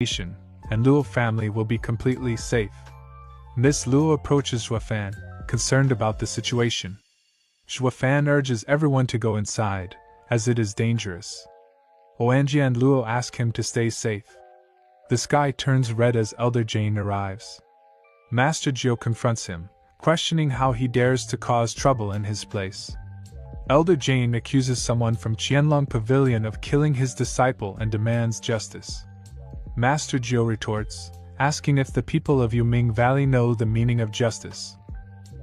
and Luo family will be completely safe. Miss Luo approaches Xuefan, concerned about the situation. Xuefan urges everyone to go inside, as it is dangerous. Oanjie and Luo ask him to stay safe. The sky turns red as Elder Jane arrives. Master Jiu confronts him, questioning how he dares to cause trouble in his place. Elder Jane accuses someone from Qianlong Pavilion of killing his disciple and demands justice. Master Jiu retorts, asking if the people of Yuming Valley know the meaning of justice.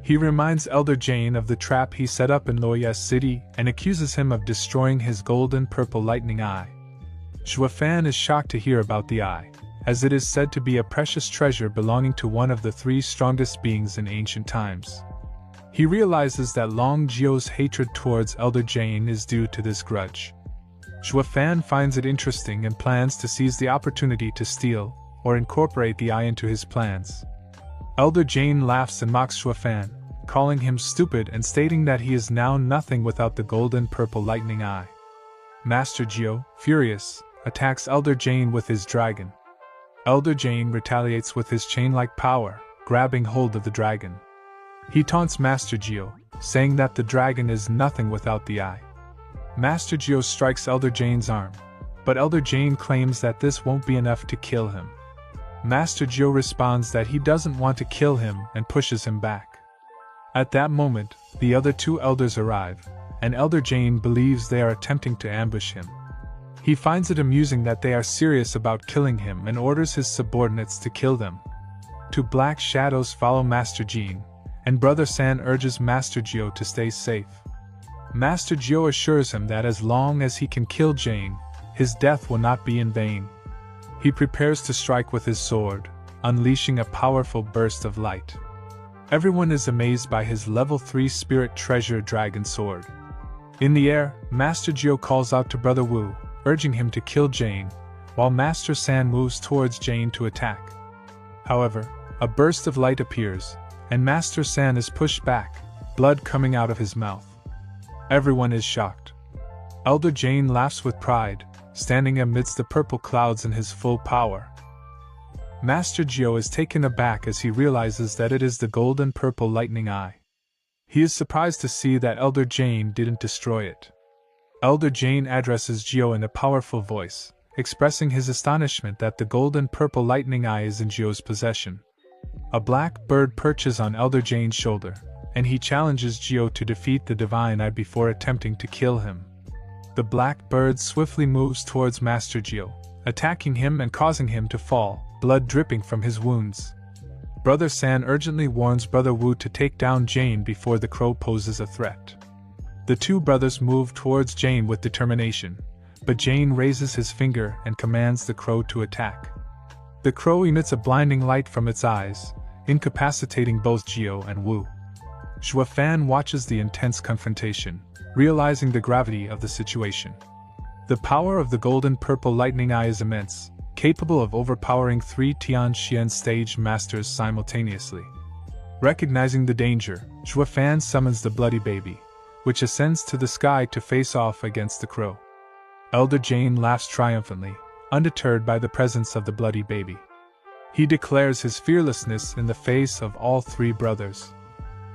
He reminds Elder Jane of the trap he set up in Loya City and accuses him of destroying his golden purple lightning eye. Xuefan is shocked to hear about the eye, as it is said to be a precious treasure belonging to one of the three strongest beings in ancient times. He realizes that Long Jiu's hatred towards Elder Jane is due to this grudge. Xuefan finds it interesting and plans to seize the opportunity to steal or incorporate the eye into his plans. Elder Jane laughs and mocks Xuefan, calling him stupid and stating that he is now nothing without the golden purple lightning eye. Master Jiu, furious, attacks Elder Jane with his dragon. Elder Jane retaliates with his chain-like power, grabbing hold of the dragon. He taunts Master Jiu, saying that the dragon is nothing without the eye. Master Jiu strikes Elder Jane's arm, but Elder Jane claims that this won't be enough to kill him. Master Jiu responds that he doesn't want to kill him and pushes him back. At that moment, the other two elders arrive, and Elder Jane believes they are attempting to ambush him. He finds it amusing that they are serious about killing him and orders his subordinates to kill them. Two black shadows follow Master Jin, and Brother San urges Master Jiu to stay safe. Master Jiu assures him that as long as he can kill Jane, his death will not be in vain. He prepares to strike with his sword, unleashing a powerful burst of light. Everyone is amazed by his level 3 spirit treasure dragon sword. In the air, Master Jiu calls out to Brother Wu, urging him to kill Jane, while Master San moves towards Jane to attack. However, a burst of light appears, and Master San is pushed back, blood coming out of his mouth. Everyone is shocked. Elder Jane laughs with pride, standing amidst the purple clouds in his full power. Master Jiu is taken aback as he realizes that it is the golden purple lightning eye. He is surprised to see that Elder Jane didn't destroy it. Elder Jane addresses Jiu in a powerful voice, expressing his astonishment that the golden purple lightning eye is in Jiu's possession. A black bird perches on Elder Jane's shoulder, and he challenges Jiu to defeat the divine eye before attempting to kill him. The black bird swiftly moves towards Master Jiu, attacking him and causing him to fall, blood dripping from his wounds. Brother San urgently warns Brother Wu to take down Jane before the crow poses a threat. The two brothers move towards Jane with determination, but Jane raises his finger and commands the crow to attack. The crow emits a blinding light from its eyes, incapacitating both Jiu and Wu. Xuefan watches the intense confrontation, realizing the gravity of the situation. The power of the golden purple lightning eye is immense, capable of overpowering 3 Tianxian stage masters simultaneously. Recognizing the danger, Xuefan summons the bloody baby, which ascends to the sky to face off against the crow. Elder Jane laughs triumphantly, undeterred by the presence of the bloody baby. He declares his fearlessness in the face of all 3 brothers.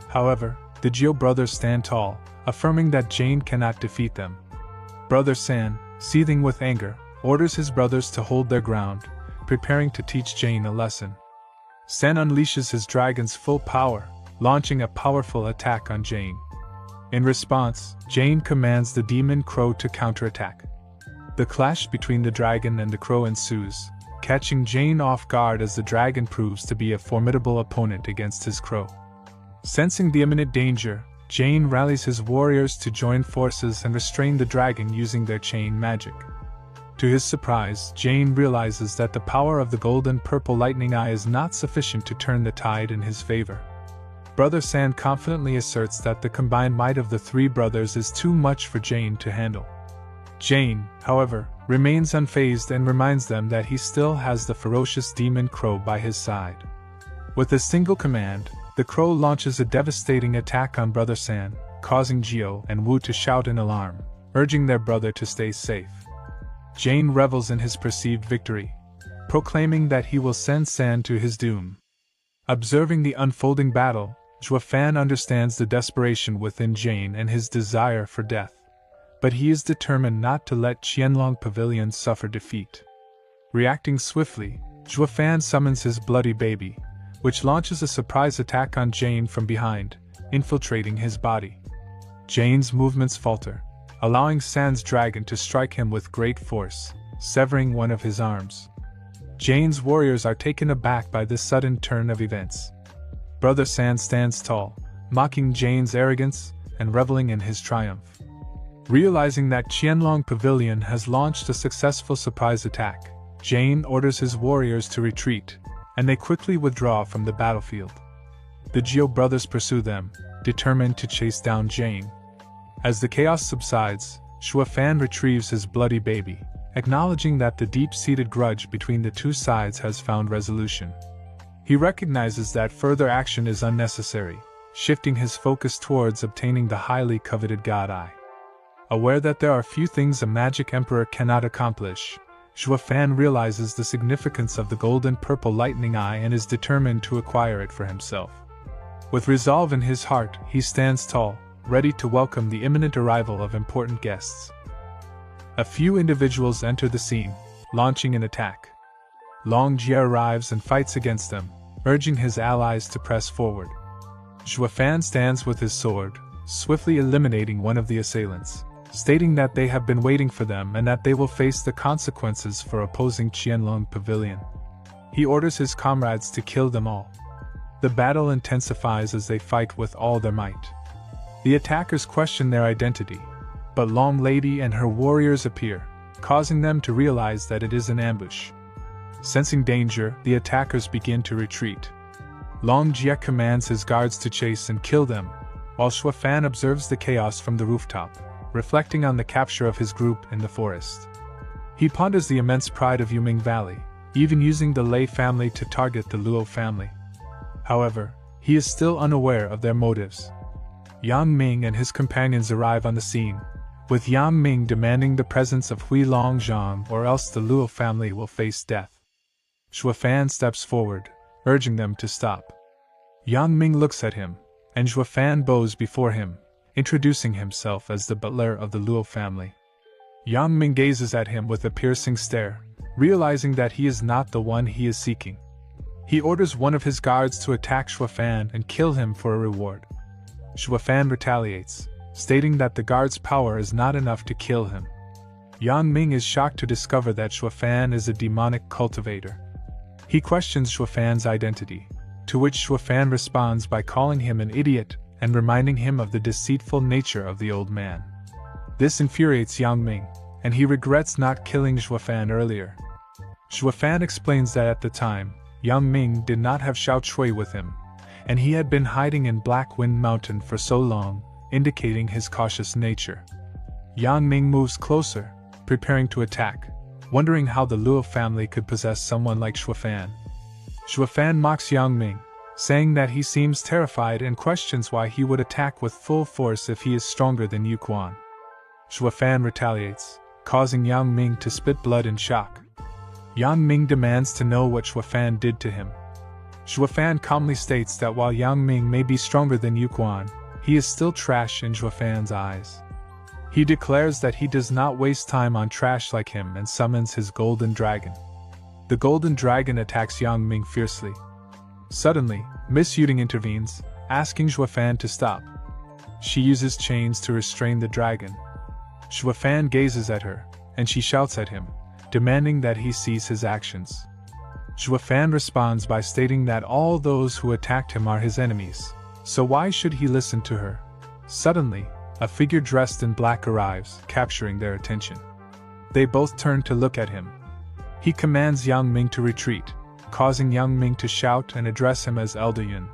However, the Jiu brothers stand tall, affirming that Jane cannot defeat them. Brother San, seething with anger, orders his brothers to hold their ground, preparing to teach Jane a lesson. San unleashes his dragon's full power, launching a powerful attack on Jane. In response, Jane commands the demon crow to counterattack. The clash between the dragon and the crow ensues, catching Jane off guard as the dragon proves to be a formidable opponent against his crow. Sensing the imminent danger, Jane rallies his warriors to join forces and restrain the dragon using their chain magic. To his surprise, Jane realizes that the power of the golden purple lightning eye is not sufficient to turn the tide in his favor. Brother San confidently asserts that the combined might of the 3 brothers is too much for Jane to handle. Jane, however, remains unfazed and reminds them that he still has the ferocious demon crow by his side. With a single command, the crow launches a devastating attack on Brother San, causing Jiu and Wu to shout in alarm, urging their brother to stay safe. Jane revels in his perceived victory, proclaiming that he will send San to his doom. Observing the unfolding battle, Fan understands the desperation within Jane and his desire for death. But he is determined not to let Qianlong Pavilion suffer defeat. Reacting swiftly, Fan summons his bloody baby, which launches a surprise attack on Jane from behind, infiltrating his body. Jane's movements falter, allowing San's dragon to strike him with great force, severing one of his arms. Jane's warriors are taken aback by this sudden turn of events. Brother San stands tall, mocking Jane's arrogance and reveling in his triumph. Realizing that Qianlong Pavilion has launched a successful surprise attack, Jane orders his warriors to retreat, and they quickly withdraw from the battlefield. The Jiao brothers pursue them, determined to chase down Jane. As the chaos subsides, Fan retrieves his bloody baby, acknowledging that the deep-seated grudge between the two sides has found resolution. He recognizes that further action is unnecessary, shifting his focus towards obtaining the highly coveted God Eye. Aware that there are few things a magic emperor cannot accomplish, Fan realizes the significance of the golden-purple lightning eye and is determined to acquire it for himself. With resolve in his heart, he stands tall, ready to welcome the imminent arrival of important guests. A few individuals enter the scene, launching an attack. Long Jie arrives and fights against them, urging his allies to press forward. Fan stands with his sword, swiftly eliminating one of the assailants, stating that they have been waiting for them and that they will face the consequences for opposing Qianlong Pavilion. He orders his comrades to kill them all. The battle intensifies as they fight with all their might. The attackers question their identity, but Long Lady and her warriors appear, causing them to realize that it is an ambush. Sensing danger, the attackers begin to retreat. Long Jie commands his guards to chase and kill them, while Fan observes the chaos from the rooftop, reflecting on the capture of his group in the forest. He ponders the immense pride of Yuming Valley, even using the Lei family to target the Luo family. However, he is still unaware of their motives. Yang Ming and his companions arrive on the scene, with Yang Ming demanding the presence of Hui Longzhang or else the Luo family will face death. Fan steps forward, urging them to stop. Yang Ming looks at him, and Fan bows before him, introducing himself as the butler of the Luo family. Yang Ming gazes at him with a piercing stare, realizing that he is not the one he is seeking. He orders one of his guards to attack Fan and kill him for a reward. Fan retaliates, stating that the guard's power is not enough to kill him. Yang Ming is shocked to discover that Fan is a demonic cultivator. He questions Fan's identity, to which Fan responds by calling him an idiot and reminding him of the deceitful nature of the old man. This infuriates Yang Ming, and he regrets not killing Fan earlier. Fan explains that at the time, Yang Ming did not have Xiao Chui with him, and he had been hiding in Black Wind Mountain for so long, indicating his cautious nature. Yang Ming moves closer, preparing to attack, wondering how the Luo family could possess someone like Fan. Fan mocks Yang Ming, saying that he seems terrified and questions why he would attack with full force if he is stronger than Yu Quan. Fan retaliates, causing Yang Ming to spit blood in shock. Yang Ming demands to know what Fan did to him. Fan calmly states that while Yang Ming may be stronger than Yu Quan, he is still trash in Fan's eyes. He declares that he does not waste time on trash like him and summons his golden dragon. The golden dragon attacks Yang Ming fiercely. Suddenly, Miss Yuding intervenes, asking Fan to stop. She uses chains to restrain the dragon. Fan gazes at her, and she shouts at him, demanding that he cease his actions. Fan responds by stating that all those who attacked him are his enemies, so why should he listen to her? Suddenly, a figure dressed in black arrives, capturing their attention. They both turn to look at him. He commands Yang Ming to retreat, causing Yang Ming to shout and address him as Elder Yun.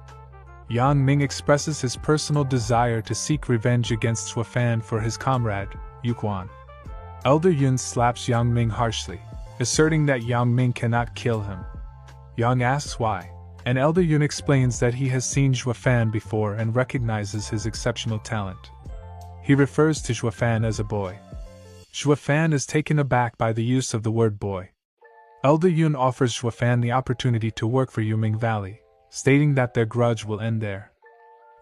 Yang Ming expresses his personal desire to seek revenge against Fan for his comrade, Yu Quan. Elder Yun slaps Yang Ming harshly, asserting that Yang Ming cannot kill him. Yang asks why, and Elder Yun explains that he has seen Fan before and recognizes his exceptional talent. He refers to Fan as a boy. Fan is taken aback by the use of the word boy. Elder Yun offers Shuafan the opportunity to work for Yuming Valley, stating that their grudge will end there.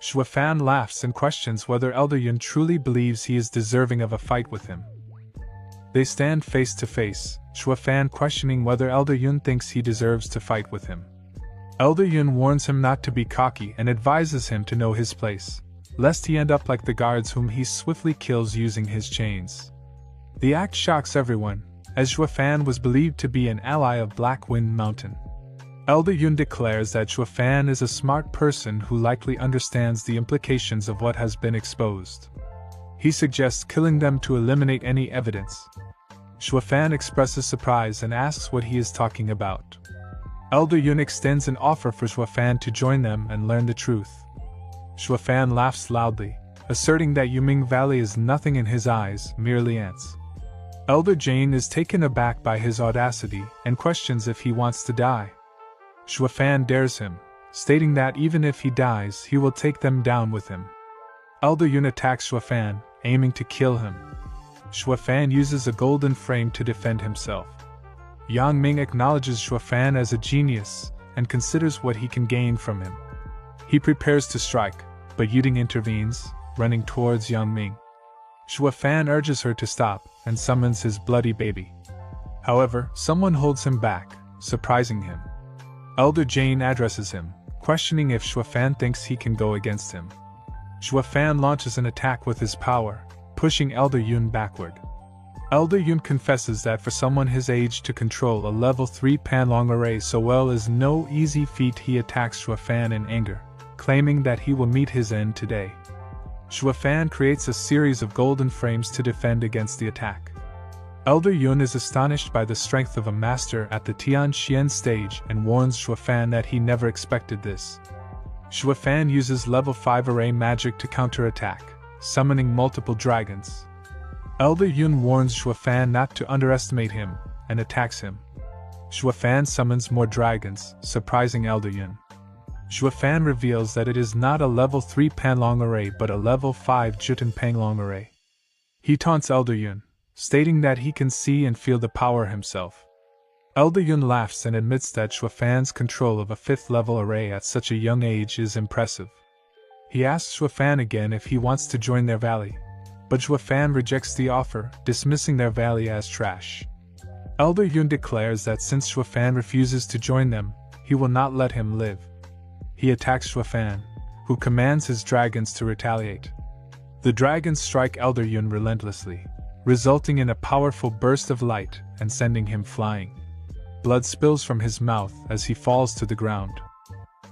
Shuafan laughs and questions whether Elder Yun truly believes he is deserving of a fight with him. They stand face to face, Shuafan questioning whether Elder Yun thinks he deserves to fight with him. Elder Yun warns him not to be cocky and advises him to know his place, lest he end up like the guards whom he swiftly kills using his chains. The act shocks everyone, as Shuafan was believed to be an ally of Black Wind Mountain. Elder Yun declares that Shuafan is a smart person who likely understands the implications of what has been exposed. He suggests killing them to eliminate any evidence. Shuafan expresses surprise and asks what he is talking about. Elder Yun extends an offer for Shuafan to join them and learn the truth. Shuafan laughs loudly, asserting that Yuming Valley is nothing in his eyes, merely ants. Elder Jane is taken aback by his audacity and questions if he wants to die. Shuafan dares him, stating that even if he dies, he will take them down with him. Elder Yun attacks Shuafan, aiming to kill him. Shuafan uses a golden frame to defend himself. Yang Ming acknowledges Shuafan as a genius and considers what he can gain from him. He prepares to strike, but Yuding intervenes, running towards Yang Ming. Shuafan urges her to stop and summons his bloody baby. However, someone holds him back, surprising him. Elder Jane addresses him, questioning if Shuafan thinks he can go against him. Shuafan launches an attack with his power, pushing Elder Yun backward. Elder Yun confesses that for someone his age to control a level 3 Panlong array so well is no easy feat. He attacks Shuafan in anger, claiming that he will meet his end today. Shuafan creates a series of golden frames to defend against the attack. Elder Yun is astonished by the strength of a master at the Tian Xian stage and warns Shuafan that he never expected this. Shuafan uses level 5 array magic to counterattack, summoning multiple dragons. Elder Yun warns Shuafan not to underestimate him, and attacks him. Shuafan summons more dragons, surprising Elder Yun. Shuafan reveals that it is not a level 3 Panlong array but a level 5 Juten Panglong array. He taunts Elder Yun, stating that he can see and feel the power himself. Elder Yun laughs and admits that Shuafan's control of a 5th level array at such a young age is impressive. He asks Shuafan again if he wants to join their valley, but Shuafan rejects the offer, dismissing their valley as trash. Elder Yun declares that since Shuafan refuses to join them, he will not let him live. He attacks Shuafan, who commands his dragons to retaliate. The dragons strike Elder Yun relentlessly, resulting in a powerful burst of light and sending him flying. Blood spills from his mouth as he falls to the ground.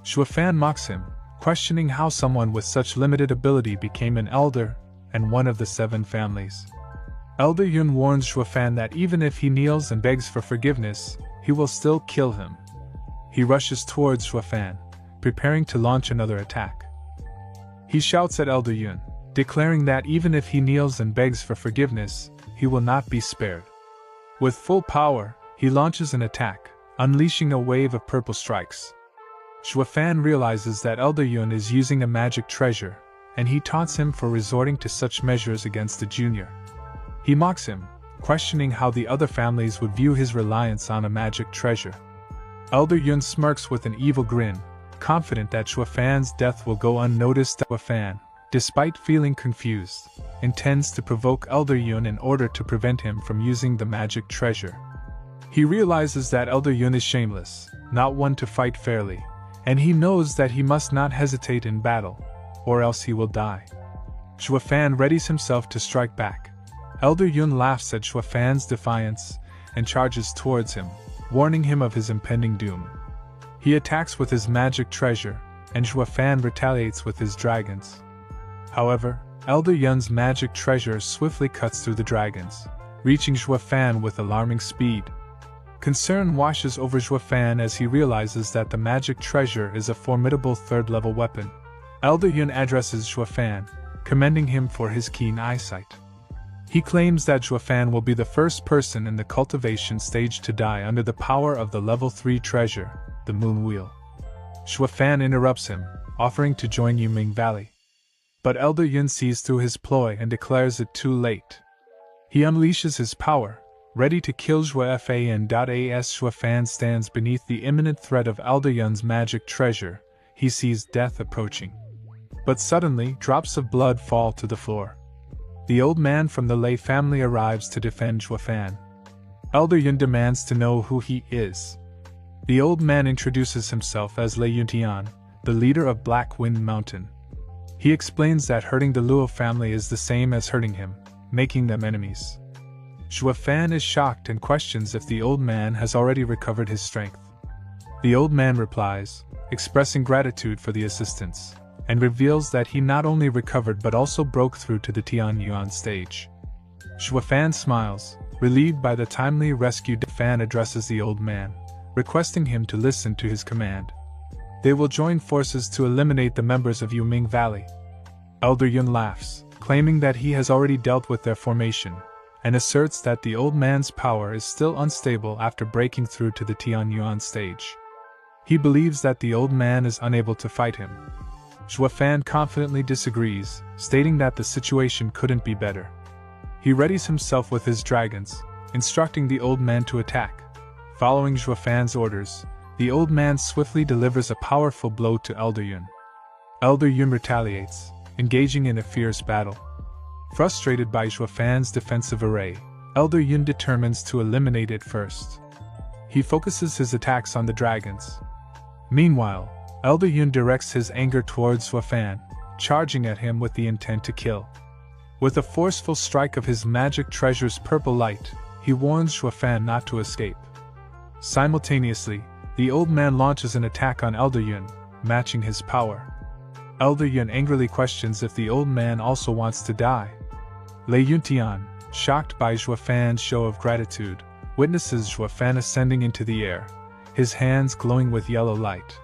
Shuafan mocks him, questioning how someone with such limited ability became an elder and one of the 7 families. Elder Yun warns Shuafan that even if he kneels and begs for forgiveness, he will still kill him. He rushes towards Shuafan, preparing to launch another attack. He shouts at Elder Yun, declaring that even if he kneels and begs for forgiveness, he will not be spared. With full power, he launches an attack, unleashing a wave of purple strikes. Shuafan realizes that Elder Yun is using a magic treasure, and he taunts him for resorting to such measures against the junior. He mocks him, questioning how the other families would view his reliance on a magic treasure. Elder Yun smirks with an evil grin, confident that Shuafan's death will go unnoticed. Shuafan, despite feeling confused, intends to provoke Elder Yun in order to prevent him from using the magic treasure. He realizes that Elder Yun is shameless, not one to fight fairly, and he knows that he must not hesitate in battle, or else he will die. Shuafan readies himself to strike back. Elder Yun laughs at Shuafan's defiance and charges towards him, warning him of his impending doom. He attacks with his magic treasure, and Shuafan retaliates with his dragons. However, Elder Yun's magic treasure swiftly cuts through the dragons, reaching Shuafan with alarming speed. Concern washes over Shuafan as he realizes that the magic treasure is a formidable 3rd-level weapon. Elder Yun addresses Shuafan, commending him for his keen eyesight. He claims that Shuafan will be the first person in the cultivation stage to die under the power of the level 3 treasure, the Moon Wheel. Shuafan interrupts him, offering to join Yuming Valley. But Elder Yun sees through his ploy and declares it too late. He unleashes his power, Ready to kill Zhua Fan. As Zhua Fan stands beneath the imminent threat of Elder Yun's magic treasure, he sees death approaching. But suddenly, drops of blood fall to the floor. The old man from the Lei family arrives to defend Zhua Fan. Elder Yun demands to know who he is. The old man introduces himself as Lei Yuntian, the leader of Black Wind Mountain. He explains that hurting the Luo family is the same as hurting him, making them enemies. Zhua Fan is shocked and questions if the old man has already recovered his strength. The old man replies, expressing gratitude for the assistance, and reveals that he not only recovered but also broke through to the Tianyuan stage. Zhua Fan smiles, relieved by the timely rescue. Fan addresses the old man, requesting him to listen to his command. They will join forces to eliminate the members of Yuming Valley. Elder Yun laughs, claiming that he has already dealt with their formation, and asserts that the old man's power is still unstable after breaking through to the Tianyuan stage. He believes that the old man is unable to fight him. Zhua Fan confidently disagrees, stating that the situation couldn't be better. He readies himself with his dragons, instructing the old man to attack. Following Zhua Fan's orders, the old man swiftly delivers a powerful blow to Elder Yun. Elder Yun retaliates, engaging in a fierce battle. Frustrated by Zhua Fan's defensive array, Elder Yun determines to eliminate it first. He focuses his attacks on the dragons. Meanwhile, Elder Yun directs his anger towards Zhua Fan, charging at him with the intent to kill. With a forceful strike of his magic treasure's purple light, he warns Zhua Fan not to escape. Simultaneously, the old man launches an attack on Elder Yun, matching his power. Elder Yun angrily questions if the old man also wants to die. Lei Yuntian, shocked by Zhua Fan's show of gratitude, witnesses Zhua Fan ascending into the air, his hands glowing with yellow light.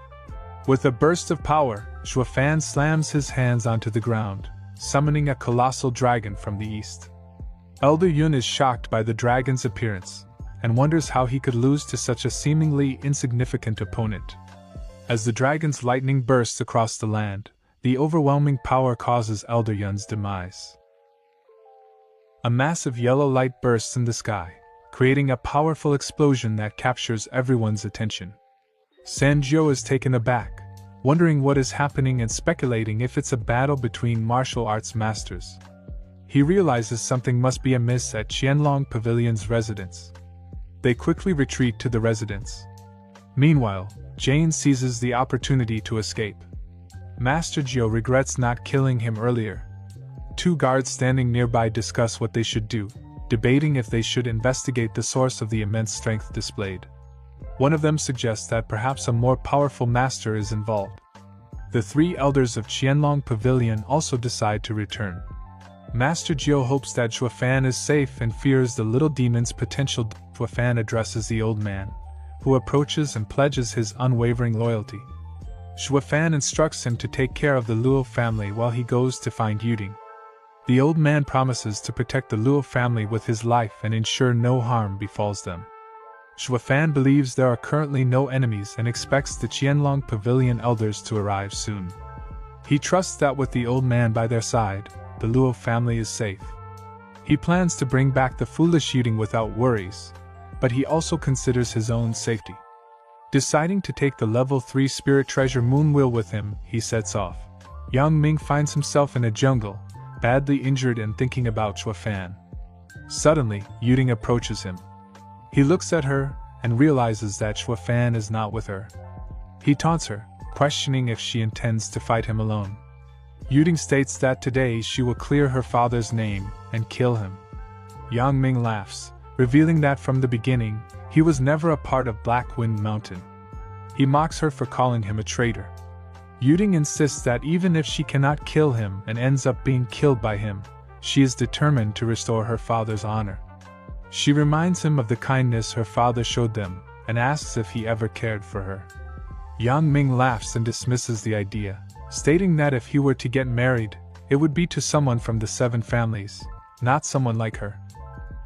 With a burst of power, Zhua Fan slams his hands onto the ground, summoning a colossal dragon from the east. Elder Yun is shocked by the dragon's appearance, and wonders how he could lose to such a seemingly insignificant opponent. As the dragon's lightning bursts across the land, the overwhelming power causes Elder Yun's demise. A massive yellow light bursts in the sky, creating a powerful explosion that captures everyone's attention. Sanjiu is taken aback, wondering what is happening and speculating if it's a battle between martial arts masters. He realizes something must be amiss at Qianlong Pavilion's residence. They quickly retreat to the residence. Meanwhile, Jane seizes the opportunity to escape. Master Jiu regrets not killing him earlier. Two guards standing nearby discuss what they should do, debating if they should investigate the source of the immense strength displayed. One of them suggests that perhaps a more powerful master is involved. The three elders of Qianlong Pavilion also decide to return. Master Jiu hopes that Zhua Fan is safe and fears the little demon's potential. Zhua Fan addresses the old man, who approaches and pledges his unwavering loyalty. Zhua Fan instructs him to take care of the Luo family while he goes to find Yuding. The old man promises to protect the Luo family with his life and ensure no harm befalls them. Zhua Fan believes there are currently no enemies and expects the Qianlong Pavilion elders to arrive soon. He trusts that with the old man by their side, the Luo family is safe. He plans to bring back the foolish Yuding without worries, but he also considers his own safety. Deciding to take the level 3 spirit treasure moon wheel with him, he sets off. Yang Ming finds himself in a jungle, badly injured and thinking about Zhua Fan. Suddenly, Yuding approaches him. He looks at her and realizes that Zhua Fan is not with her. He taunts her, questioning if she intends to fight him alone. Yuding states that today she will clear her father's name and kill him. Yang Ming laughs, revealing that from the beginning, he was never a part of Black Wind Mountain. He mocks her for calling him a traitor. Yuding insists that even if she cannot kill him and ends up being killed by him, she is determined to restore her father's honor. She reminds him of the kindness her father showed them and asks if he ever cared for her. Yang Ming laughs and dismisses the idea, stating that if he were to get married, it would be to someone from the 7 families, not someone like her.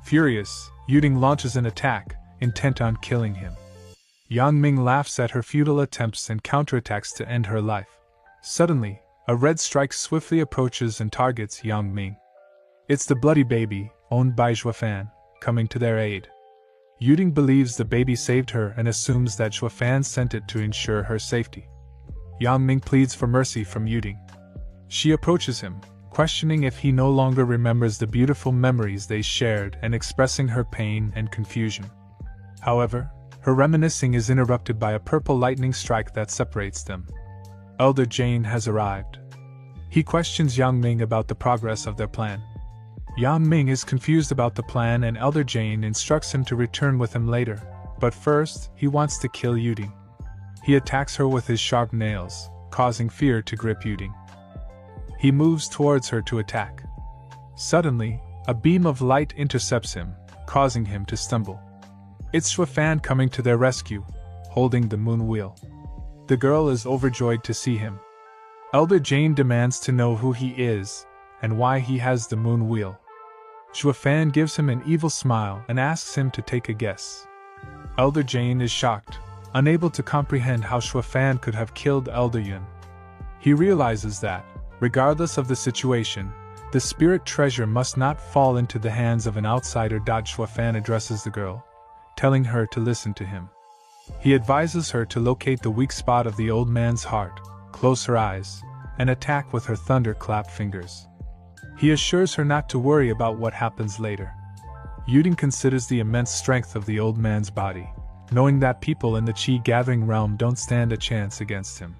Furious, Yuding launches an attack, intent on killing him. Yang Ming laughs at her futile attempts and counterattacks to end her life. Suddenly, a red strike swiftly approaches and targets Yang Ming. It's the bloody baby, owned by Zhua Fan, coming to their aid. Yuding believes the baby saved her and assumes that Shuafan sent it to ensure her safety. Yang Ming pleads for mercy from Yuding. She approaches him, questioning if he no longer remembers the beautiful memories they shared and expressing her pain and confusion. However, her reminiscing is interrupted by a purple lightning strike that separates them. Elder Jane has arrived. He questions Yang Ming about the progress of their plan. Yang Ming is confused about the plan and Elder Jane instructs him to return with him later, but first, he wants to kill Yuding. He attacks her with his sharp nails, causing fear to grip Yuding. He moves towards her to attack. Suddenly, a beam of light intercepts him, causing him to stumble. It's Shuafan coming to their rescue, holding the moon wheel. The girl is overjoyed to see him. Elder Jane demands to know who he is, and why he has the moon wheel. Shuafan gives him an evil smile and asks him to take a guess. Elder Jane is shocked, unable to comprehend how Shuafan could have killed Elder Yun. He realizes that, regardless of the situation, the spirit treasure must not fall into the hands of an outsider. Shuafan addresses the girl, telling her to listen to him. He advises her to locate the weak spot of the old man's heart, close her eyes, and attack with her thunderclap fingers. He assures her not to worry about what happens later. Yuding considers the immense strength of the old man's body, knowing that people in the Qi gathering realm don't stand a chance against him.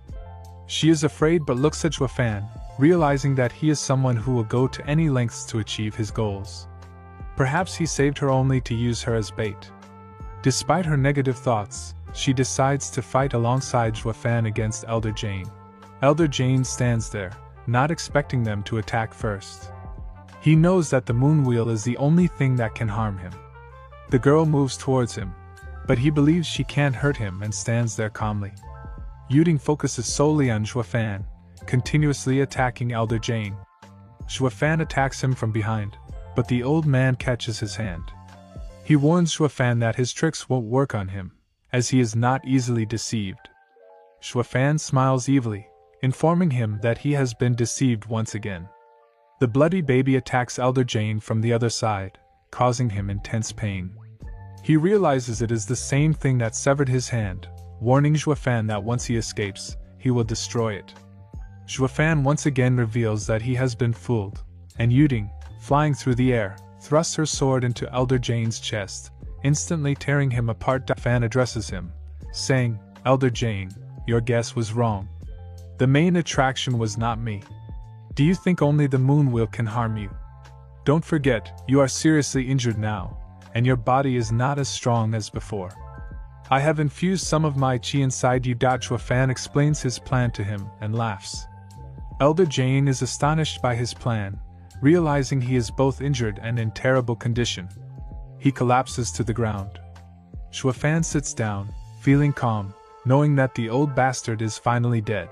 She is afraid but looks at Shuafan, realizing that he is someone who will go to any lengths to achieve his goals. Perhaps he saved her only to use her as bait. Despite her negative thoughts, she decides to fight alongside Shuafan against Elder Jane. Elder Jane stands there, not expecting them to attack first. He knows that the moon wheel is the only thing that can harm him. The girl moves towards him, but he believes she can't hurt him and stands there calmly. Yuding focuses solely on Shuafan, continuously attacking Elder Jane. Shuafan attacks him from behind, but the old man catches his hand. He warns Shuafan that his tricks won't work on him, as he is not easily deceived. Shuafan smiles evilly, informing him that he has been deceived once again. The bloody baby attacks Elder Jane from the other side, causing him intense pain. He realizes it is the same thing that severed his hand, warning Shuafan that once he escapes, he will destroy it. Shuafan once again reveals that he has been fooled, and Yuding, flying through the air, thrusts her sword into Elder Jane's chest, instantly tearing him apart. Shuafan addresses him, saying, "Elder Jane, your guess was wrong. The main attraction was not me. Do you think only the moon wheel can harm you? Don't forget, you are seriously injured now, and your body is not as strong as before. I have infused some of my qi inside you." Shuafan explains his plan to him and laughs. Elder Jane is astonished by his plan, realizing he is both injured and in terrible condition. He collapses to the ground. Shuafan sits down, feeling calm, knowing that the old bastard is finally dead.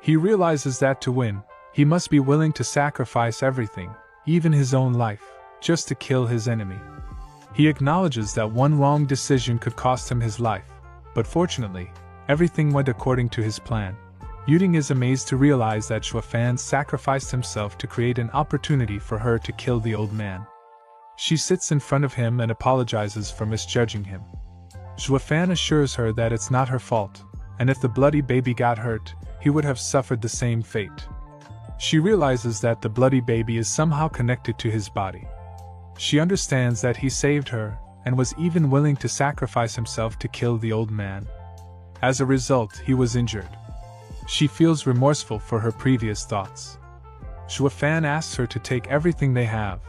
He realizes that to win, he must be willing to sacrifice everything, even his own life, just to kill his enemy. He acknowledges that one wrong decision could cost him his life, but fortunately, everything went according to his plan. Yuding is amazed to realize that Shuafan sacrificed himself to create an opportunity for her to kill the old man. She sits in front of him and apologizes for misjudging him. Shuafan assures her that it's not her fault, and if the bloody baby got hurt, he would have suffered the same fate. She realizes that the bloody baby is somehow connected to his body. She understands that he saved her, and was even willing to sacrifice himself to kill the old man. As a result, he was injured. She feels remorseful for her previous thoughts. Shuafan asks her to take everything they have,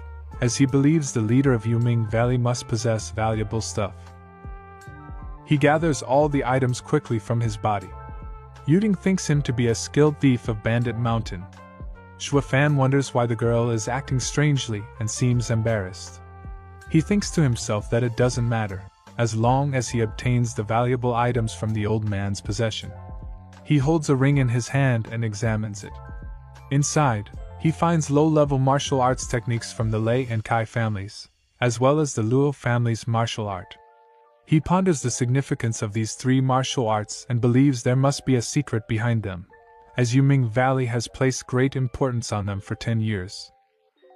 as he believes the leader of Yuming Valley must possess valuable stuff. He gathers all the items quickly from his body. Yuding thinks him to be a skilled thief of Bandit Mountain. Shuafan wonders why the girl is acting strangely and seems embarrassed. He thinks to himself that it doesn't matter, as long as he obtains the valuable items from the old man's possession. He holds a ring in his hand and examines it. Inside, he finds low-level martial arts techniques from the Lei and Kai families, as well as the Luo family's martial art. He ponders the significance of these three martial arts and believes there must be a secret behind them, as Yuming Valley has placed great importance on them for 10 years.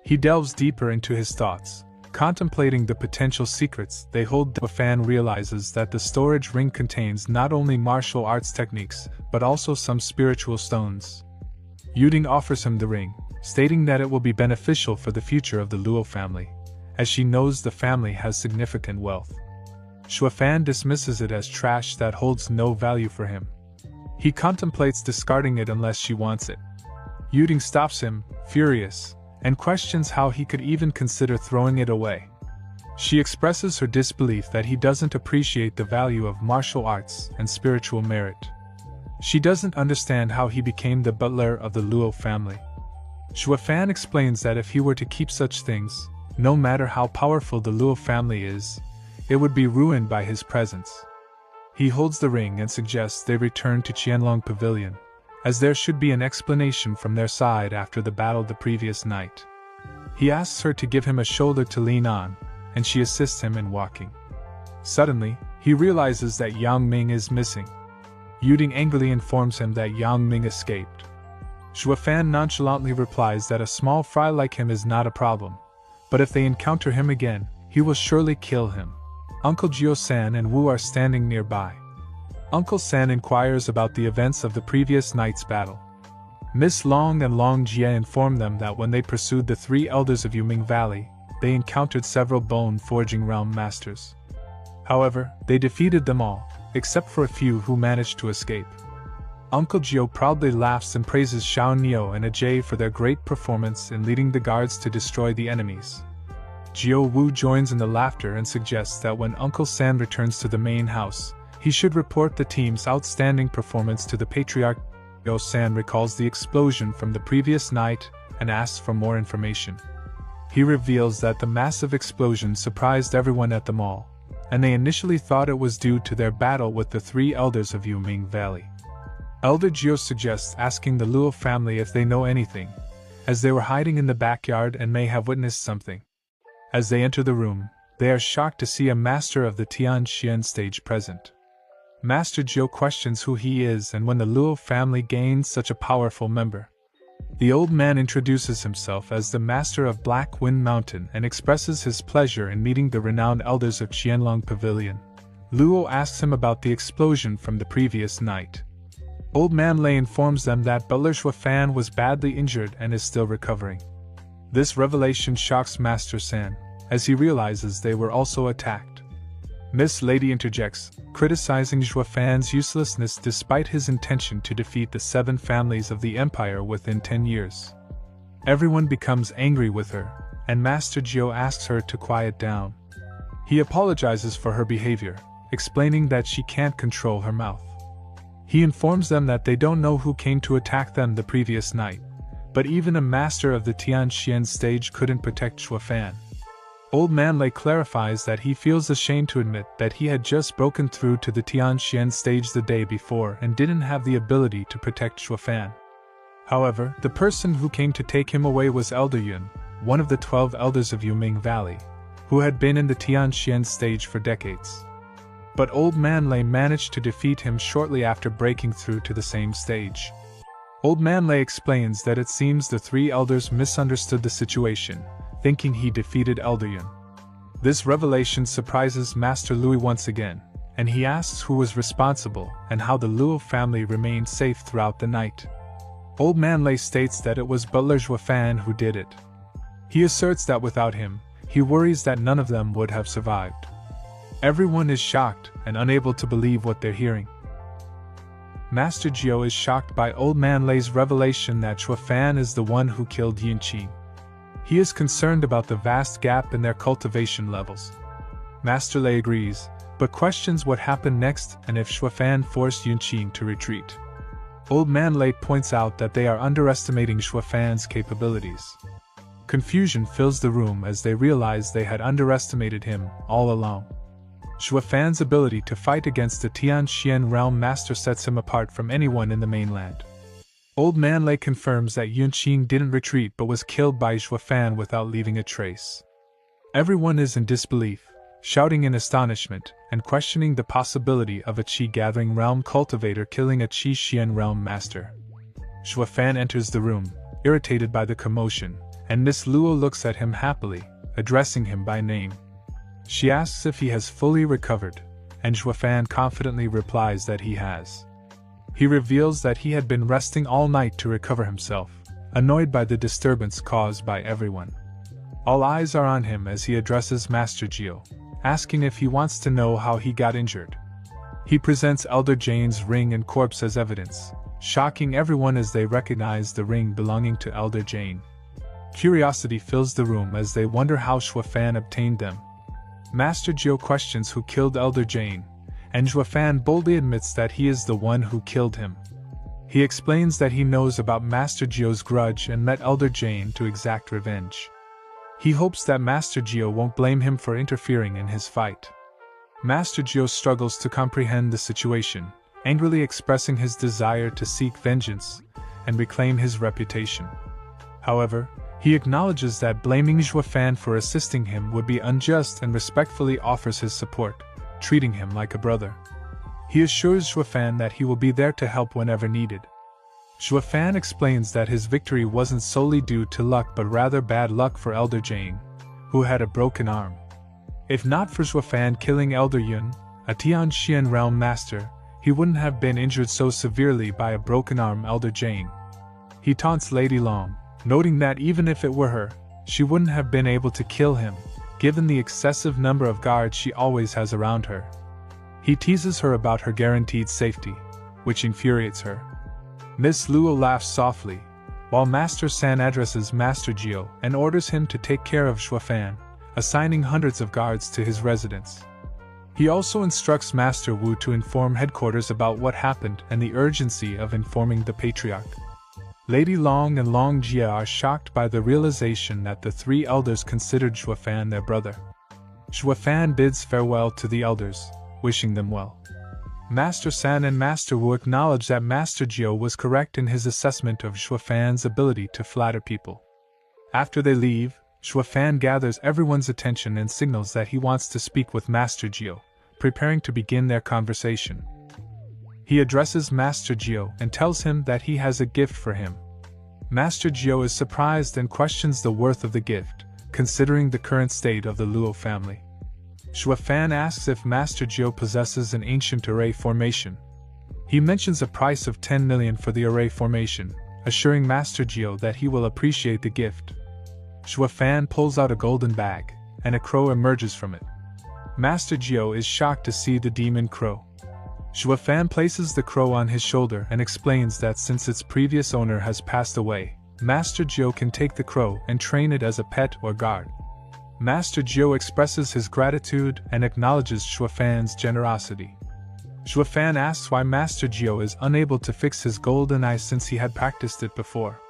He delves deeper into his thoughts, Contemplating the potential secrets they hold, Xue Fan realizes that the storage ring contains not only martial arts techniques, but also some spiritual stones. Yuding offers him the ring, stating that it will be beneficial for the future of the Luo family, as she knows the family has significant wealth. Xue Fan dismisses it as trash that holds no value for him. He contemplates discarding it unless she wants it. Yuding stops him, furious, and questions how he could even consider throwing it away. She expresses her disbelief that he doesn't appreciate the value of martial arts and spiritual merit. She doesn't understand how he became the butler of the Luo family. Xue Fan explains that if he were to keep such things, no matter how powerful the Luo family is, it would be ruined by his presence. He holds the ring and suggests they return to Qianlong Pavilion, as there should be an explanation from their side after the battle the previous night. He asks her to give him a shoulder to lean on, and she assists him in walking. Suddenly, he realizes that Yang Ming is missing. Yuding angrily informs him that Yang Ming escaped. Xue Fan nonchalantly replies that a small fry like him is not a problem, but if they encounter him again, he will surely kill him. Uncle Jio-san and Wu are standing nearby. Uncle San inquires about the events of the previous night's battle. Miss Long and Long Jie inform them that when they pursued the three elders of Yuming Valley, they encountered several bone-forging realm masters. However, they defeated them all, except for a few who managed to escape. Uncle Jio proudly laughs and praises Xiao Nio and Ajay for their great performance in leading the guards to destroy the enemies. Jio Wu joins in the laughter and suggests that when Uncle San returns to the main house, he should report the team's outstanding performance to the Patriarch. Jio-san recalls the explosion from the previous night and asks for more information. He reveals that the massive explosion surprised everyone at the mall, and they initially thought it was due to their battle with the three elders of Yuming Valley. Elder Jio suggests asking the Luo family if they know anything, as they were hiding in the backyard and may have witnessed something. As they enter the room, they are shocked to see a master of the Tianxian stage present. Master Zhou questions who he is and when the Luo family gained such a powerful member. The old man introduces himself as the master of Black Wind Mountain and expresses his pleasure in meeting the renowned elders of Qianlong Pavilion. Luo asks him about the explosion from the previous night. Old man Lei informs them that butler Xue Fan was badly injured and is still recovering. This revelation shocks Master San, as he realizes they were also attacked. Miss Lady interjects, criticizing Xue Fan's uselessness despite his intention to defeat the 7 families of the empire within 10 years. Everyone becomes angry with her, and Master Jio asks her to quiet down. He apologizes for her behavior, explaining that she can't control her mouth. He informs them that they don't know who came to attack them the previous night, but even a master of the Tianxian stage couldn't protect Xue Fan. Old Man Lei clarifies that he feels ashamed to admit that he had just broken through to the Tianxian stage the day before and didn't have the ability to protect Xue Fan. However, the person who came to take him away was Elder Yun, one of the 12 elders of Yuming Valley, who had been in the Tianxian stage for decades. But Old Man Lei managed to defeat him shortly after breaking through to the same stage. Old Man Lei explains that it seems the 3 elders misunderstood the situation, thinking he defeated Elder Yun. This revelation surprises Master Louis once again, and he asks who was responsible and how the Luo family remained safe throughout the night. Old Man Lei states that it was butler Xue Fan who did it. He asserts that without him, he worries that none of them would have survived. Everyone is shocked and unable to believe what they're hearing. Master Jio is shocked by Old Man Lei's revelation that Xue Fan is the one who killed Yinqing. He is concerned about the vast gap in their cultivation levels. Master Lei agrees, but questions what happened next and if Xue Fan forced Yinqing to retreat. Old Man Lei points out that they are underestimating Xue Fan's capabilities. Confusion fills the room as they realize they had underestimated him all along. Xue Fan's ability to fight against the Tianxian realm master sets him apart from anyone in the mainland. Old Man Lei confirms that Yunqing didn't retreat but was killed by Xue Fan without leaving a trace. Everyone is in disbelief, shouting in astonishment and questioning the possibility of a Qi-gathering realm cultivator killing a Qi-Xian realm master. Xue Fan enters the room, irritated by the commotion, and Miss Luo looks at him happily, addressing him by name. She asks if he has fully recovered, and Xuefan confidently replies that he has. He reveals that he had been resting all night to recover himself, annoyed by the disturbance caused by everyone. All eyes are on him as he addresses Master Geo, asking if he wants to know how he got injured. He presents Elder Jane's ring and corpse as evidence, shocking everyone as they recognize the ring belonging to Elder Jane. Curiosity fills the room as they wonder how Xuefan obtained them. Master Geo questions who killed Elder Jane, and Xuefan boldly admits that he is the one who killed him. He explains that he knows about Master Geo's grudge and met Elder Jane to exact revenge. He hopes that Master Geo won't blame him for interfering in his fight. Master Geo struggles to comprehend the situation, angrily expressing his desire to seek vengeance and reclaim his reputation. However, he acknowledges that blaming Xuefan for assisting him would be unjust and respectfully offers his support, treating him like a brother. He assures Xuefan that he will be there to help whenever needed. Xuefan explains that his victory wasn't solely due to luck but rather bad luck for Elder Jane, who had a broken arm. If not for Xuefan killing Elder Yun, a Tianxian realm master, he wouldn't have been injured so severely by a broken arm Elder Jane. He taunts Lady Long, noting that even if it were her, she wouldn't have been able to kill him, given the excessive number of guards she always has around her. He teases her about her guaranteed safety, which infuriates her. Miss Luo laughs softly, while Master San addresses Master Geo and orders him to take care of Xuefan, assigning hundreds of guards to his residence. He also instructs Master Wu to inform headquarters about what happened and the urgency of informing the Patriarch. Lady Long and Long Jia are shocked by the realization that the three elders considered Xuefan their brother. Xuefan bids farewell to the elders, wishing them well. Master San and Master Wu acknowledge that Master Geo was correct in his assessment of Xuefan's ability to flatter people. After they leave, Xuefan gathers everyone's attention and signals that he wants to speak with Master Geo, preparing to begin their conversation. He addresses Master Geo and tells him that he has a gift for him. Master Geo is surprised and questions the worth of the gift, considering the current state of the Luo family. Xuefan asks if Master Geo possesses an ancient array formation. He mentions a price of 10 million for the array formation, assuring Master Geo that he will appreciate the gift. Xuefan pulls out a golden bag, and a crow emerges from it. Master Geo is shocked to see the demon crow. Xuefan places the crow on his shoulder and explains that since its previous owner has passed away, Master Geo can take the crow and train it as a pet or guard. Master Geo expresses his gratitude and acknowledges Xuefan's generosity. Xuefan asks why Master Geo is unable to fix his golden eye since he had practiced it before.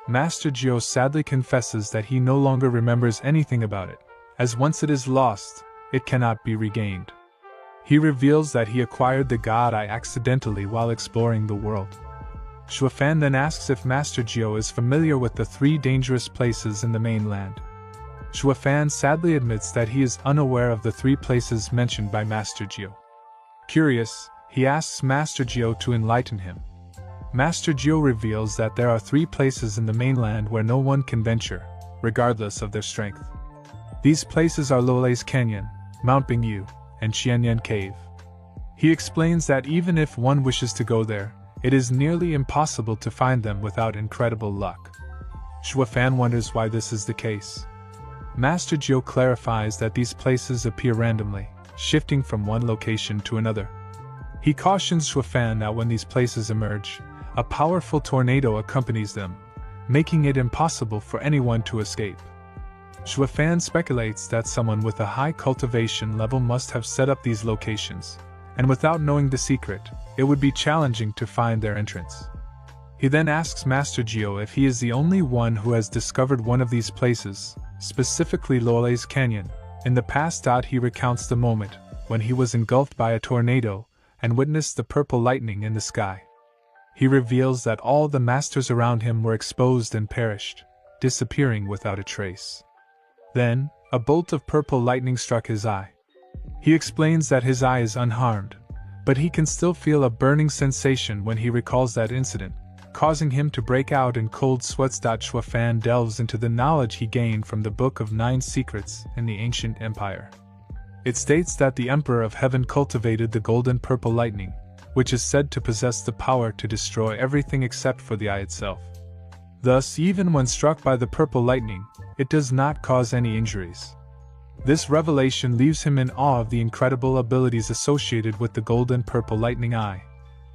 Master Geo sadly confesses that he no longer remembers anything about it, as once it is lost, it cannot be regained. He reveals that he acquired the god eye accidentally while exploring the world. Xuefan then asks if Master Geo is familiar with the 3 dangerous places in the mainland. Xuefan sadly admits that he is unaware of the 3 places mentioned by Master Geo. Curious, he asks Master Geo to enlighten him. Master Geo reveals that there are 3 places in the mainland where no one can venture, regardless of their strength. These places are Luolei's Canyon, Mount Bingyu, and Qianyan Cave. He explains that even if one wishes to go there, it is nearly impossible to find them without incredible luck. Xuefan wonders why this is the case. Master Geo clarifies that these places appear randomly, shifting from one location to another. He cautions Xuefan that when these places emerge, a powerful tornado accompanies them, making it impossible for anyone to escape. Xuefan speculates that someone with a high cultivation level must have set up these locations, and without knowing the secret, it would be challenging to find their entrance. He then asks Master Geo if he is the only one who has discovered one of these places, specifically Luolei's Canyon. In the past, he recounts the moment when he was engulfed by a tornado and witnessed the purple lightning in the sky. He reveals that all the masters around him were exposed and perished, disappearing without a trace. Then, a bolt of purple lightning struck his eye. He explains that his eye is unharmed, but he can still feel a burning sensation when he recalls that incident, causing him to break out in cold sweats. Shuafan delves into the knowledge he gained from the Book of Nine Secrets in the ancient empire. It states that the Emperor of Heaven cultivated the golden purple lightning, which is said to possess the power to destroy everything except for the eye itself. Thus, even when struck by the purple lightning, it does not cause any injuries. This revelation leaves him in awe of the incredible abilities associated with the golden purple lightning eye.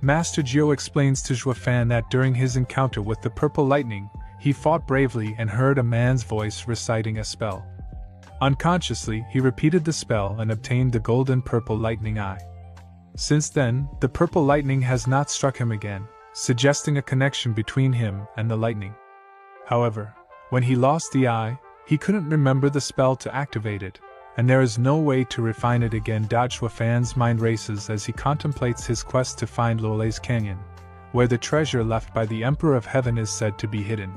Master Jiao explains to Shuafan that during his encounter with the purple lightning, he fought bravely and heard a man's voice reciting a spell. Unconsciously, he repeated the spell and obtained the golden purple lightning eye. Since then, the purple lightning has not struck him again, suggesting a connection between him and the lightning. However, when he lost the eye, he couldn't remember the spell to activate it, and there is no way to refine it again. Shuafan's mind races as he contemplates his quest to find Luolei's Canyon, where the treasure left by the Emperor of Heaven is said to be hidden.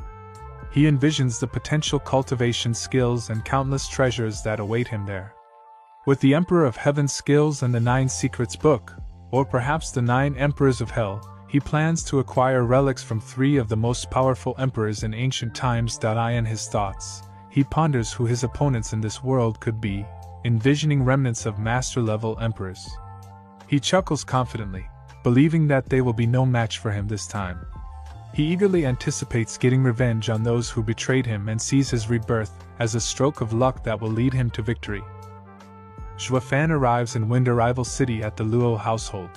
He envisions the potential cultivation skills and countless treasures that await him there. With the Emperor of Heaven's skills and the Nine Secrets book, or perhaps the Nine Emperors of Hell, he plans to acquire relics from 3 of the most powerful emperors in ancient times. In his thoughts, he ponders who his opponents in this world could be, envisioning remnants of master-level emperors. He chuckles confidently, believing that they will be no match for him this time. He eagerly anticipates getting revenge on those who betrayed him and sees his rebirth as a stroke of luck that will lead him to victory. Shuafan arrives in Wind Arrival City at the Luo household.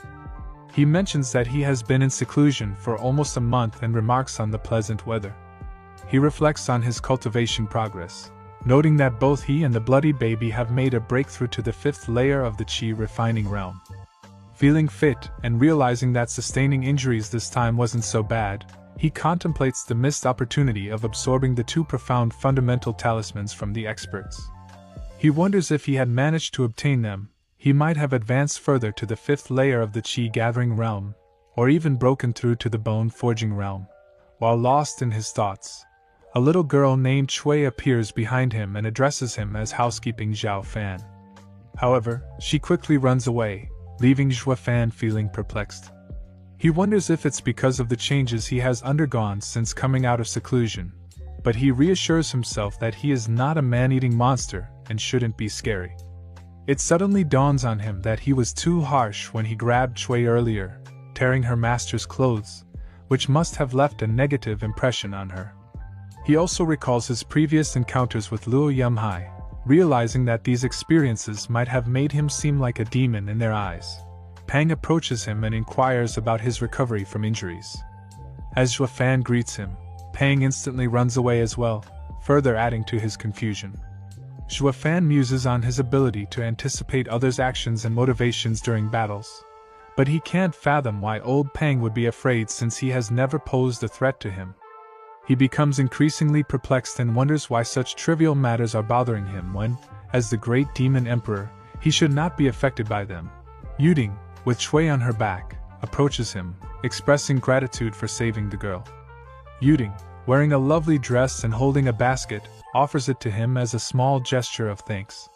He mentions that he has been in seclusion for almost a month and remarks on the pleasant weather. He reflects on his cultivation progress, noting that both he and the bloody baby have made a breakthrough to the 5th layer of the Qi refining realm. Feeling fit and realizing that sustaining injuries this time wasn't so bad, he contemplates the missed opportunity of absorbing the 2 profound fundamental talismans from the experts. He wonders if he had managed to obtain them, he might have advanced further to the 5th layer of the Qi gathering realm, or even broken through to the bone forging realm. While lost in his thoughts, a little girl named Shui appears behind him and addresses him as housekeeping Zhao Fan. However, she quickly runs away, leaving Shuafan feeling perplexed. He wonders if it's because of the changes he has undergone since coming out of seclusion, but he reassures himself that he is not a man-eating monster and shouldn't be scary. It suddenly dawns on him that he was too harsh when he grabbed Shui earlier, tearing her master's clothes, which must have left a negative impression on her. He also recalls his previous encounters with Luo Yumhai, realizing that these experiences might have made him seem like a demon in their eyes. Pang approaches him and inquires about his recovery from injuries. As Shuafan greets him, Pang instantly runs away as well, further adding to his confusion. Shuafan muses on his ability to anticipate others' actions and motivations during battles, but he can't fathom why old Pang would be afraid since he has never posed a threat to him. He becomes increasingly perplexed and wonders why such trivial matters are bothering him when, as the great demon emperor, he should not be affected by them. Yuding, with Shui on her back, approaches him, expressing gratitude for saving the girl. Yuding, wearing a lovely dress and holding a basket, offers it to him as a small gesture of thanks.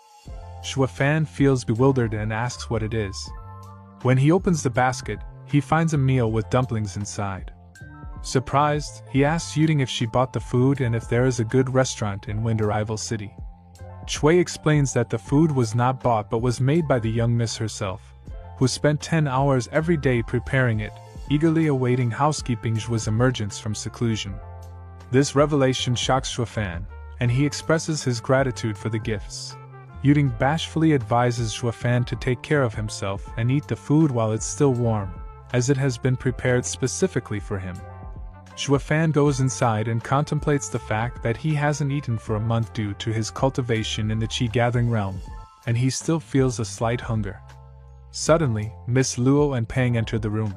Shuafan feels bewildered and asks what it is. When he opens the basket, he finds a meal with dumplings inside. Surprised, he asks Yuding if she bought the food and if there is a good restaurant in Wind Arrival City. Shui explains that the food was not bought but was made by the young miss herself, who spent 10 hours every day preparing it, eagerly awaiting housekeeping Zhu's emergence from seclusion. This revelation shocks Shuafan, and he expresses his gratitude for the gifts. Yuding bashfully advises Shuafan to take care of himself and eat the food while it's still warm, as it has been prepared specifically for him. Shuafan goes inside and contemplates the fact that he hasn't eaten for a month due to his cultivation in the Qi gathering realm, and he still feels a slight hunger. Suddenly, Miss Luo and Pang enter the room.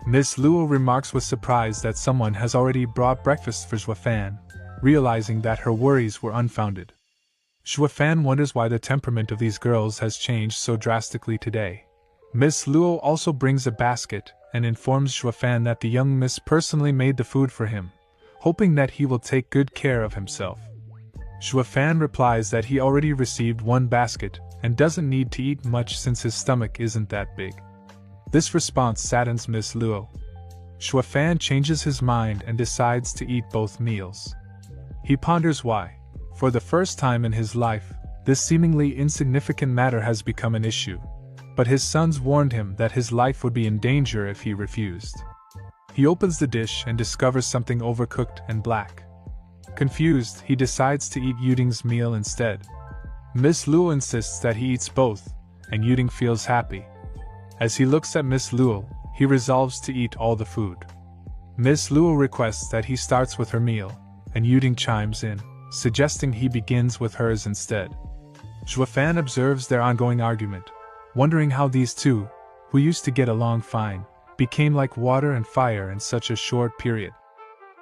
Miss Luo remarks with surprise that someone has already brought breakfast for Shuafan, realizing that her worries were unfounded. Shuafan wonders why the temperament of these girls has changed so drastically today. Miss Luo also brings a basket and informs Shuafan that the young miss personally made the food for him, hoping that he will take good care of himself. Shuafan replies that he already received 1 basket and doesn't need to eat much since his stomach isn't that big. This response saddens Miss Luo. Shuafan changes his mind and decides to eat both meals. He ponders why. For the first time in his life, this seemingly insignificant matter has become an issue. But his sons warned him that his life would be in danger if he refused. He opens the dish and discovers something overcooked and black. Confused, he decides to eat Yuding's meal instead. Miss Luo insists that he eats both, and Yuding feels happy. As he looks at Miss Luo, he resolves to eat all the food. Miss Luo requests that he starts with her meal, and Yuding chimes in, suggesting he begins with hers instead. Shuafan observes their ongoing argument, wondering how these two, who used to get along fine, became like water and fire in such a short period.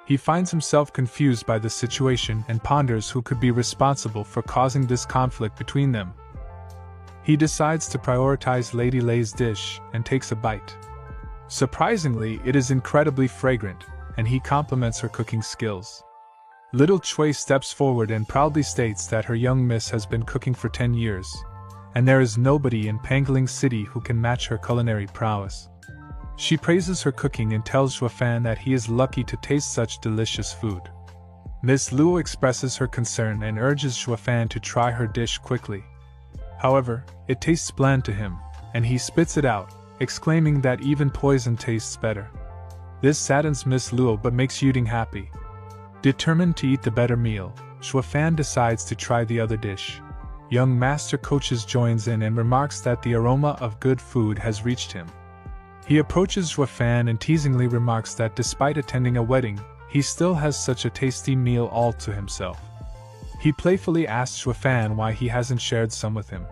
He finds himself confused by the situation and ponders who could be responsible for causing this conflict between them. He decides to prioritize Lady Lei's dish and takes a bite. Surprisingly, it is incredibly fragrant, and he compliments her cooking skills. Little Chui steps forward and proudly states that her young miss has been cooking for 10 years, and there is nobody in Pangling City who can match her culinary prowess. She praises her cooking and tells Shuafan that he is lucky to taste such delicious food. Miss Luo expresses her concern and urges Shuafan to try her dish quickly. However, it tastes bland to him, and he spits it out, exclaiming that even poison tastes better. This saddens Miss Luo but makes Yuding happy. Determined to eat the better meal, Shuafan decides to try the other dish. Young Master Coaches joins in and remarks that the aroma of good food has reached him. He approaches Shuafan and teasingly remarks that despite attending a wedding, he still has such a tasty meal all to himself. He playfully asks Shuafan why he hasn't shared some with him.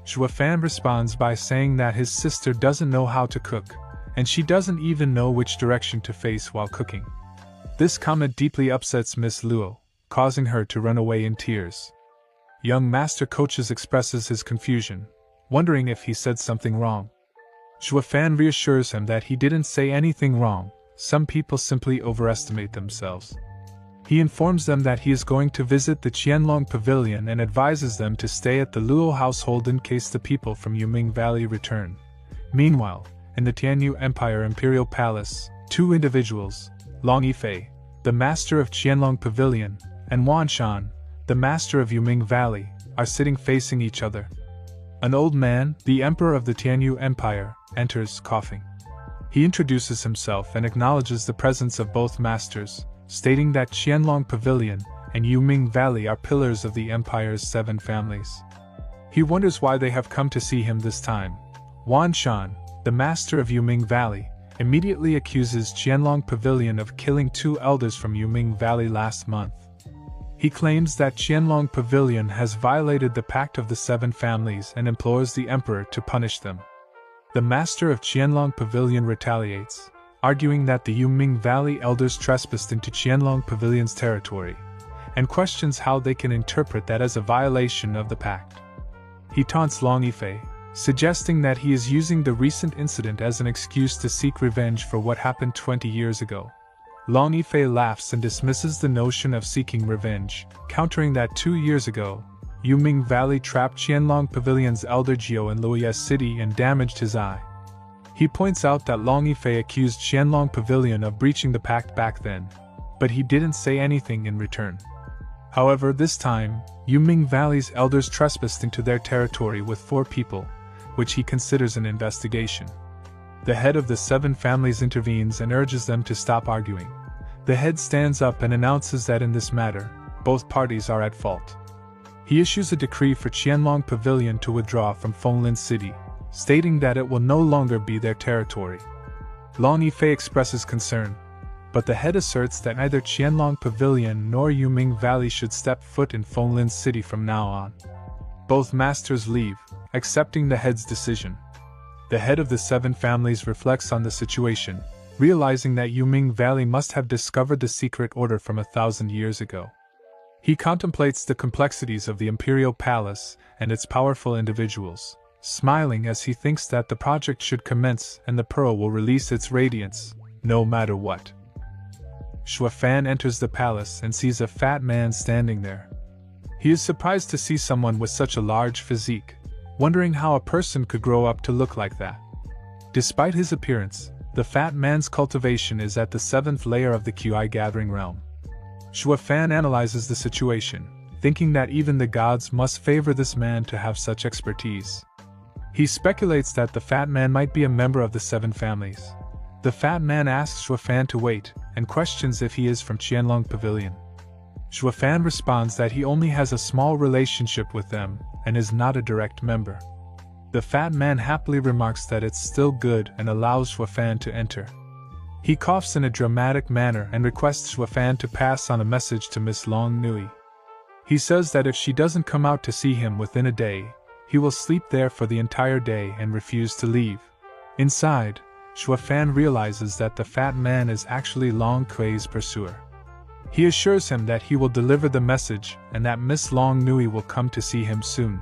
Shuafan responds by saying that his sister doesn't know how to cook, and she doesn't even know which direction to face while cooking. This comment deeply upsets Miss Luo, causing her to run away in tears. Young Master Coaches expresses his confusion, wondering if he said something wrong. Shuafan reassures him that he didn't say anything wrong, some people simply overestimate themselves. He informs them that he is going to visit the Qianlong Pavilion and advises them to stay at the Luo household in case the people from Yuming Valley return. Meanwhile, in the Tianyu Empire Imperial Palace, two individuals, Long Yifei, the master of Qianlong Pavilion, and Wan Shan, the master of Yuming Valley, are sitting facing each other. An old man, the emperor of the Tianyu Empire, enters coughing. He introduces himself and acknowledges the presence of both masters, stating that Qianlong Pavilion and Yuming Valley are pillars of the empire's 7 families. He wonders why they have come to see him this time. Wan Shan, the master of Yuming Valley, immediately accuses Qianlong Pavilion of killing 2 elders from Yuming Valley last month. He claims that Qianlong Pavilion has violated the pact of the 7 families and implores the emperor to punish them. The master of Qianlong Pavilion retaliates, arguing that the Yuming Valley elders trespassed into Qianlong Pavilion's territory, and questions how they can interpret that as a violation of the pact. He taunts Long Yifei, suggesting that he is using the recent incident as an excuse to seek revenge for what happened 20 years ago. Long Yifei laughs and dismisses the notion of seeking revenge, countering that 2 years ago, Yuming Valley trapped Qianlong Pavilion's elder Jiao in Luoye City and damaged his eye. He points out that Long Yifei accused Qianlong Pavilion of breaching the pact back then, but he didn't say anything in return. However, this time, Yuming Valley's elders trespassed into their territory with 4 people, which he considers an investigation. The head of the 7 families intervenes and urges them to stop arguing. The head stands up and announces that in this matter, both parties are at fault. He issues a decree for Qianlong Pavilion to withdraw from Fenglin City, stating that it will no longer be their territory. Long Yifei expresses concern, but the head asserts that neither Qianlong Pavilion nor Yuming Valley should step foot in Fenglin City from now on. Both masters leave, accepting the head's decision. The head of the 7 families reflects on the situation, realizing that Yuming Valley must have discovered the secret order from 1,000 years ago. He contemplates the complexities of the imperial palace and its powerful individuals, smiling as he thinks that the project should commence and the pearl will release its radiance, no matter what. Shuafan enters the palace and sees a fat man standing there. He is surprised to see someone with such a large physique, wondering how a person could grow up to look like that. Despite his appearance, The fat man's cultivation is at the 7th layer of the QI gathering realm. Xue Fan analyzes the situation, thinking that even the gods must favor this man to have such expertise. He speculates that the fat man might be a member of the 7 families. The fat man asks Xue Fan to wait, and questions if he is from Qianlong Pavilion. Xue Fan responds that he only has a small relationship with them, and is not a direct member. The fat man happily remarks that it's still good and allows Xue Fan to enter. He coughs in a dramatic manner and requests Xue Fan to pass on a message to Miss Long Nui. He says that if she doesn't come out to see him within a day, he will sleep there for the entire day and refuse to leave. Inside, Xue Fan realizes that the fat man is actually Long Kui's pursuer. He assures him that he will deliver the message and that Miss Long Nui will come to see him soon.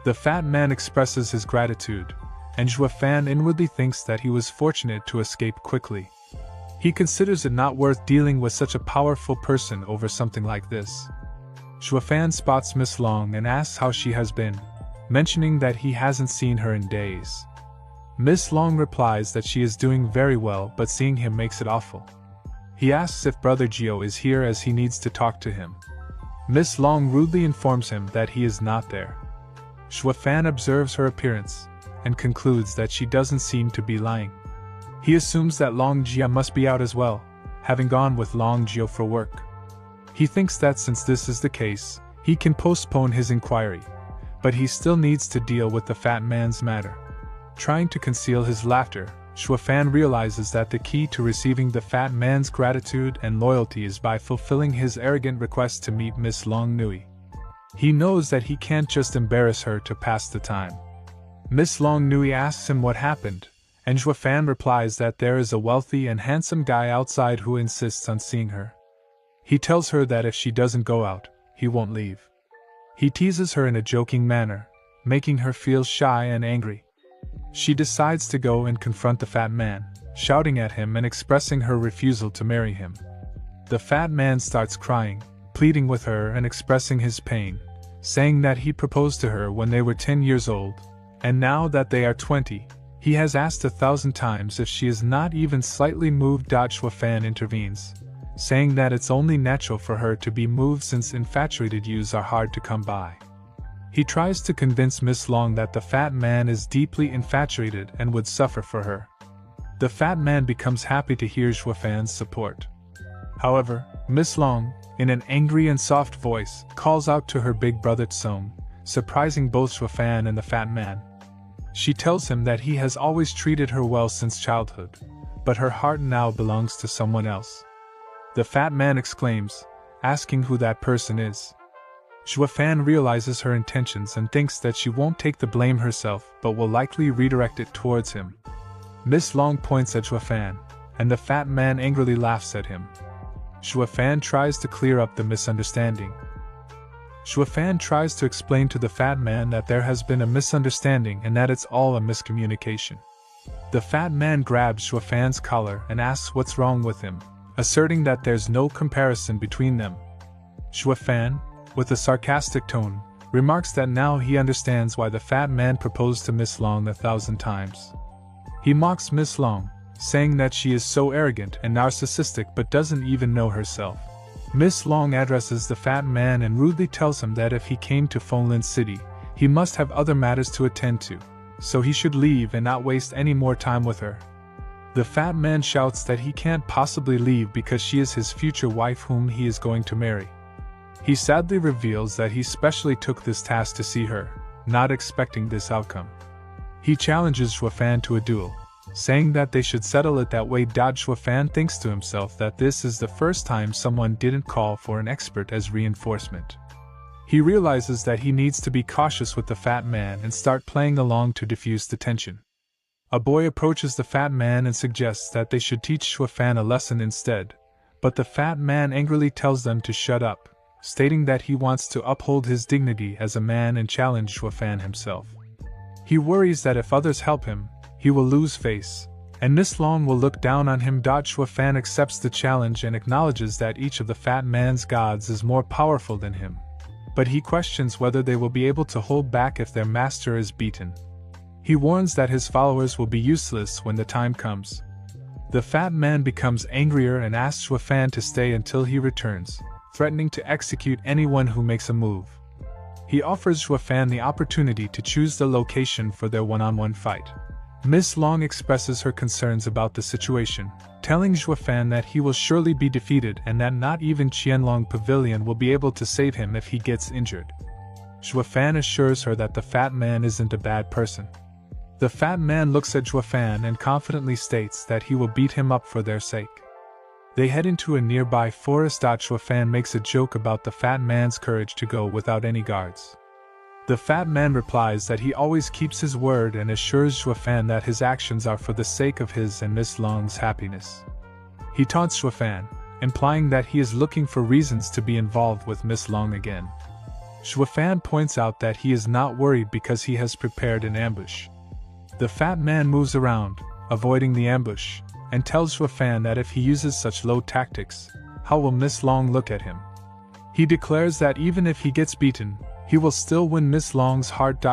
The fat man expresses his gratitude, and Xue Fan inwardly thinks that he was fortunate to escape quickly. He considers it not worth dealing with such a powerful person over something like this. Xue Fan spots Miss Long and asks how she has been, mentioning that he hasn't seen her in days. Miss Long replies that she is doing very well, but seeing him makes it awful. He asks if Brother Gio is here as he needs to talk to him. Miss Long rudely informs him that he is not there. Xue Fan observes her appearance, and concludes that she doesn't seem to be lying. He assumes that Long Jia must be out as well, having gone with Long Jio for work. He thinks that since this is the case, he can postpone his inquiry, but he still needs to deal with the fat man's matter. Trying to conceal his laughter, Xue Fan realizes that the key to receiving the fat man's gratitude and loyalty is by fulfilling his arrogant request to meet Miss Long Nui. He knows that he can't just embarrass her to pass the time. Miss Long Nui asks him what happened, and Xue Fan replies that there is a wealthy and handsome guy outside who insists on seeing her. He tells her that if she doesn't go out, he won't leave. He teases her in a joking manner, making her feel shy and angry. She decides to go and confront the fat man, shouting at him and expressing her refusal to marry him. The fat man starts crying, pleading with her and expressing his pain, saying that he proposed to her when they were 10 years old, and now that they are 20, he has asked 1,000 times if she is not even slightly moved. Xue Fan intervenes, saying that it's only natural for her to be moved since infatuated youths are hard to come by. He tries to convince Miss Long that the fat man is deeply infatuated and would suffer for her. The fat man becomes happy to hear Xue Fan's support. However, Miss Long, in an angry and soft voice, calls out to her big brother Tsong, surprising both Xue Fan and the fat man. She tells him that he has always treated her well since childhood, but her heart now belongs to someone else. The fat man exclaims, asking who that person is. Xue Fan realizes her intentions and thinks that she won't take the blame herself but will likely redirect it towards him. Miss Long points at Xue Fan, and the fat man angrily laughs at him. Xue Fan tries to clear up the misunderstanding. Xue Fan tries to explain to the fat man that there has been a misunderstanding and that it's all a miscommunication. The fat man grabs Xue Fan's collar and asks what's wrong with him, asserting that there's no comparison between them. Xue Fan, with a sarcastic tone, remarks that now he understands why the fat man proposed to Miss Long 1,000 times. He mocks Miss Long, saying that she is so arrogant and narcissistic but doesn't even know herself. Miss Long addresses the fat man and rudely tells him that if he came to Fonlin City, he must have other matters to attend to, so he should leave and not waste any more time with her. The fat man shouts that he can't possibly leave because she is his future wife whom he is going to marry. He sadly reveals that he specially took this task to see her, not expecting this outcome. He challenges Xue Fan to a duel, saying that they should settle it that way. Xue Fan thinks to himself that this is the first time someone didn't call for an expert as reinforcement. He realizes that he needs to be cautious with the fat man and start playing along to diffuse the tension. A boy approaches the fat man and suggests that they should teach Xue Fan a lesson instead, but the fat man angrily tells them to shut up, stating that he wants to uphold his dignity as a man and challenge Xue Fan himself. He worries that if others help him, he will lose face, and Miss Long will look down on him. Xue Fan accepts the challenge and acknowledges that each of the fat man's gods is more powerful than him, but he questions whether they will be able to hold back if their master is beaten. He warns that his followers will be useless when the time comes. The fat man becomes angrier and asks Fan to stay until he returns, threatening to execute anyone who makes a move. He offers Fan the opportunity to choose the location for their one-on-one fight. Miss Long expresses her concerns about the situation, telling Fan that he will surely be defeated and that not even Qianlong Pavilion will be able to save him if he gets injured. Fan assures her that the fat man isn't a bad person. The fat man looks at Fan and confidently states that he will beat him up for their sake. They head into a nearby forest. Fan makes a joke about the fat man's courage to go without any guards. The fat man replies that he always keeps his word and assures Fan that his actions are for the sake of his and Miss Long's happiness. He taunts Fan, implying that he is looking for reasons to be involved with Miss Long again. Fan points out that he is not worried because he has prepared an ambush. The fat man moves around, avoiding the ambush, and tells Fan that if he uses such low tactics, how will Miss Long look at him? He declares that even if he gets beaten, he will still win Miss Long's heart.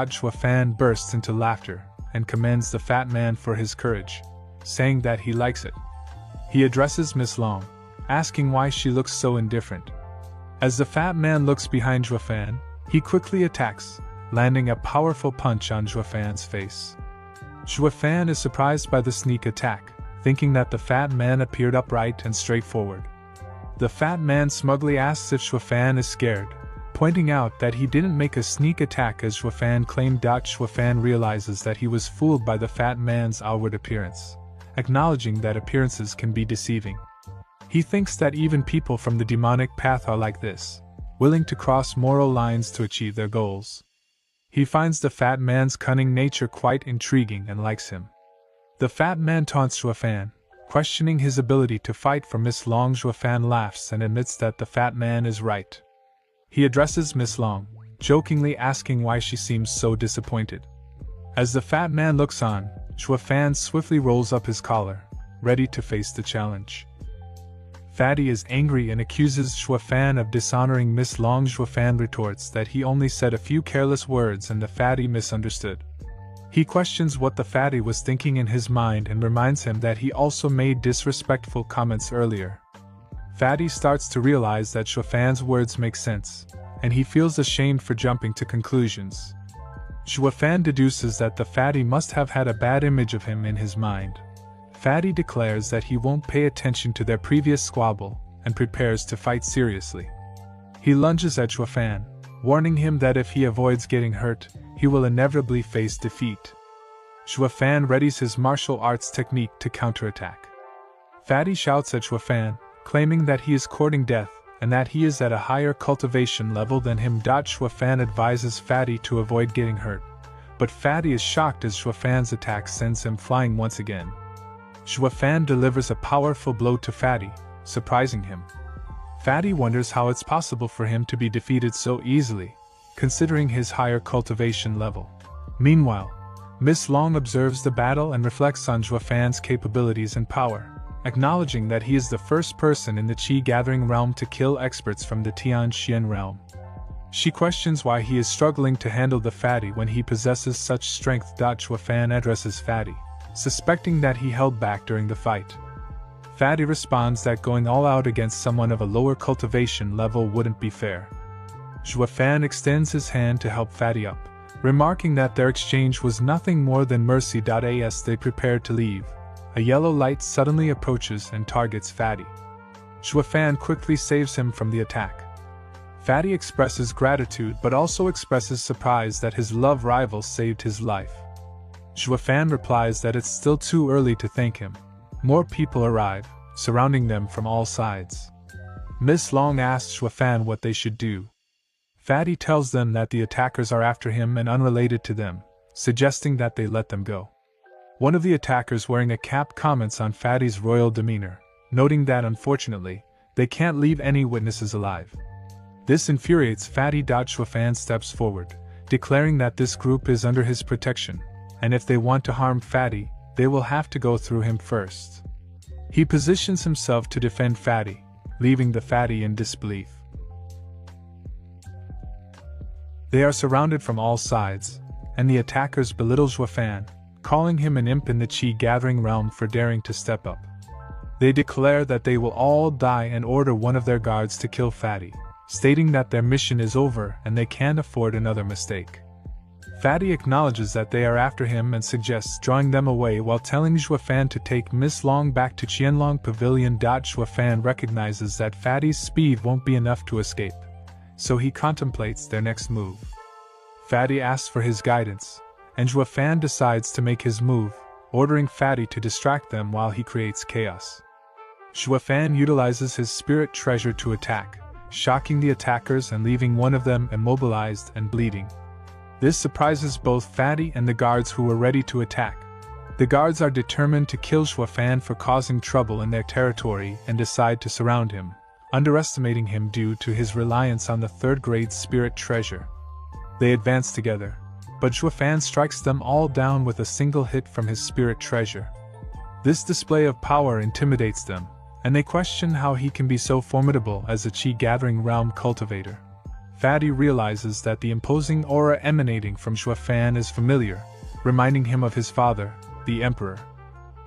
Fan bursts into laughter and commends the fat man for his courage, saying that he likes it. He addresses Miss Long, asking why she looks so indifferent. As the fat man looks behind Fan, he quickly attacks, landing a powerful punch on Fan's face. Fan is surprised by the sneak attack, thinking that the fat man appeared upright and straightforward. The fat man smugly asks if Fan is scared, pointing out that he didn't make a sneak attack as Fan claimed. Fan realizes that he was fooled by the fat man's outward appearance, acknowledging that appearances can be deceiving. He thinks that even people from the demonic path are like this, willing to cross moral lines to achieve their goals. He finds the fat man's cunning nature quite intriguing and likes him. The fat man taunts Fan, questioning his ability to fight for Miss Long. Fan laughs and admits that the fat man is right. He addresses Miss Long, jokingly asking why she seems so disappointed. As the fat man looks on, Fan swiftly rolls up his collar, ready to face the challenge. Fatty is angry and accuses Fan of dishonoring Miss Long. Fan retorts that he only said a few careless words and the fatty misunderstood. He questions what the fatty was thinking in his mind and reminds him that he also made disrespectful comments earlier. Fatty starts to realize that Fan's words make sense, and he feels ashamed for jumping to conclusions. Fan deduces that the fatty must have had a bad image of him in his mind. Fatty declares that he won't pay attention to their previous squabble and prepares to fight seriously. He lunges at Fan, warning him that if he avoids getting hurt, he will inevitably face defeat. Fan readies his martial arts technique to counterattack. Fatty shouts at Fan, claiming that he is courting death and that he is at a higher cultivation level than him. Fan advises Fatty to avoid getting hurt, but Fatty is shocked as Fan's attack sends him flying once again. Fan delivers a powerful blow to Fatty, surprising him. Fatty wonders how it's possible for him to be defeated so easily, considering his higher cultivation level. Meanwhile, Miss Long observes the battle and reflects on Fan's capabilities and power, acknowledging that he is the first person in the Qi Gathering realm to kill experts from the Tianxian realm. She questions why he is struggling to handle the fatty when he possesses such strength. Fan addresses Fatty, suspecting that he held back during the fight. Fatty responds that going all out against someone of a lower cultivation level wouldn't be fair. Fan extends his hand to help Fatty up, remarking that their exchange was nothing more than mercy. As they prepare to leave, a yellow light suddenly approaches and targets Fatty. Fan quickly saves him from the attack. Fatty expresses gratitude but also expresses surprise that his love rival saved his life. Fan replies that it's still too early to thank him. More people arrive, surrounding them from all sides. Miss Long asks Fan what they should do. Fatty tells them that the attackers are after him and unrelated to them, suggesting that they let them go. One of the attackers wearing a cap comments on Fatty's royal demeanor, noting that unfortunately, they can't leave any witnesses alive. This infuriates Fatty. Fan steps forward, declaring that this group is under his protection, and if they want to harm Fatty, they will have to go through him first. He positions himself to defend Fatty, leaving the Fatty in disbelief. They are surrounded from all sides, and the attackers belittle Fan, calling him an imp in the Qi Gathering realm for daring to step up. They declare that they will all die and order one of their guards to kill Fatty, stating that their mission is over and they can't afford another mistake. Fatty acknowledges that they are after him and suggests drawing them away while telling Xuefan to take Miss Long back to Qianlong Pavilion. Xuefan recognizes that Fatty's speed won't be enough to escape, so he contemplates their next move. Fatty asks for his guidance, and Xuefan decides to make his move, ordering Fatty to distract them while he creates chaos. Xuefan utilizes his spirit treasure to attack, shocking the attackers and leaving one of them immobilized and bleeding. This surprises both Fatty and the guards who were ready to attack. The guards are determined to kill Xuefan for causing trouble in their territory and decide to surround him, underestimating him due to his reliance on the third-grade spirit treasure. They advance together, but Xuefan strikes them all down with a single hit from his spirit treasure. This display of power intimidates them, and they question how he can be so formidable as a Qi-gathering realm cultivator. Fatty realizes that the imposing aura emanating from Xuefan is familiar, reminding him of his father, the Emperor.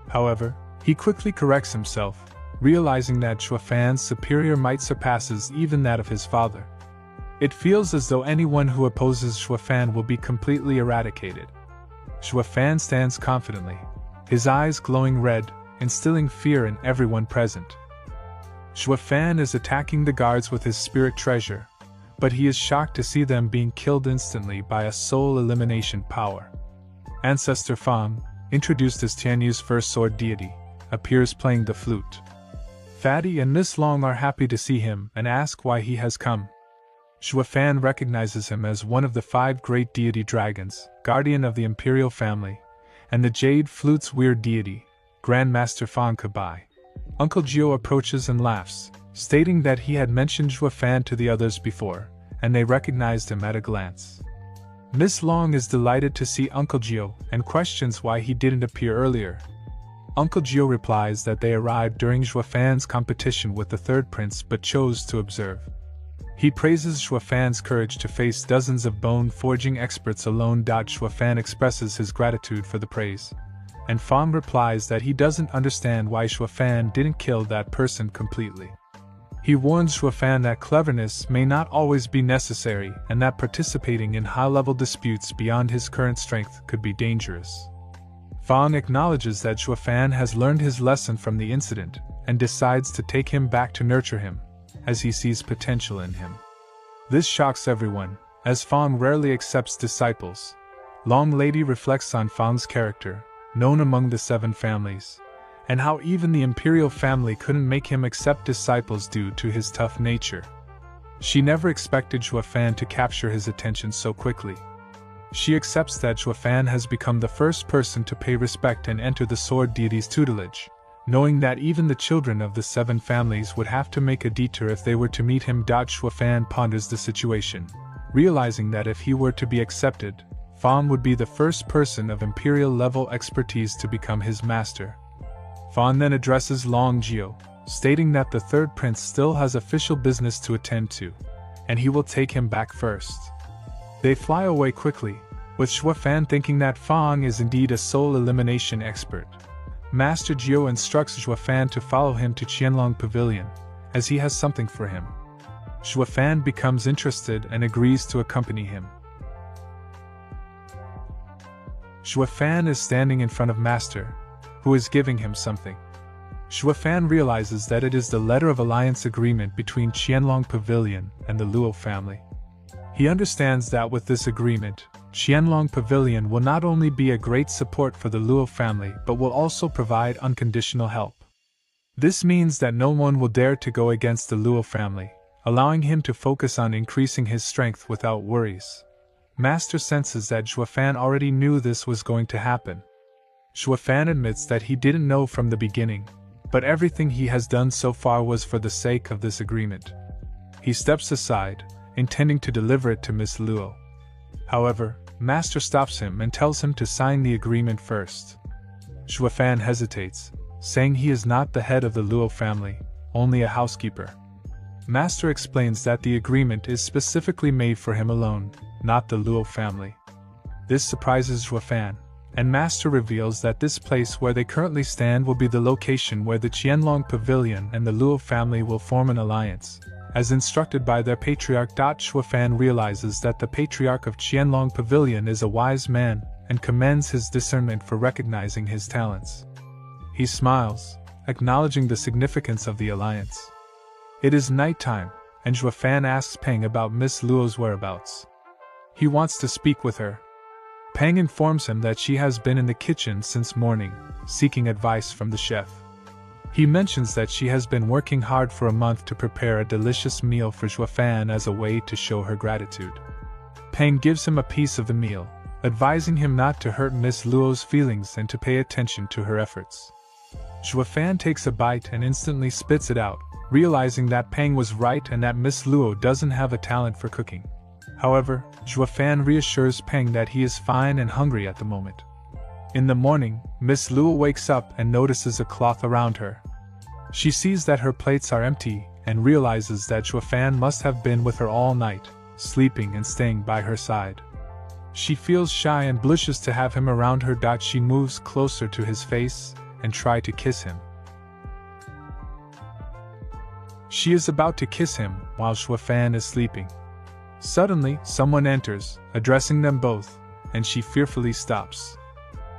However, he quickly corrects himself, realizing that Xuefan's superior might surpasses even that of his father. It feels as though anyone who opposes Xuefan will be completely eradicated. Xuefan stands confidently, his eyes glowing red, instilling fear in everyone present. Xuefan is attacking the guards with his spirit treasure, but he is shocked to see them being killed instantly by a soul elimination power. Ancestor Fang, introduced as Tianyu's first sword deity, appears playing the flute. Fatty and Miss Long are happy to see him and ask why he has come. Xuefan recognizes him as one of the 5 great deity dragons, guardian of the imperial family, and the jade flute's weird deity, Grandmaster Fang Kabai. Uncle Gio approaches and laughs, stating that he had mentioned Xuefan to the others before, and they recognized him at a glance. Miss Long is delighted to see Uncle Gio and questions why he didn't appear earlier. Uncle Gio replies that they arrived during Xuefan's competition with the third prince but chose to observe. He praises Xuefan's courage to face dozens of bone-forging experts alone. Xuefan expresses his gratitude for the praise, and Fang replies that he doesn't understand why Xuefan didn't kill that person completely. He warns Xuefan that cleverness may not always be necessary and that participating in high-level disputes beyond his current strength could be dangerous. Fang acknowledges that Xuefan has learned his lesson from the incident and decides to take him back to nurture him, as he sees potential in him. This shocks everyone, as Fang rarely accepts disciples. Long Lady reflects on Fang's character, known among the 7 families, and how even the imperial family couldn't make him accept disciples due to his tough nature. She never expected Xuefan to capture his attention so quickly. She accepts that Xuefan has become the first person to pay respect and enter the sword deity's tutelage, knowing that even the children of the 7 families would have to make a detour if they were to meet him. Xuefan ponders the situation, realizing that if he were to be accepted, Fang would be the first person of imperial-level expertise to become his master. Fang then addresses Long Gio, stating that the third prince still has official business to attend to, and he will take him back first. They fly away quickly, with Xuefan thinking that Fang is indeed a soul elimination expert. Master Gio instructs Xuefan to follow him to Qianlong Pavilion, as he has something for him. Xuefan becomes interested and agrees to accompany him. Xuefan is standing in front of Master, who is giving him something. Xuefan realizes that it is the letter of alliance agreement between Qianlong Pavilion and the Luo family. He understands that with this agreement, Qianlong Pavilion will not only be a great support for the Luo family but will also provide unconditional help. This means that no one will dare to go against the Luo family, allowing him to focus on increasing his strength without worries. Master senses that Xuefan already knew this was going to happen. Xuefan admits that he didn't know from the beginning, but everything he has done so far was for the sake of this agreement. He steps aside, intending to deliver it to Miss Luo. However, Master stops him and tells him to sign the agreement first. Xuefan hesitates, saying he is not the head of the Luo family, only a housekeeper. Master explains that the agreement is specifically made for him alone, not the Luo family. This surprises Xuefan, and Master reveals that this place where they currently stand will be the location where the Qianlong Pavilion and the Luo family will form an alliance. As instructed by their patriarch. Shuofan realizes that the patriarch of Qianlong Pavilion is a wise man and commends his discernment for recognizing his talents. He smiles, acknowledging the significance of the alliance. It is nighttime, and Shuofan asks Peng about Miss Luo's whereabouts. He wants to speak with her. Peng informs him that she has been in the kitchen since morning, seeking advice from the chef. He mentions that she has been working hard for a month to prepare a delicious meal for Shuofan as a way to show her gratitude. Peng gives him a piece of the meal, advising him not to hurt Miss Luo's feelings and to pay attention to her efforts. Shuofan takes a bite and instantly spits it out, realizing that Peng was right and that Miss Luo doesn't have a talent for cooking. However, Shuofan reassures Peng that he is fine and hungry at the moment. In the morning, Miss Luo wakes up and notices a cloth around her. She sees that her plates are empty and realizes that Shuofan must have been with her all night, sleeping and staying by her side. She feels shy and blushes to have him around her. She moves closer to his face and tries to kiss him. She is about to kiss him while Shuofan is sleeping. Suddenly, someone enters, addressing them both, and she fearfully stops.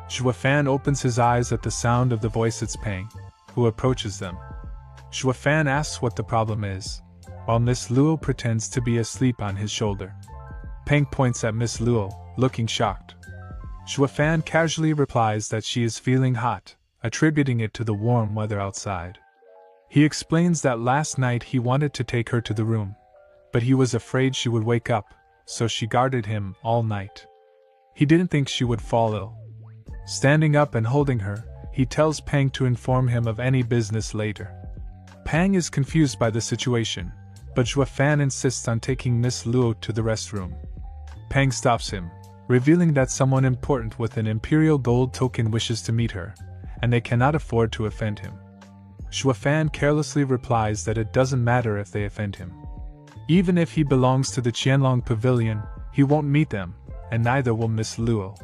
Shuofan opens his eyes at the sound of the voice. It's Peng, who approaches them. Shuofan asks what the problem is, while Miss Luo pretends to be asleep on his shoulder. Peng points at Miss Luo, looking shocked. Shuofan casually replies that she is feeling hot, attributing it to the warm weather outside. He explains that last night he wanted to take her to the room, but he was afraid she would wake up, so she guarded him all night. He didn't think she would fall ill. Standing up and holding her, he tells Peng to inform him of any business later. Peng is confused by the situation, but Shuofan insists on taking Miss Luo to the restroom. Peng stops him, revealing that someone important with an Imperial Gold token wishes to meet her, and they cannot afford to offend him. Shuofan carelessly replies that it doesn't matter if they offend him. Even if he belongs to the Qianlong Pavilion, he won't meet them, and neither will Miss Luo.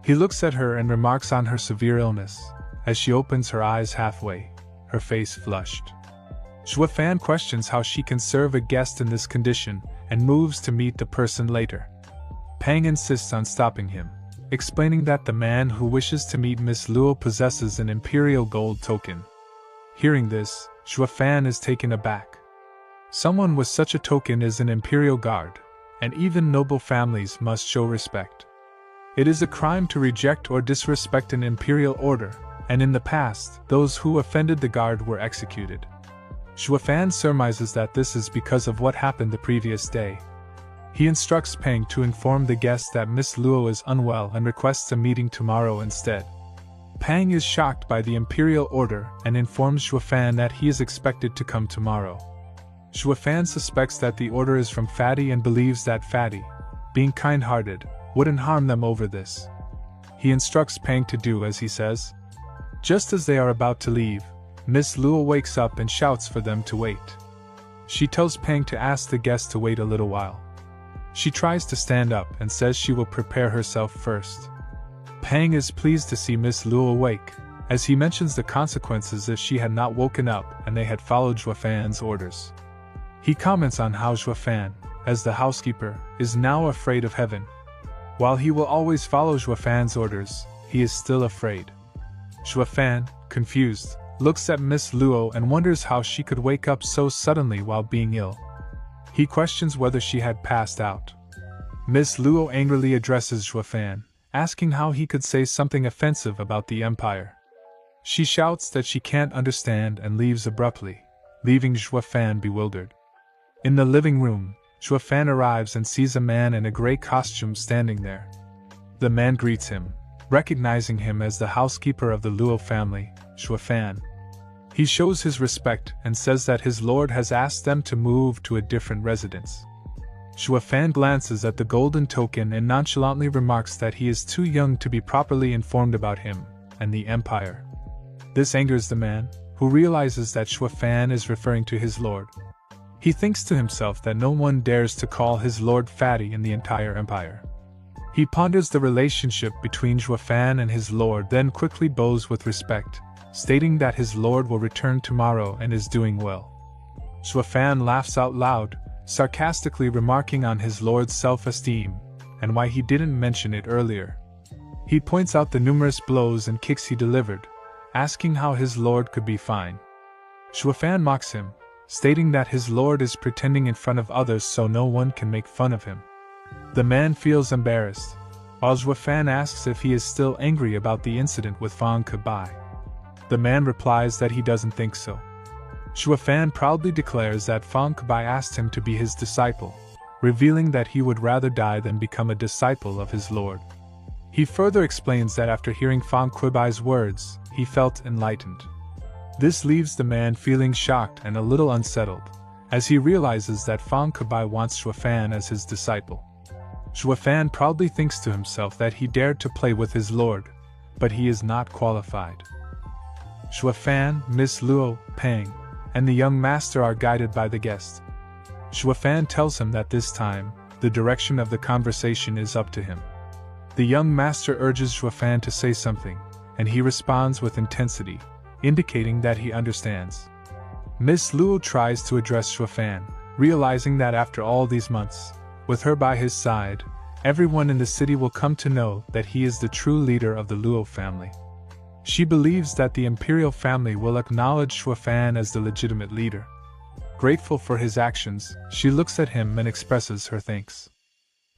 He looks at her and remarks on her severe illness, as she opens her eyes halfway, her face flushed. Shuofan questions how she can serve a guest in this condition, and moves to meet the person later. Peng insists on stopping him, explaining that the man who wishes to meet Miss Luo possesses an Imperial Gold token. Hearing this, Shuofan is taken aback. Someone with such a token is an Imperial Guard, and even noble families must show respect. It is a crime to reject or disrespect an Imperial order, and in the past, those who offended the Guard were executed. Shuofan surmises that this is because of what happened the previous day. He instructs Peng to inform the guest that Miss Luo is unwell and requests a meeting tomorrow instead. Peng is shocked by the Imperial order and informs Shuofan that he is expected to come tomorrow. Shuofan suspects that the order is from Fatty and believes that Fatty, being kind-hearted, wouldn't harm them over this. He instructs Peng to do as he says. Just as they are about to leave, Miss Luo wakes up and shouts for them to wait. She tells Peng to ask the guest to wait a little while. She tries to stand up and says she will prepare herself first. Peng is pleased to see Miss Luo awake, as he mentions the consequences if she had not woken up and they had followed Shuofan's orders. He comments on how Shuofan, as the housekeeper, is now afraid of heaven. While he will always follow Shuofan's orders, he is still afraid. Shuofan, confused, looks at Miss Luo and wonders how she could wake up so suddenly while being ill. He questions whether she had passed out. Miss Luo angrily addresses Shuofan, asking how he could say something offensive about the Empire. She shouts that she can't understand and leaves abruptly, leaving Shuofan bewildered. In the living room, Shuofan arrives and sees a man in a gray costume standing there. The man greets him, recognizing him as the housekeeper of the Luo family, Shuofan. He shows his respect and says that his lord has asked them to move to a different residence. Shuofan glances at the golden token and nonchalantly remarks that he is too young to be properly informed about him and the Empire. This angers the man, who realizes that Shuofan is referring to his lord. He thinks to himself that no one dares to call his lord Fatty in the entire Empire. He ponders the relationship between Zhuofan and his lord, then quickly bows with respect, stating that his lord will return tomorrow and is doing well. Zhuofan laughs out loud, sarcastically remarking on his lord's self-esteem, and why he didn't mention it earlier. He points out the numerous blows and kicks he delivered, asking how his lord could be fine. Zhuofan mocks him, stating that his lord is pretending in front of others so no one can make fun of him. The man feels embarrassed, while Zhuofan asks if he is still angry about the incident with Fang Kebai. The man replies that he doesn't think so. Zhuofan proudly declares that Fang Kebai asked him to be his disciple, revealing that he would rather die than become a disciple of his lord. He further explains that after hearing Fang Kebai's words, he felt enlightened. This leaves the man feeling shocked and a little unsettled, as he realizes that Fang Kebai wants Zhuofan as his disciple. Zhuofan proudly thinks to himself that he dared to play with his lord, but he is not qualified. Zhuofan, Miss Luo, Pang, and the young master are guided by the guest. Zhuofan tells him that this time, the direction of the conversation is up to him. The young master urges Zhuofan to say something, and he responds with intensity, indicating that he understands. Miss Luo tries to address Zhuofan, realizing that after all these months, with her by his side, everyone in the city will come to know that he is the true leader of the Luo family. She believes that the imperial family will acknowledge Zhuofan as the legitimate leader. Grateful for his actions, she looks at him and expresses her thanks.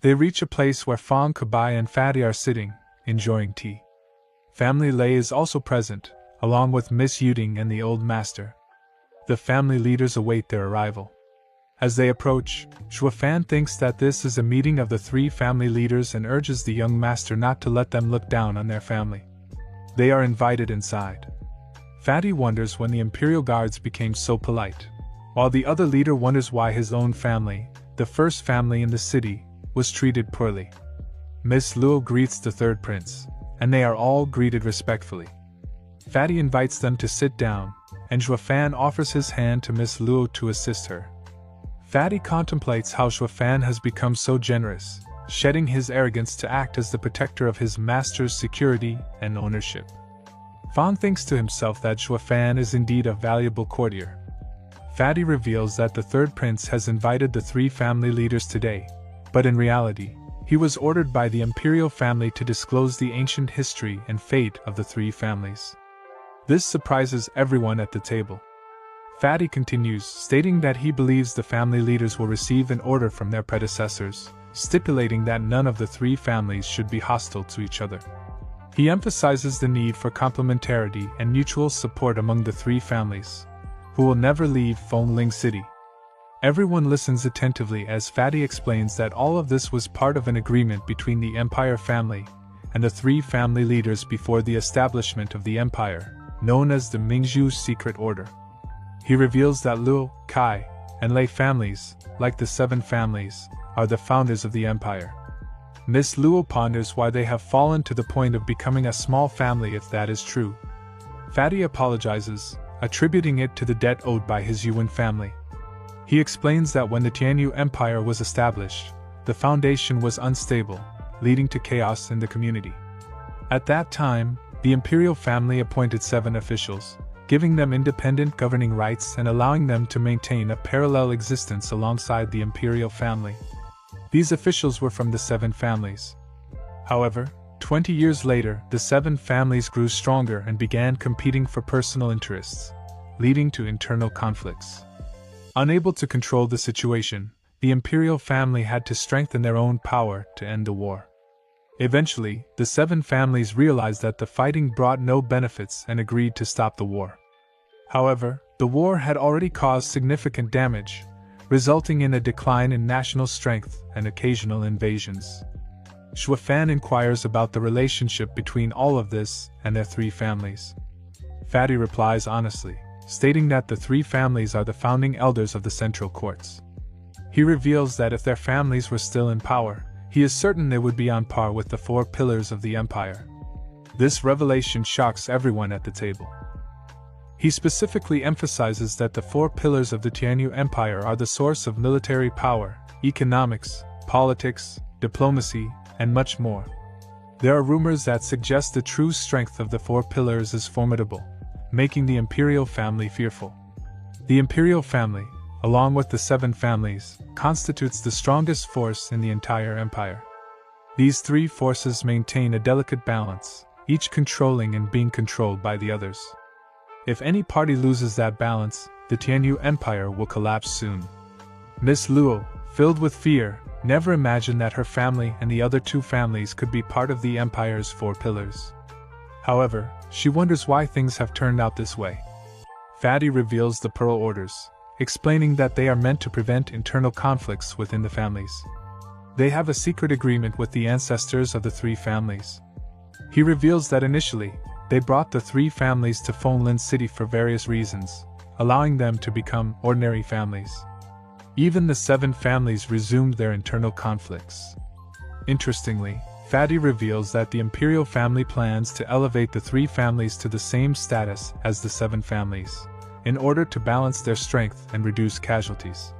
They reach a place where Fang Kebai and Fatty are sitting, enjoying tea. Family Lei is also present, along with Miss Yuding and the old master. The family leaders await their arrival. As they approach, Zhuofan thinks that this is a meeting of the three family leaders and urges the young master not to let them look down on their family. They are invited inside. Fatty wonders when the imperial guards became so polite, while the other leader wonders why his own family, the first family in the city, was treated poorly. Miss Luo greets the third prince, and they are all greeted respectfully. Fatty invites them to sit down, and Zhuofan offers his hand to Miss Luo to assist her. Fatty contemplates how Zhuofan has become so generous, shedding his arrogance to act as the protector of his master's security and ownership. Fang thinks to himself that Zhuofan is indeed a valuable courtier. Fatty reveals that the third prince has invited the three family leaders today, but in reality, he was ordered by the imperial family to disclose the ancient history and fate of the three families. This surprises everyone at the table. Fatty continues, stating that he believes the family leaders will receive an order from their predecessors, stipulating that none of the three families should be hostile to each other. He emphasizes the need for complementarity and mutual support among the three families, who will never leave Fengling City. Everyone listens attentively as Fatty explains that all of this was part of an agreement between the Empire family and the three family leaders before the establishment of the Empire, known as the Mingzhu Secret Order. He reveals that Luo, Kai, and Lei families, like the seven families, are the founders of the Empire. Miss Luo ponders why they have fallen to the point of becoming a small family if that is true. Fatty apologizes, attributing it to the debt owed by his Yuan family. He explains that when the Tianyu Empire was established, the foundation was unstable, leading to chaos in the community. At that time, the imperial family appointed 7 officials, giving them independent governing rights and allowing them to maintain a parallel existence alongside the imperial family. These officials were from the 7 families. However, 20 years later, the 7 families grew stronger and began competing for personal interests, leading to internal conflicts. Unable to control the situation, the imperial family had to strengthen their own power to end the war. Eventually, the 7 families realized that the fighting brought no benefits and agreed to stop the war. However, the war had already caused significant damage, resulting in a decline in national strength and occasional invasions. Zhuofan inquires about the relationship between all of this and their 3 families. Fatty replies honestly, stating that the 3 families are the founding elders of the central courts. He reveals that if their families were still in power, he is certain they would be on par with the 4 pillars of the empire. This revelation shocks everyone at the table. He specifically emphasizes that the 4 pillars of the Tianyu Empire are the source of military power, economics, politics, diplomacy, and much more. There are rumors that suggest the true strength of the four pillars is formidable, making the imperial family fearful. The imperial family, along with the 7 families, constitutes the strongest force in the entire empire. These 3 forces maintain a delicate balance, each controlling and being controlled by the others. If any party loses that balance, the Tianyu Empire will collapse soon. Miss Luo, filled with fear, never imagined that her family and the other 2 families could be part of the empire's 4 pillars. However, she wonders why things have turned out this way. Fatty reveals the Pearl Orders, explaining that they are meant to prevent internal conflicts within the families. They have a secret agreement with the ancestors of the 3 families. He reveals that initially, they brought the 3 families to Fenglin City for various reasons, allowing them to become ordinary families. Even the 7 families resumed their internal conflicts. Interestingly, Fatty reveals that the imperial family plans to elevate the 3 families to the same status as the 7 families, in order to balance their strength and reduce casualties.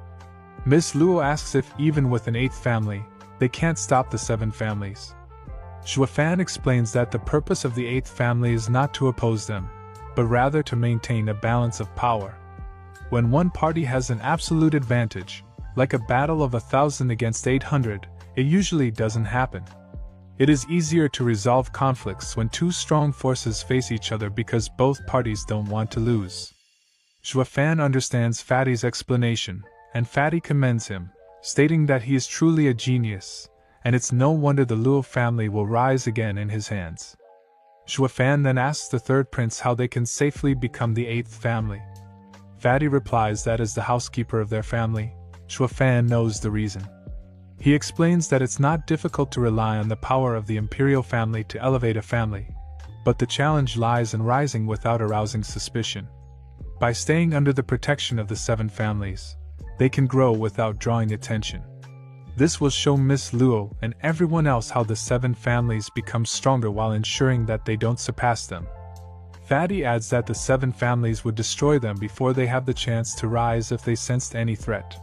Miss Luo asks if even with an 8th family, they can't stop the 7 families. Shuafan explains that the purpose of the 8th family is not to oppose them, but rather to maintain a balance of power. When one party has an absolute advantage, like a battle of 1,000 against 800, it usually doesn't happen. It is easier to resolve conflicts when 2 strong forces face each other because both parties don't want to lose. Shuafan understands Fatty's explanation, and Fatty commends him, stating that he is truly a genius, and it's no wonder the Luo family will rise again in his hands. Shuafan then asks the 3rd prince how they can safely become the 8th family. Fatty replies that as the housekeeper of their family, Shuafan knows the reason. He explains that it's not difficult to rely on the power of the imperial family to elevate a family, but the challenge lies in rising without arousing suspicion. By staying under the protection of the 7 families, they can grow without drawing attention. This will show Miss Luo and everyone else how the 7 families become stronger while ensuring that they don't surpass them. Fatty adds that the 7 families would destroy them before they have the chance to rise if they sensed any threat.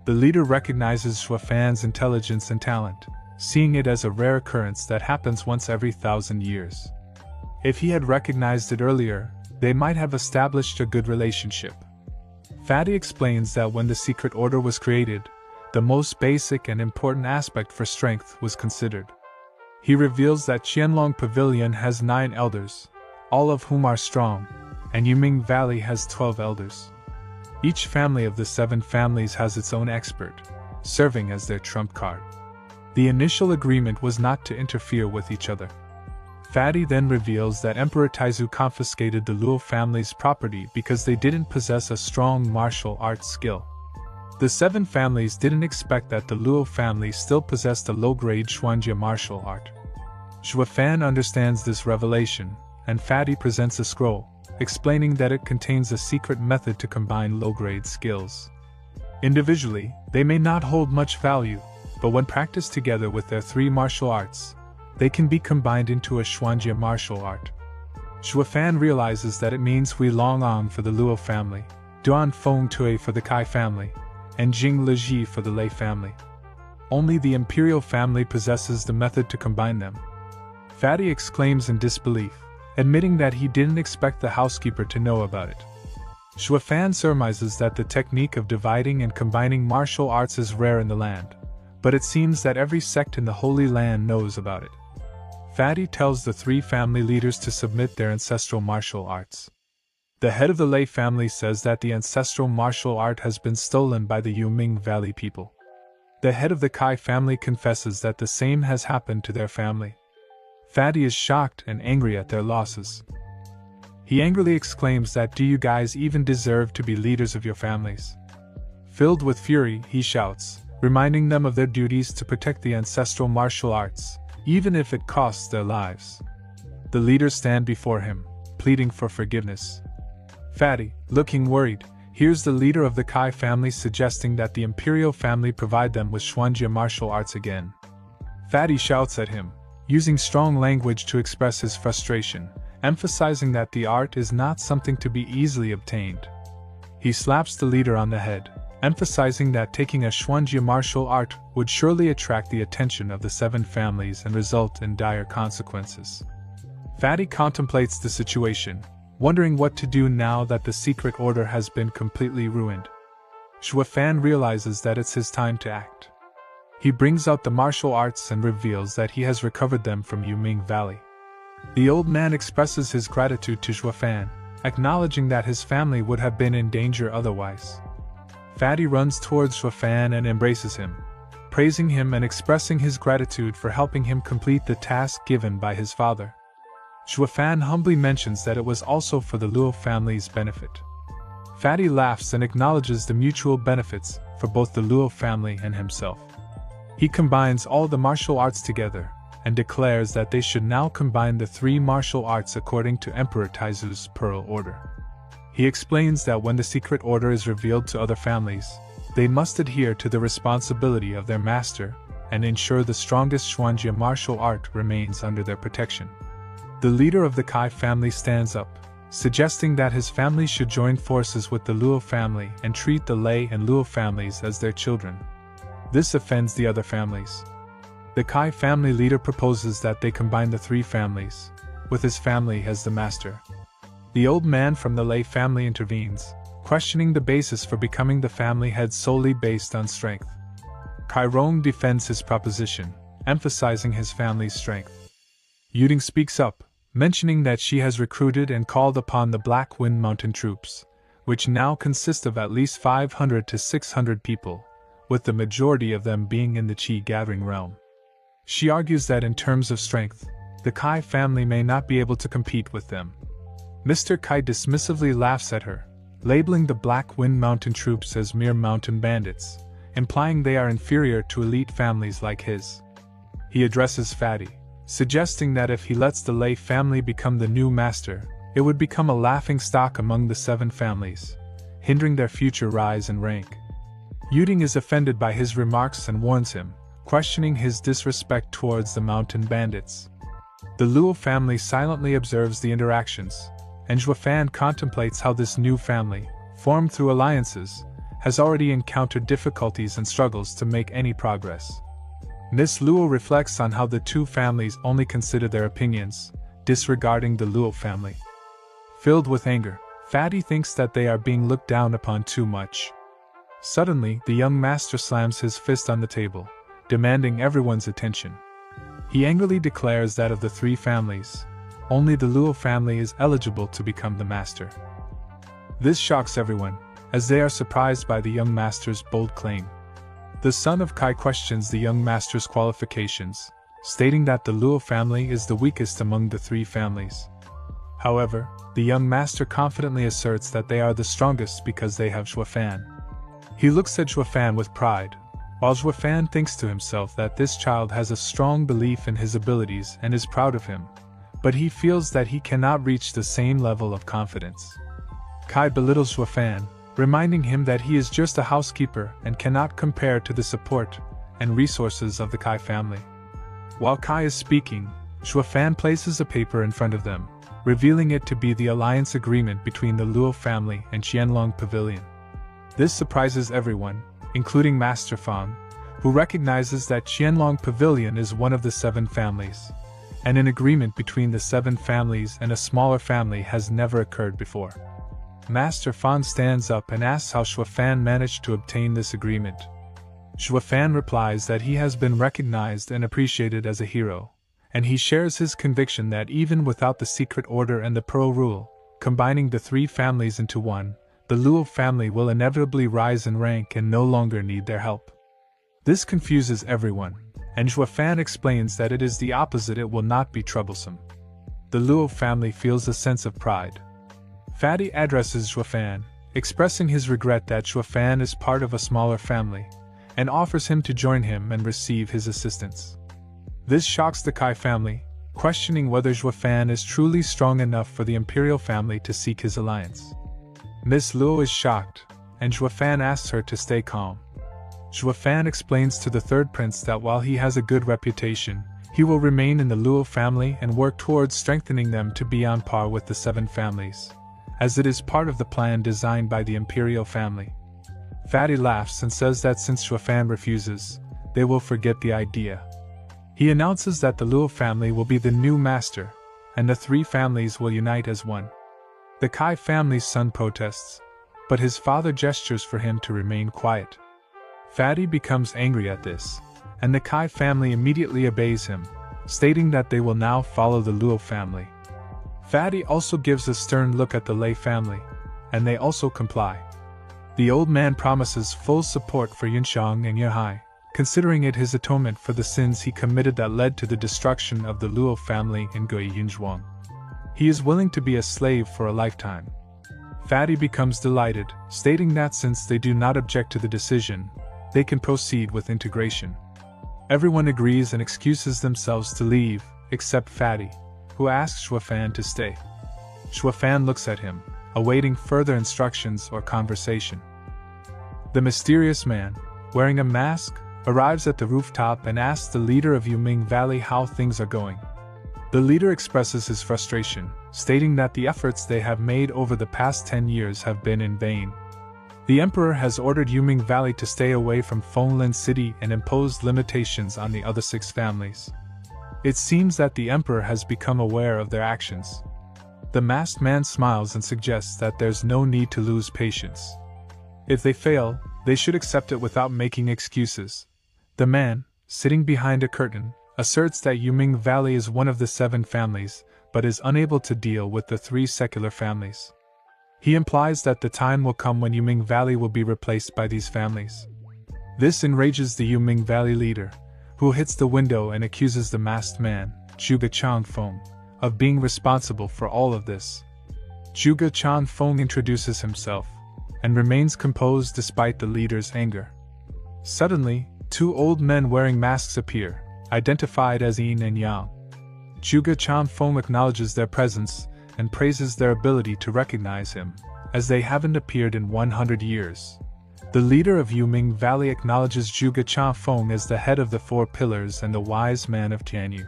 The leader recognizes Shuafan's intelligence and talent, seeing it as a rare occurrence that happens once every 1,000 years. If he had recognized it earlier, they might have established a good relationship. Fatty explains that when the secret order was created, the most basic and important aspect for strength was considered. He reveals that Qianlong Pavilion has 9 elders, all of whom are strong, and Yuming Valley has 12 elders. Each family of the 7 families has its own expert, serving as their trump card. The initial agreement was not to interfere with each other. Fatty then reveals that Emperor Taizu confiscated the Luo family's property because they didn't possess a strong martial arts skill. The 7 families didn't expect that the Luo family still possessed a low-grade Xuanjia martial art. Shuafan understands this revelation, and Fatty presents a scroll, explaining that it contains a secret method to combine low-grade skills. Individually, they may not hold much value, but when practiced together with their 3 martial arts, they can be combined into a Xuanjia martial art. Shuafan realizes that it means Hui Longang for the Luo family, Duan Feng Tui for the Kai family, and Jing Leji for the Lei family. Only the imperial family possesses the method to combine them. Fatty exclaims in disbelief, admitting that he didn't expect the housekeeper to know about it. Shuafan surmises that the technique of dividing and combining martial arts is rare in the land, but it seems that every sect in the Holy Land knows about it. Fatty tells the 3 family leaders to submit their ancestral martial arts. The head of the Lei family says that the ancestral martial art has been stolen by the Yuming Valley people. The head of the Kai family confesses that the same has happened to their family. Fatty is shocked and angry at their losses. He angrily exclaims that, "Do you guys even deserve to be leaders of your families?" Filled with fury, he shouts, reminding them of their duties to protect the ancestral martial arts, even if it costs their lives. The leaders stand before him, pleading for forgiveness. Fatty, looking worried, hears the leader of the Kai family suggesting that the imperial family provide them with Xuanjia martial arts again. Fatty shouts at him, using strong language to express his frustration, emphasizing that the art is not something to be easily obtained. He slaps the leader on the head, emphasizing that taking a Xuanjie martial art would surely attract the attention of the 7 families and result in dire consequences. Fatty contemplates the situation, wondering what to do now that the secret order has been completely ruined. Xuefan realizes that it's his time to act. He brings out the martial arts and reveals that he has recovered them from Yuming Valley. The old man expresses his gratitude to Xuefan, acknowledging that his family would have been in danger otherwise. Fatty runs towards Xuefan and embraces him, praising him and expressing his gratitude for helping him complete the task given by his father. Xuefan humbly mentions that it was also for the Luo family's benefit. Fatty laughs and acknowledges the mutual benefits for both the Luo family and himself. He combines all the martial arts together and declares that they should now combine the 3 martial arts according to Emperor Taizu's Pearl Order. He explains that when the secret order is revealed to other families, they must adhere to the responsibility of their master and ensure the strongest Xuanjie martial art remains under their protection. The leader of the Kai family stands up, suggesting that his family should join forces with the Luo family and treat the Lei and Luo families as their children. This offends the other families. The Kai family leader proposes that they combine the 3 families, with his family as the master. The old man from the Lei family intervenes, questioning the basis for becoming the family head solely based on strength. Kai Rong defends his proposition, emphasizing his family's strength. Yuding speaks up, mentioning that she has recruited and called upon the Black Wind Mountain troops, which now consist of at least 500 to 600 people, with the majority of them being in the Qi gathering realm. She argues that in terms of strength, the Kai family may not be able to compete with them. Mr. Kai dismissively laughs at her, labeling the Black Wind Mountain troops as mere mountain bandits, implying they are inferior to elite families like his. He addresses Fatty, suggesting that if he lets the Lei family become the new master, it would become a laughing stock among the 7 families, hindering their future rise in rank. Yuding is offended by his remarks and warns him, questioning his disrespect towards the mountain bandits. The Luo family silently observes the interactions, and Xuefan contemplates how this new family, formed through alliances, has already encountered difficulties and struggles to make any progress. Miss Luo reflects on how the 2 families only consider their opinions, disregarding the Luo family. Filled with anger, Fatty thinks that they are being looked down upon too much. Suddenly, the young master slams his fist on the table, demanding everyone's attention. He angrily declares that of the 3 families, only the Luo family is eligible to become the master. This shocks everyone, as they are surprised by the young master's bold claim. The son of Kai questions the young master's qualifications, stating that the Luo family is the weakest among the 3 families. However, the young master confidently asserts that they are the strongest because they have Xuefan. He looks at Xuefan with pride, while Xuefan thinks to himself that this child has a strong belief in his abilities and is proud of him, but he feels that he cannot reach the same level of confidence. Kai belittles Xuefan, reminding him that he is just a housekeeper and cannot compare to the support and resources of the Kai family. While Kai is speaking, Xuefan places a paper in front of them, revealing it to be the alliance agreement between the Luo family and Qianlong Pavilion. This surprises everyone, including Master Fang, who recognizes that Qianlong Pavilion is one of the 7 families, and an agreement between the 7 families and a smaller family has never occurred before. Master Fan stands up and asks how Xuefan managed to obtain this agreement. Xuefan replies that he has been recognized and appreciated as a hero, and he shares his conviction that even without the secret order and the Pearl Rule, combining the 3 families into one, the Luo family will inevitably rise in rank and no longer need their help. This confuses everyone, and Xuefan explains that it is the opposite, it will not be troublesome. The Luo family feels a sense of pride. Fatty addresses Xuefan, expressing his regret that Xuefan is part of a smaller family, and offers him to join him and receive his assistance. This shocks the Kai family, questioning whether Xuefan is truly strong enough for the imperial family to seek his alliance. Miss Luo is shocked, and Xuefan asks her to stay calm. Xuefan explains to the 3rd prince that while he has a good reputation, he will remain in the Luo family and work towards strengthening them to be on par with the 7 families, as it is part of the plan designed by the imperial family. Fatty laughs and says that since Shuafan refuses, they will forget the idea. He announces that the Luo family will be the new master, and the three families will unite as one. The Kai family's son protests, but his father gestures for him to remain quiet. Fatty becomes angry at this, and the Kai family immediately obeys him, stating that they will now follow the Luo family. Fatty also gives a stern look at the Lei family, and they also comply. The old man promises full support for Yunxiang and Yehai, considering it his atonement for the sins he committed that led to the destruction of the Luo family in Gui Yunzhuang. He is willing to be a slave for a lifetime. Fatty becomes delighted, stating that since they do not object to the decision, they can proceed with integration. Everyone agrees and excuses themselves to leave, except Fatty, who asks Shuafan to stay. Shuafan looks at him, awaiting further instructions or conversation. The mysterious man, wearing a mask, arrives at the rooftop and asks the leader of Yuming Valley how things are going. The leader expresses his frustration, stating that the efforts they have made over the past 10 years have been in vain. The emperor has ordered Yuming Valley to stay away from Fenglin City and imposed limitations on the other 6 families. It seems that the emperor has become aware of their actions. The masked man smiles and suggests that there's no need to lose patience. If they fail, they should accept it without making excuses. The man, sitting behind a curtain, asserts that Yuming Valley is one of the 7 families, but is unable to deal with the 3 secular families. He implies that the time will come when Yuming Valley will be replaced by these families. This enrages the Yuming Valley leader, who hits the window and accuses the masked man, Zhuge Chanfeng, of being responsible for all of this. Zhuge Chanfeng introduces himself, and remains composed despite the leader's anger. Suddenly, 2 old men wearing masks appear, identified as Yin and Yang. Zhuge Chanfeng acknowledges their presence and praises their ability to recognize him, as they haven't appeared in 100 years. The leader of Yuming Valley acknowledges Zhuge Chanfeng as the head of the 4 pillars and the wise man of Tianyu.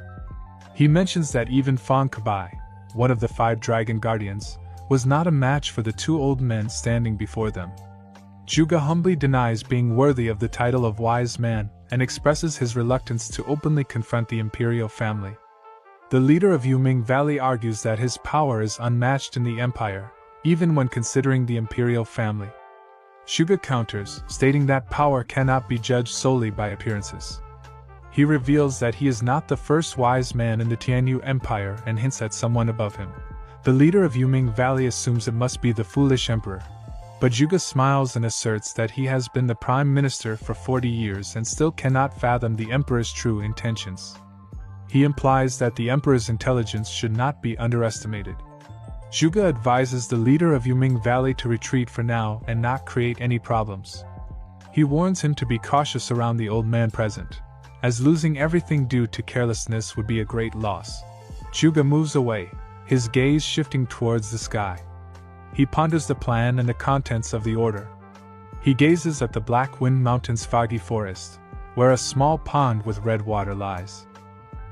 He mentions that even Fang Kabai, one of the 5 dragon guardians, was not a match for the 2 old men standing before them. Zhuge humbly denies being worthy of the title of wise man and expresses his reluctance to openly confront the imperial family. The leader of Yuming Valley argues that his power is unmatched in the empire, even when considering the imperial family. Zhuge counters, stating that power cannot be judged solely by appearances. He reveals that he is not the first wise man in the Tianyu Empire and hints at someone above him. The leader of Yuming Valley assumes it must be the foolish emperor, but Zhuge smiles and asserts that he has been the prime minister for 40 years and still cannot fathom the emperor's true intentions. He implies that the emperor's intelligence should not be underestimated. Zhuge advises the leader of Yuming Valley to retreat for now and not create any problems. He warns him to be cautious around the old man present, as losing everything due to carelessness would be a great loss. Zhuge moves away, his gaze shifting towards the sky. He ponders the plan and the contents of the order. He gazes at the Black Wind Mountain's foggy forest, where a small pond with red water lies.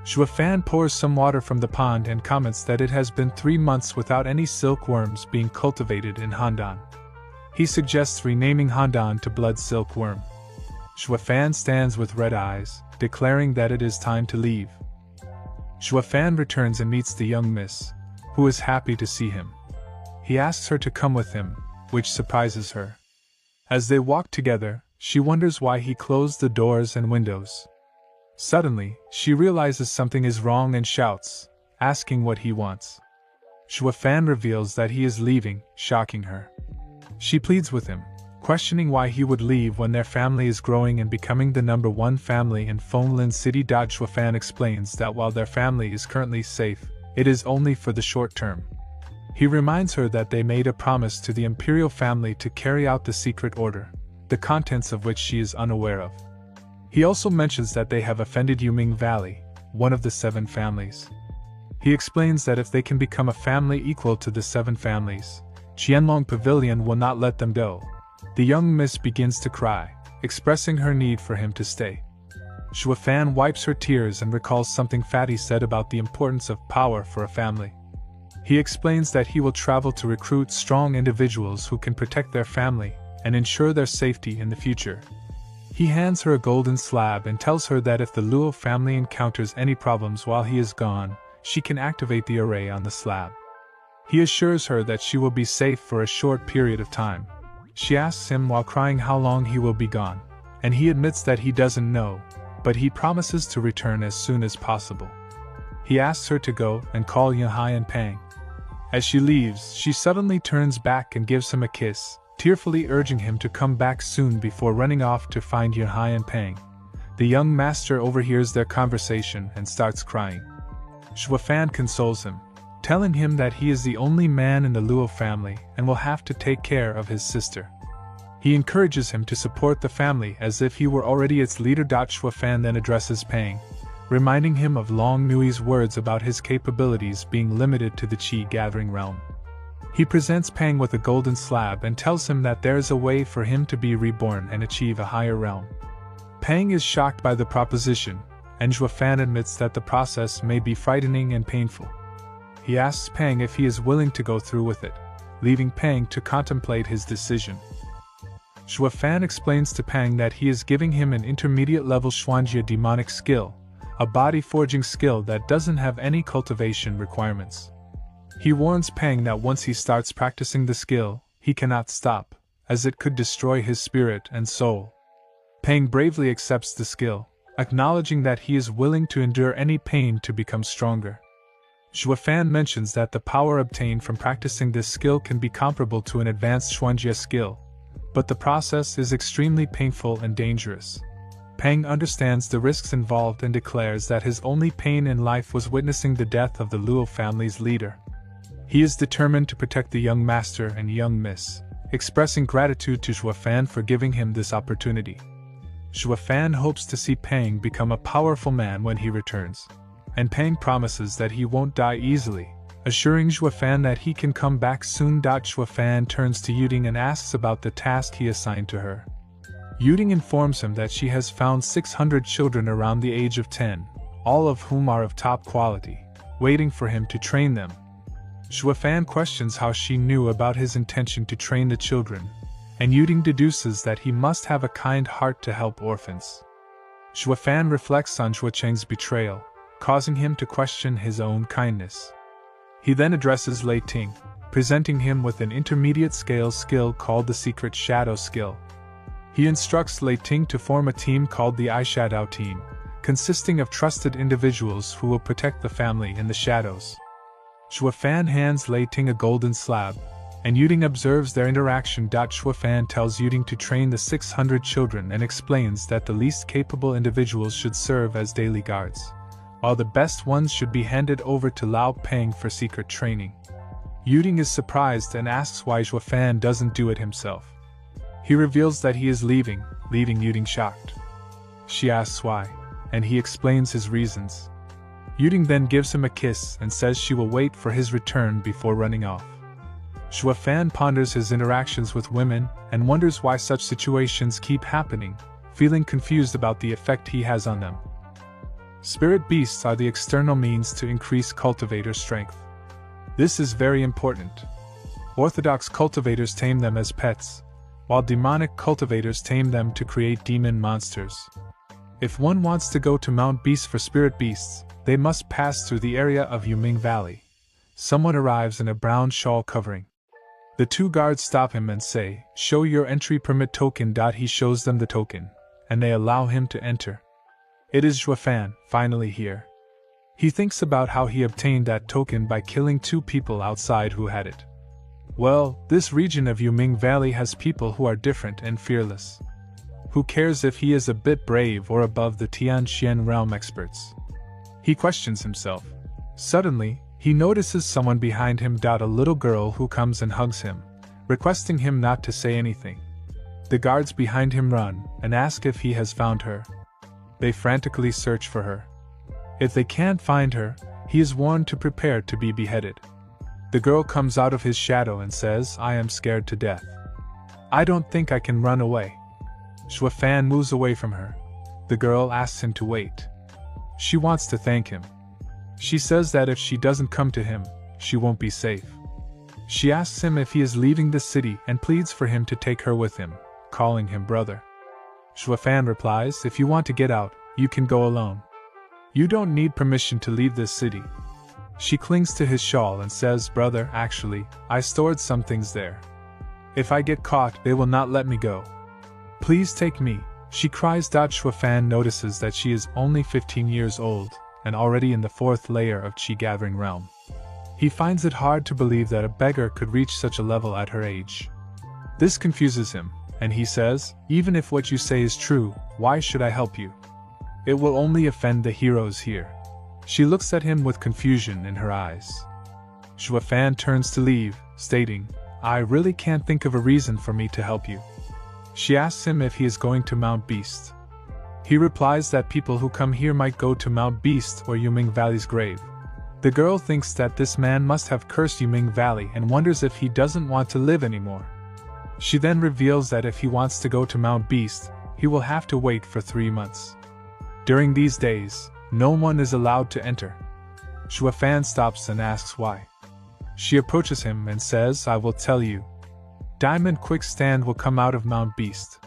Shuafan pours some water from the pond and comments that it has been 3 months without any silkworms being cultivated in Handan. He suggests renaming Handan to Blood Silkworm. Shuafan stands with red eyes, declaring that it is time to leave. Shuafan returns and meets the young miss, who is happy to see him. He asks her to come with him, which surprises her. As they walk together, she wonders why he closed the doors and windows. Suddenly, she realizes something is wrong and shouts, asking what he wants. Shuafan reveals that he is leaving, shocking her. She pleads with him, questioning why he would leave when their family is growing and becoming the number 1 family in Fenglin City. Shuafan explains that while their family is currently safe, it is only for the short term. He reminds her that they made a promise to the imperial family to carry out the secret order, the contents of which she is unaware of. He also mentions that they have offended Yuming Valley, one of the 7 families. He explains that if they can become a family equal to the 7 families, Qianlong Pavilion will not let them go. The young miss begins to cry, expressing her need for him to stay. Shuafan wipes her tears and recalls something Fatty said about the importance of power for a family. He explains that he will travel to recruit strong individuals who can protect their family, and ensure their safety in the future. He hands her a golden slab and tells her that if the Luo family encounters any problems while he is gone, she can activate the array on the slab. He assures her that she will be safe for a short period of time. She asks him while crying how long he will be gone, and he admits that he doesn't know, but he promises to return as soon as possible. He asks her to go and call Yunhai and Pang. As she leaves, she suddenly turns back and gives him a kiss, tearfully urging him to come back soon before running off to find Yunhai and Pang. The young master overhears their conversation and starts crying. Xuefan consoles him, telling him that he is the only man in the Luo family and will have to take care of his sister. He encourages him to support the family as if he were already its leader. Xuefan then addresses Pang, reminding him of Long Nui's words about his capabilities being limited to the Qi gathering realm. He presents Pang with a golden slab and tells him that there is a way for him to be reborn and achieve a higher realm. Pang is shocked by the proposition, and Xuefan admits that the process may be frightening and painful. He asks Pang if he is willing to go through with it, leaving Pang to contemplate his decision. Xuefan explains to Pang that he is giving him an intermediate-level Xuanjia demonic skill, a body-forging skill that doesn't have any cultivation requirements. He warns Pang that once he starts practicing the skill, he cannot stop, as it could destroy his spirit and soul. Pang bravely accepts the skill, acknowledging that he is willing to endure any pain to become stronger. Xuefan mentions that the power obtained from practicing this skill can be comparable to an advanced Xuanjia skill, but the process is extremely painful and dangerous. Pang understands the risks involved and declares that his only pain in life was witnessing the death of the Luo family's leader. He is determined to protect the young master and young miss, expressing gratitude to Xuefan for giving him this opportunity. Xuefan hopes to see Pang become a powerful man when he returns, and Pang promises that he won't die easily, assuring Xuefan that he can come back soon. Xuefan turns to Yuding and asks about the task he assigned to her. Yuding informs him that she has found 600 children around the age of 10, all of whom are of top quality, waiting for him to train them. Xuefan questions how she knew about his intention to train the children, and Yuding deduces that he must have a kind heart to help orphans. Xuefan reflects on Xuecheng's betrayal, causing him to question his own kindness. He then addresses Lei Ting, presenting him with an intermediate-scale skill called the Secret Shadow Skill. He instructs Lei Ting to form a team called the Eyeshadow Team, consisting of trusted individuals who will protect the family in the shadows. Xuefan hands Lei Ting a golden slab, and Yuding observes their interaction. Xuefan tells Yuding to train the 600 children and explains that the least capable individuals should serve as daily guards, while the best ones should be handed over to Lao Pang for secret training. Yuding is surprised and asks why Xuefan doesn't do it himself. He reveals that he is leaving Yuding shocked. She asks why, and he explains his reasons. Yuding then gives him a kiss and says she will wait for his return before running off. Xuefan ponders his interactions with women and wonders why such situations keep happening, feeling confused about the effect he has on them. Spirit beasts are the external means to increase cultivator strength. This is very important. Orthodox cultivators tame them as pets, while demonic cultivators tame them to create demon monsters. If one wants to go to Mount Beast for spirit beasts, they must pass through the area of Yuming Valley. Someone arrives in a brown shawl covering. The two guards stop him and say, "Show your entry permit token." He shows them the token, and they allow him to enter. It is Xuefan, finally here. He thinks about how he obtained that token by killing 2 people outside who had it. Well, this region of Yuming Valley has people who are different and fearless. Who cares if he is a bit brave or above the Tianxian realm experts? He questions himself. Suddenly, he notices someone behind him. A little girl who comes and hugs him, requesting him not to say anything. The guards behind him run and ask if he has found her. They frantically search for her. If they can't find her, he is warned to prepare to be beheaded. The girl comes out of his shadow and says, "I am scared to death. I don't think I can run away." Xuefan moves away from her. The girl asks him to wait. She wants to thank him. She says that if she doesn't come to him, she won't be safe. She asks him if he is leaving the city and pleads for him to take her with him, calling him brother. Shuafan replies, "If you want to get out, you can go alone. You don't need permission to leave this city." She clings to his shawl and says, "Brother, actually, I stored some things there. If I get caught, they will not let me go. Please take me," she cries. Shuafan notices that she is only 15 years old, and already in the 4th layer of Qi gathering realm. He finds it hard to believe that a beggar could reach such a level at her age. This confuses him, and he says, "Even if what you say is true, why should I help you? It will only offend the heroes here." She looks at him with confusion in her eyes. Shuafan turns to leave, stating, "I really can't think of a reason for me to help you." She asks him if he is going to Mount Beast. He replies that people who come here might go to Mount Beast or Yuming Valley's grave. The girl thinks that this man must have cursed Yuming Valley and wonders if he doesn't want to live anymore. She then reveals that if he wants to go to Mount Beast, he will have to wait for 3 months. During these days, no one is allowed to enter. Shuafan stops and asks why. She approaches him and says, "I will tell you. Diamond Quickstand will come out of Mount Beast.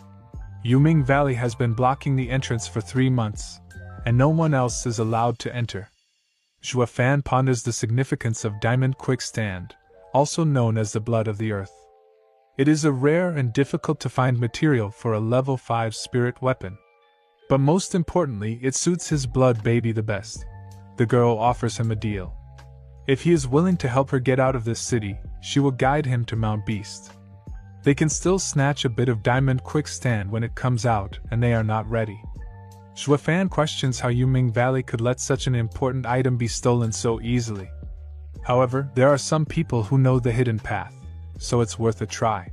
Yuming Valley has been blocking the entrance for 3 months, and no one else is allowed to enter." Shuafan ponders the significance of Diamond Quickstand, also known as the blood of the earth. It is a rare and difficult to find material for a level 5 spirit weapon. But most importantly, it suits his blood baby the best. The girl offers him a deal. If he is willing to help her get out of this city, she will guide him to Mount Beast. They can still snatch a bit of Diamond Quickstand when it comes out, and they are not ready. Shuafan questions how Yuming Valley could let such an important item be stolen so easily. However, there are some people who know the hidden path, so it's worth a try.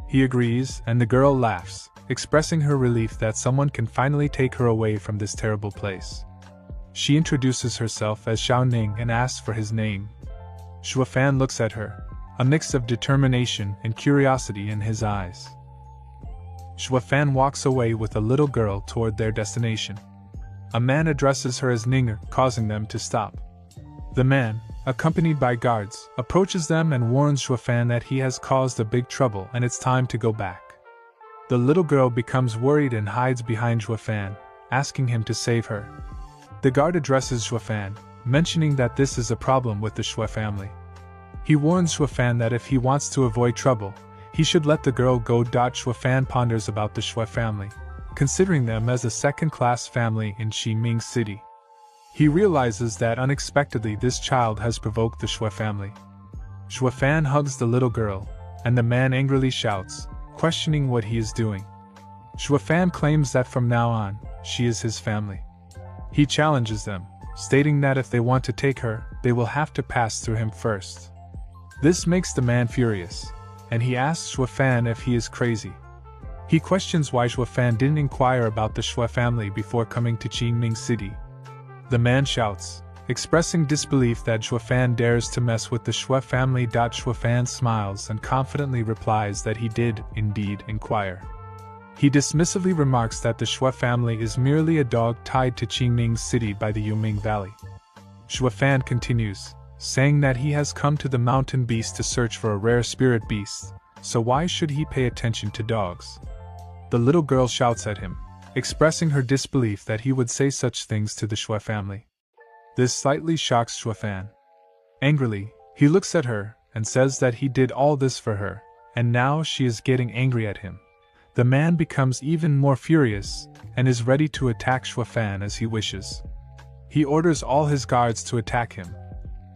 He agrees, and the girl laughs, expressing her relief that someone can finally take her away from this terrible place. She introduces herself as Xiao Ning and asks for his name. Shuafan looks at her, a mix of determination and curiosity in his eyes. Shuafan walks away with a little girl toward their destination. A man addresses her as Ninger, causing them to stop. The man, accompanied by guards, approaches them and warns Shuafan that he has caused a big trouble and it's time to go back. The little girl becomes worried and hides behind Shuafan, asking him to save her. The guard addresses Shuafan, mentioning that this is a problem with the Shui family. He warns Shuafan that if he wants to avoid trouble, he should let the girl go. Shuafan ponders about the Shui family, considering them as a second-class family in Ximing City. He realizes that unexpectedly this child has provoked the Shui family. Shuafan hugs the little girl, and the man angrily shouts, questioning what he is doing. Shuafan claims that from now on, she is his family. He challenges them, stating that if they want to take her, they will have to pass through him first. This makes the man furious, and he asks Shuafan if he is crazy. He questions why Shuafan didn't inquire about the Shui family before coming to Qingming City. The man shouts, expressing disbelief that Shuafan dares to mess with the Shui family. Shuafan smiles and confidently replies that he did, indeed, inquire. He dismissively remarks that the Shui family is merely a dog tied to Qingming City by the Yuming Valley. Shuafan continues, saying that he has come to the mountain beast to search for a rare spirit beast, so why should he pay attention to dogs? The little girl shouts at him, expressing her disbelief that he would say such things to the Shui family. This slightly shocks Shuafan. Angrily, he looks at her and says that he did all this for her, and now she is getting angry at him. The man becomes even more furious and is ready to attack Shuafan as he wishes. He orders all his guards to attack him.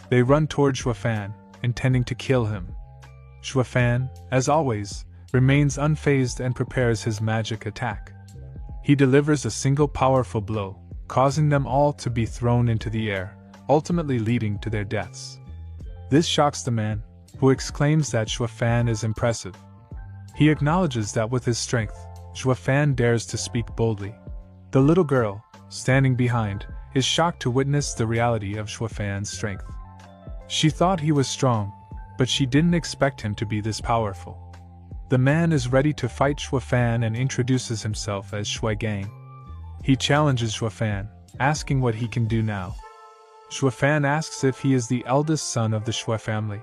They run toward Shuafan, intending to kill him. Shuafan, as always, remains unfazed and prepares his magic attack. He delivers a single powerful blow, causing them all to be thrown into the air, ultimately leading to their deaths. This shocks the man, who exclaims that Shuafan is impressive. He acknowledges that with his strength, Shuafan dares to speak boldly. The little girl, standing behind, is shocked to witness the reality of Shuafan's strength. She thought he was strong, but she didn't expect him to be this powerful. The man is ready to fight Shuafan and introduces himself as Shui Gang. He challenges Shuafan, asking what he can do now. Shuafan asks if he is the eldest son of the Shui family.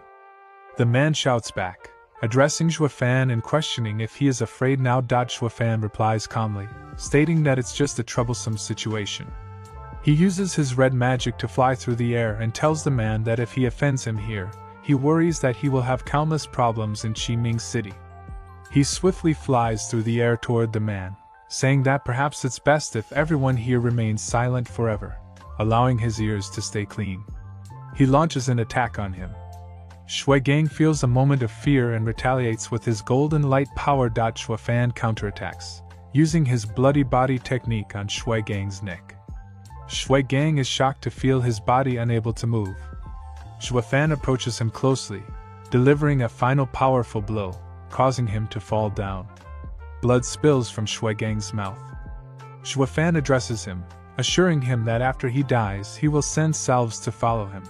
The man shouts back, addressing Xuefan and questioning if he is afraid now. Xuefan replies calmly, stating that it's just a troublesome situation. He uses his red magic to fly through the air and tells the man that if he offends him here, he worries that he will have countless problems in Qiming City. He swiftly flies through the air toward the man, saying that perhaps it's best if everyone here remains silent forever, allowing his ears to stay clean. He launches an attack on him. Xuegang feels a moment of fear and retaliates with his golden light power. Xuefan counterattacks, using his bloody body technique on Xuegang's neck. Xuegang is shocked to feel his body unable to move. Xuefan approaches him closely, delivering a final powerful blow, causing him to fall down. Blood spills from Xuegang's mouth. Xuefan addresses him, assuring him that after he dies he will send salves to follow him.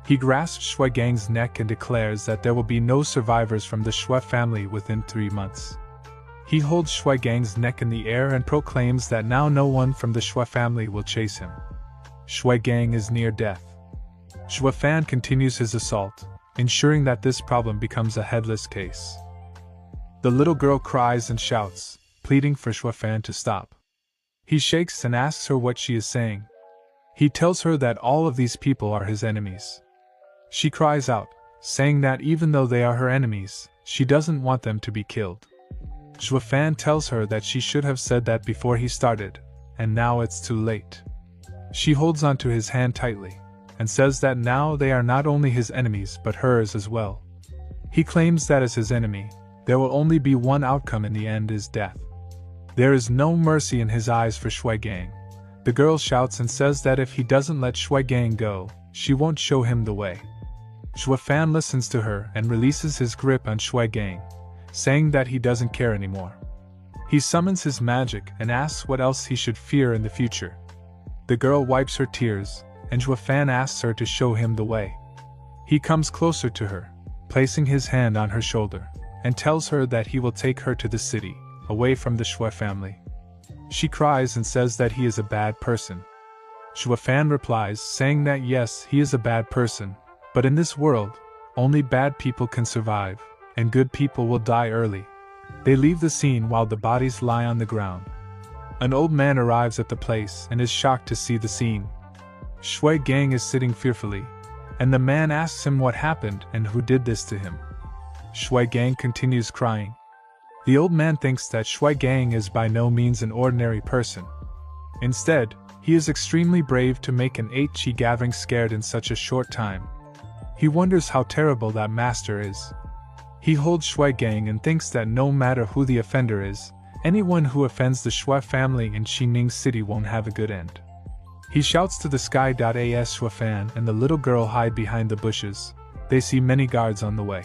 He grasps Xuegang's neck and declares that there will be no survivors from the Xue family within 3 months. He holds Xuegang's neck in the air and proclaims that now no one from the Xue family will chase him. Xuegang is near death. Xuefan continues his assault, ensuring that this problem becomes a headless case. The little girl cries and shouts, pleading for Xuefan to stop. He shakes and asks her what she is saying. He tells her that all of these people are his enemies. She cries out, saying that even though they are her enemies, she doesn't want them to be killed. Xuefan tells her that she should have said that before he started, and now it's too late. She holds onto his hand tightly, and says that now they are not only his enemies but hers as well. He claims that as his enemy, there will only be one outcome in the end: is death. There is no mercy in his eyes for Xuegang. The girl shouts and says that if he doesn't let Xuegang go, she won't show him the way. Xuefan listens to her and releases his grip on Xuegang, saying that he doesn't care anymore. He summons his magic and asks what else he should fear in the future. The girl wipes her tears, and Xuefan asks her to show him the way. He comes closer to her, placing his hand on her shoulder, and tells her that he will take her to the city, away from the Xue family. She cries and says that he is a bad person. Xuefan replies, saying that yes, he is a bad person, but in this world, only bad people can survive, and good people will die early. They leave the scene while the bodies lie on the ground. An old man arrives at the place and is shocked to see the scene. Xuegang is sitting fearfully, and the man asks him what happened and who did this to him. Xuegang continues crying. The old man thinks that Xuegang is by no means an ordinary person. Instead, he is extremely brave to make an 8-chi gathering scared in such a short time. He wonders how terrible that master is. He holds Xuegang and thinks that no matter who the offender is, anyone who offends the Xue family in Qiming City won't have a good end. He shouts to the sky. As Xuefan and the little girl hide behind the bushes, they see many guards on the way.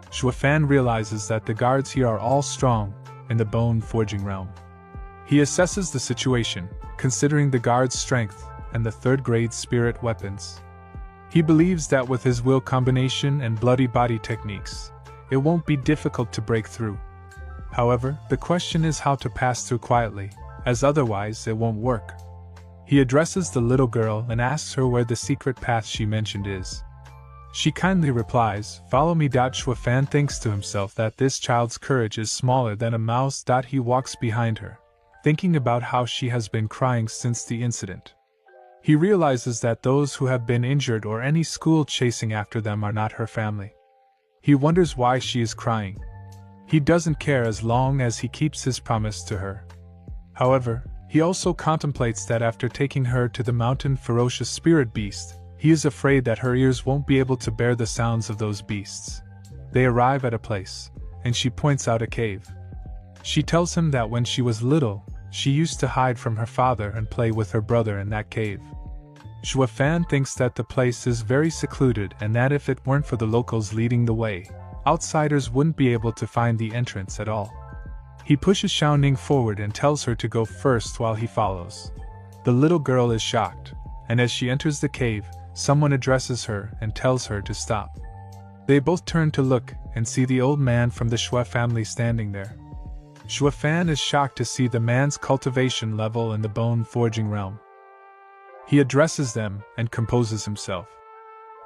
Xuefan realizes that the guards here are all strong, in the bone forging realm. He assesses the situation, considering the guards' strength and the third-grade spirit weapons. He believes that with his will combination and bloody body techniques, it won't be difficult to break through. However, the question is how to pass through quietly, as otherwise it won't work. He addresses the little girl and asks her where the secret path she mentioned is. She kindly replies, "Follow me." Xuefan thinks to himself that this child's courage is smaller than a mouse. He walks behind her, thinking about how she has been crying since the incident. He realizes that those who have been injured or any school chasing after them are not her family. He wonders why she is crying. He doesn't care as long as he keeps his promise to her. However, he also contemplates that after taking her to the mountain ferocious spirit beast, he is afraid that her ears won't be able to bear the sounds of those beasts. They arrive at a place, and she points out a cave. She tells him that when she was little, she used to hide from her father and play with her brother in that cave. Xuefan thinks that the place is very secluded and that if it weren't for the locals leading the way, outsiders wouldn't be able to find the entrance at all. He pushes Xiaoning forward and tells her to go first while he follows. The little girl is shocked, and as she enters the cave, someone addresses her and tells her to stop. They both turn to look and see the old man from the Xue family standing there. Xuefan is shocked to see the man's cultivation level in the bone forging realm. He addresses them and composes himself.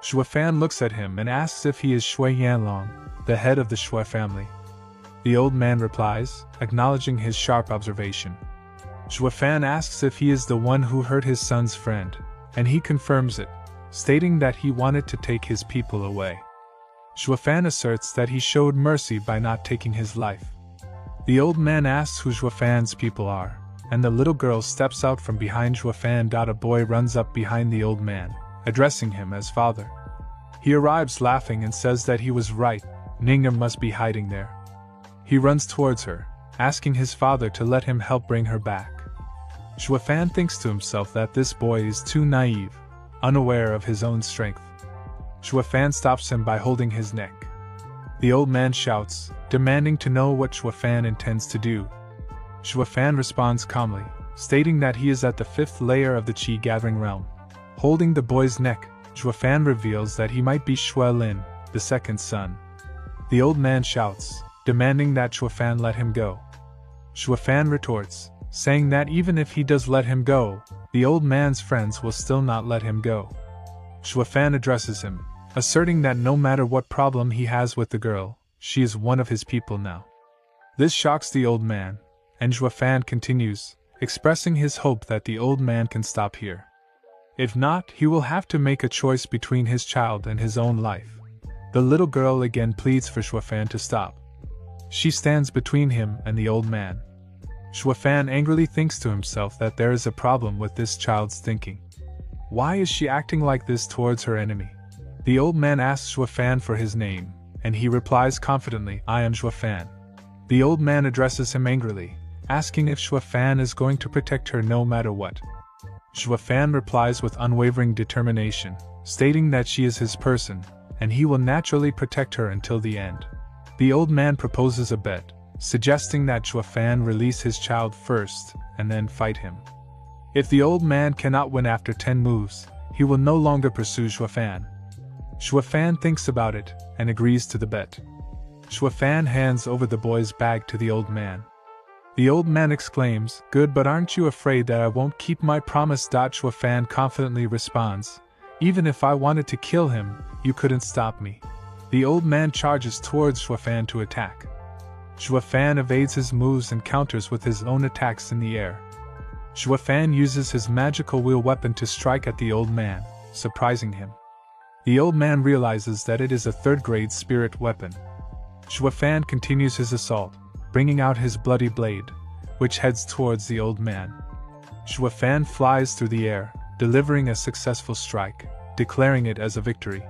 Fan looks at him and asks if he is Shui Yanlong, the head of the Shui family. The old man replies, acknowledging his sharp observation. Fan asks if he is the one who hurt his son's friend, and he confirms it, stating that he wanted to take his people away. Fan asserts that he showed mercy by not taking his life. The old man asks who Fan's people are, and the little girl steps out from behind Fan. A boy runs up behind the old man, addressing him as father. He arrives laughing and says that he was right, Ning'er must be hiding there. He runs towards her, asking his father to let him help bring her back. Fan thinks to himself that this boy is too naive, unaware of his own strength. Fan stops him by holding his neck. The old man shouts, demanding to know what Fan intends to do. Fan responds calmly, stating that he is at the 5th layer of the Qi gathering realm. Holding the boy's neck, Fan reveals that he might be Shui Lin, the second son. The old man shouts, demanding that Fan let him go. Fan retorts, saying that even if he does let him go, the old man's friends will still not let him go. Fan addresses him, asserting that no matter what problem he has with the girl, she is one of his people now. This shocks the old man, and Fan continues, expressing his hope that the old man can stop here. If not, he will have to make a choice between his child and his own life. The little girl again pleads for Fan to stop. She stands between him and the old man. Fan angrily thinks to himself that there is a problem with this child's thinking. Why is she acting like this towards her enemy? The old man asks Fan for his name, and he replies confidently, I am Fan. The old man addresses him angrily, asking if Fan is going to protect her no matter what. Fan replies with unwavering determination, stating that she is his person, and he will naturally protect her until the end. The old man proposes a bet, suggesting that Fan release his child first, and then fight him. If the old man cannot win after 10 moves, he will no longer pursue Fan. Fan thinks about it, and agrees to the bet. Fan hands over the boy's bag to the old man. The old man exclaims, good, but aren't you afraid that I won't keep my promise? Fan confidently responds, even if I wanted to kill him, you couldn't stop me. The old man charges towards Fan to attack. Fan evades his moves and counters with his own attacks in the air. Fan uses his magical wheel weapon to strike at the old man, surprising him. The old man realizes that it is a 3rd-grade spirit weapon. Fan continues his assault, bringing out his bloody blade, which heads towards the old man. Fan flies through the air, delivering a successful strike, declaring it as a victory.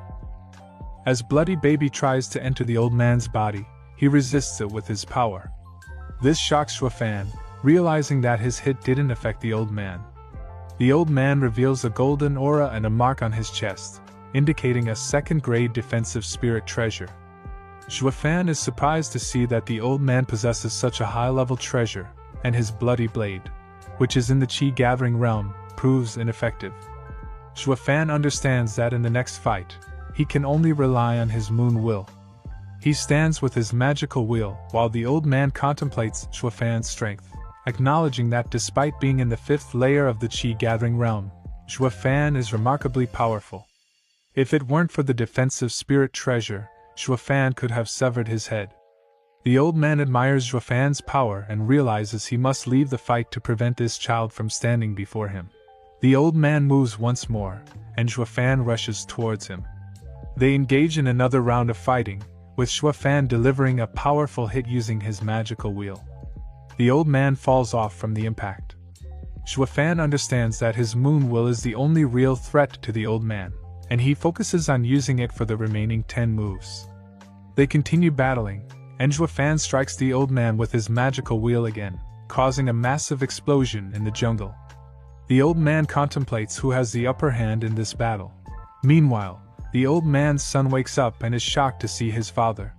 As Bloody Baby tries to enter the old man's body, he resists it with his power. This shocks Fan, realizing that his hit didn't affect the old man. The old man reveals a golden aura and a mark on his chest, indicating a 2nd-grade defensive spirit treasure. Fan is surprised to see that the old man possesses such a high-level treasure, and his bloody blade, which is in the Qi gathering realm, proves ineffective. Fan understands that in the next fight, he can only rely on his moon will. He stands with his magical wheel while the old man contemplates Fan's strength, acknowledging that despite being in the 5th layer of the Qi gathering realm, Fan is remarkably powerful. If it weren't for the defensive spirit treasure, Fan could have severed his head. The old man admires Fan's power and realizes he must leave the fight to prevent this child from standing before him. The old man moves once more, and Fan rushes towards him. They engage in another round of fighting, with Fan delivering a powerful hit using his magical wheel. The old man falls off from the impact. Fan understands that his moon will is the only real threat to the old man, and he focuses on using it for the remaining 10 moves. They continue battling, and Fan strikes the old man with his magical wheel again, causing a massive explosion in the jungle. The old man contemplates who has the upper hand in this battle. Meanwhile, the old man's son wakes up and is shocked to see his father.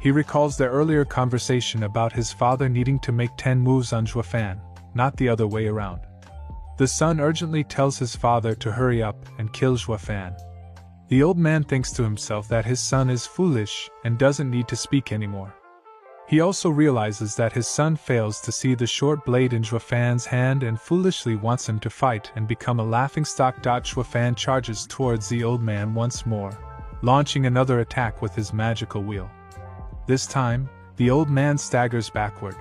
He recalls their earlier conversation about his father needing to make 10 moves on Fan, not the other way around. The son urgently tells his father to hurry up and kill Fan. The old man thinks to himself that his son is foolish and doesn't need to speak anymore. He also realizes that his son fails to see the short blade in Xuefan's hand and foolishly wants him to fight and become a laughingstock. Xuefan charges towards the old man once more, launching another attack with his magical wheel. This time, the old man staggers backward.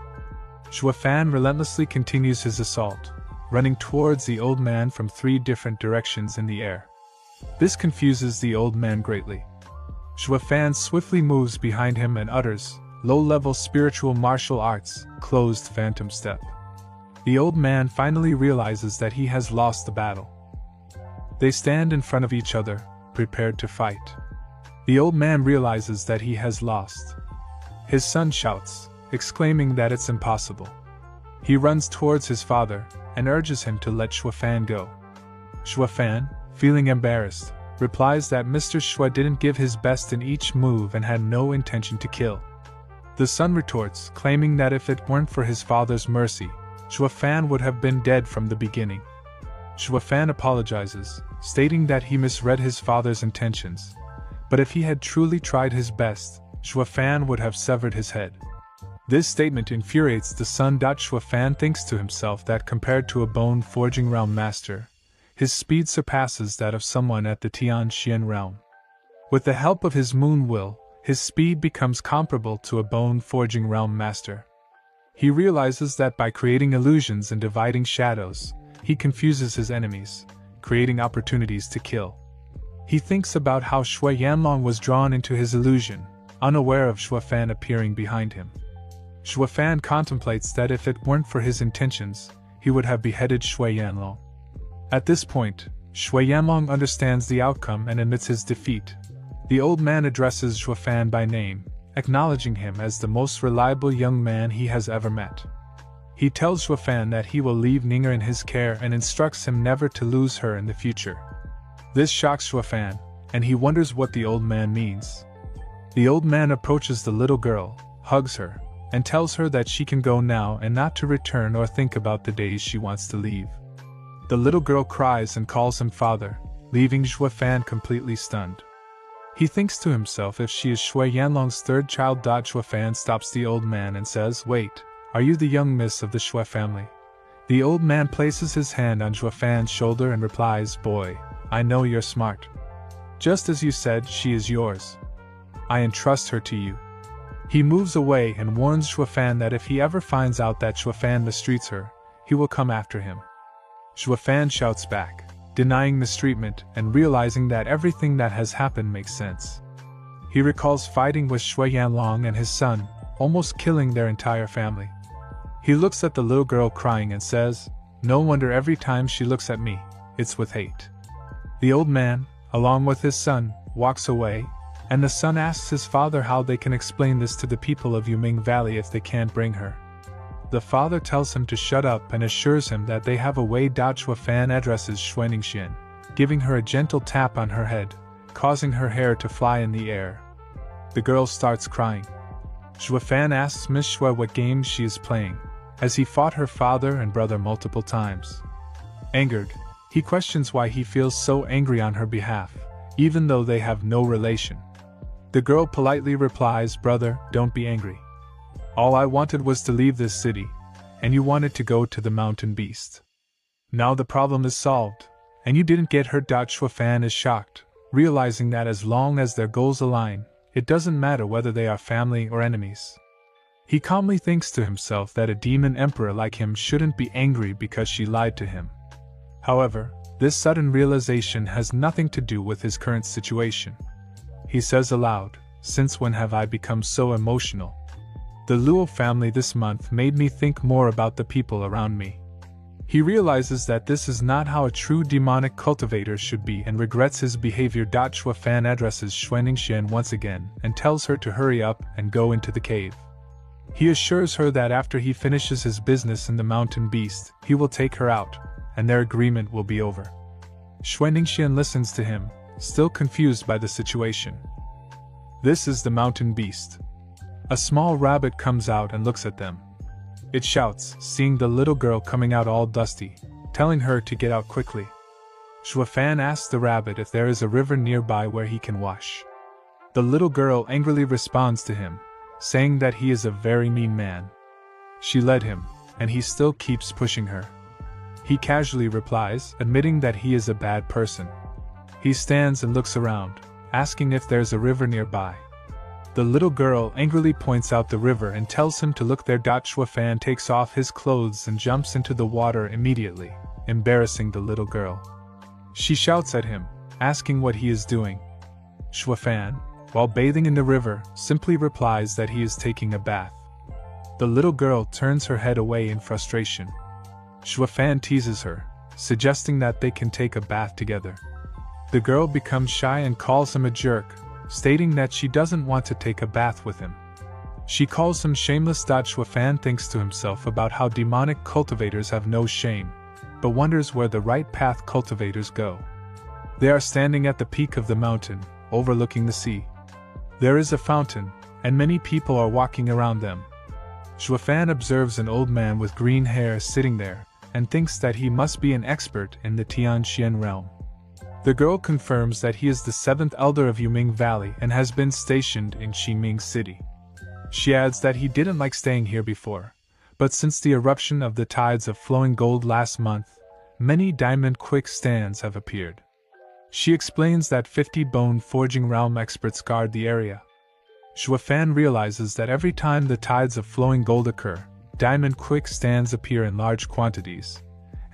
Xuefan relentlessly continues his assault, running towards the old man from 3 different directions in the air. This confuses the old man greatly. Xuefan swiftly moves behind him and utters, low-level spiritual martial arts, closed phantom step. The old man finally realizes that he has lost the battle. They stand in front of each other, prepared to fight. The old man realizes that he has lost. His son shouts, exclaiming that it's impossible. He runs towards his father and urges him to let Xuefan go. Xuefan, feeling embarrassed, replies that Mr. Xue didn't give his best in each move and had no intention to kill. The son retorts, claiming that if it weren't for his father's mercy, Xuefan would have been dead from the beginning. Xuefan apologizes, stating that he misread his father's intentions, but if he had truly tried his best, Xuefan would have severed his head. This statement infuriates the son. Xuefan thinks to himself that compared to a bone-forging realm master, his speed surpasses that of someone at the Tianxian realm. With the help of his moon will, his speed becomes comparable to a bone-forging realm master. He realizes that by creating illusions and dividing shadows, he confuses his enemies, creating opportunities to kill. He thinks about how Shui Yanlong was drawn into his illusion, unaware of Xuefan appearing behind him. Xuefan contemplates that if it weren't for his intentions, he would have beheaded Shui Yanlong. At this point, Shui Yanlong understands the outcome and admits his defeat. The old man addresses Xuefan by name, acknowledging him as the most reliable young man he has ever met. He tells Xuefan that he will leave Ninger in his care and instructs him never to lose her in the future. This shocks Xuefan, and he wonders what the old man means. The old man approaches the little girl, hugs her, and tells her that she can go now and not to return or think about the days she wants to leave. The little girl cries and calls him father, leaving Xuefan completely stunned. He thinks to himself if she is Shui Yanlong's third child. Xuefan stops the old man and says, "Wait, are you the young miss of the Shui family?" The old man places his hand on Xuefan's shoulder and replies, "Boy, I know you're smart. Just as you said, she is yours. I entrust her to you." He moves away and warns Xuefan that if he ever finds out that Xuefan mistreats her, he will come after him. Xuefan shouts back, denying mistreatment and realizing that everything that has happened makes sense. He recalls fighting with Shui Yanlong and his son, almost killing their entire family. He looks at the little girl crying and says, "No wonder every time she looks at me, it's with hate." The old man, along with his son, walks away, and the son asks his father how they can explain this to the people of Yuming Valley if they can't bring her. The father tells him to shut up and assures him that they have a way. Xuefan addresses Xueningsian, giving her a gentle tap on her head, causing her hair to fly in the air. The girl starts crying. Xuefan asks Miss Shui what game she is playing, as he fought her father and brother multiple times. Angered, he questions why he feels so angry on her behalf, even though they have no relation. The girl politely replies, "Brother, don't be angry. All I wanted was to leave this city, and you wanted to go to the mountain beast. Now the problem is solved, and you didn't get hurt." Xuefan is shocked, realizing that as long as their goals align, it doesn't matter whether they are family or enemies. He calmly thinks to himself that a demon emperor like him shouldn't be angry because she lied to him. However, this sudden realization has nothing to do with his current situation. He says aloud, "Since when have I become so emotional? The Luo family this month made me think more about the people around me." He realizes that this is not how a true demonic cultivator should be and regrets his behavior. Xuefan addresses Xueningsian once again and tells her to hurry up and go into the cave. He assures her that after he finishes his business in the mountain beast, he will take her out, and their agreement will be over. Xueningsian listens to him, still confused by the situation. This is the mountain beast. A small rabbit comes out and looks at them. It shouts, seeing the little girl coming out all dusty, telling her to get out quickly. Xuefan asks the rabbit if there is a river nearby where he can wash. The little girl angrily responds to him, saying that he is a very mean man. She led him, and he still keeps pushing her. He casually replies, admitting that he is a bad person. He stands and looks around, asking if there's a river nearby. The little girl angrily points out the river and tells him to look there. Shuafan takes off his clothes and jumps into the water immediately, embarrassing the little girl. She shouts at him, asking what he is doing. Shuafan, while bathing in the river, simply replies that he is taking a bath. The little girl turns her head away in frustration. Shuafan teases her, suggesting that they can take a bath together. The girl becomes shy and calls him a jerk, stating that she doesn't want to take a bath with him. She calls him shameless. Shuafan thinks to himself about how demonic cultivators have no shame, but wonders where the right path cultivators go. They are standing at the peak of the mountain, overlooking the sea. There is a fountain, and many people are walking around them. Shuafan observes an old man with green hair sitting there, and thinks that he must be an expert in the Tianxian realm. The girl confirms that he is the 7th elder of Yuming Valley and has been stationed in Qingming City. She adds that he didn't like staying here before, but since the eruption of the tides of flowing gold last month, many diamond quick stands have appeared. She explains that 50 bone forging realm experts guard the area. Shuafan realizes that every time the tides of flowing gold occur, diamond quick stands appear in large quantities,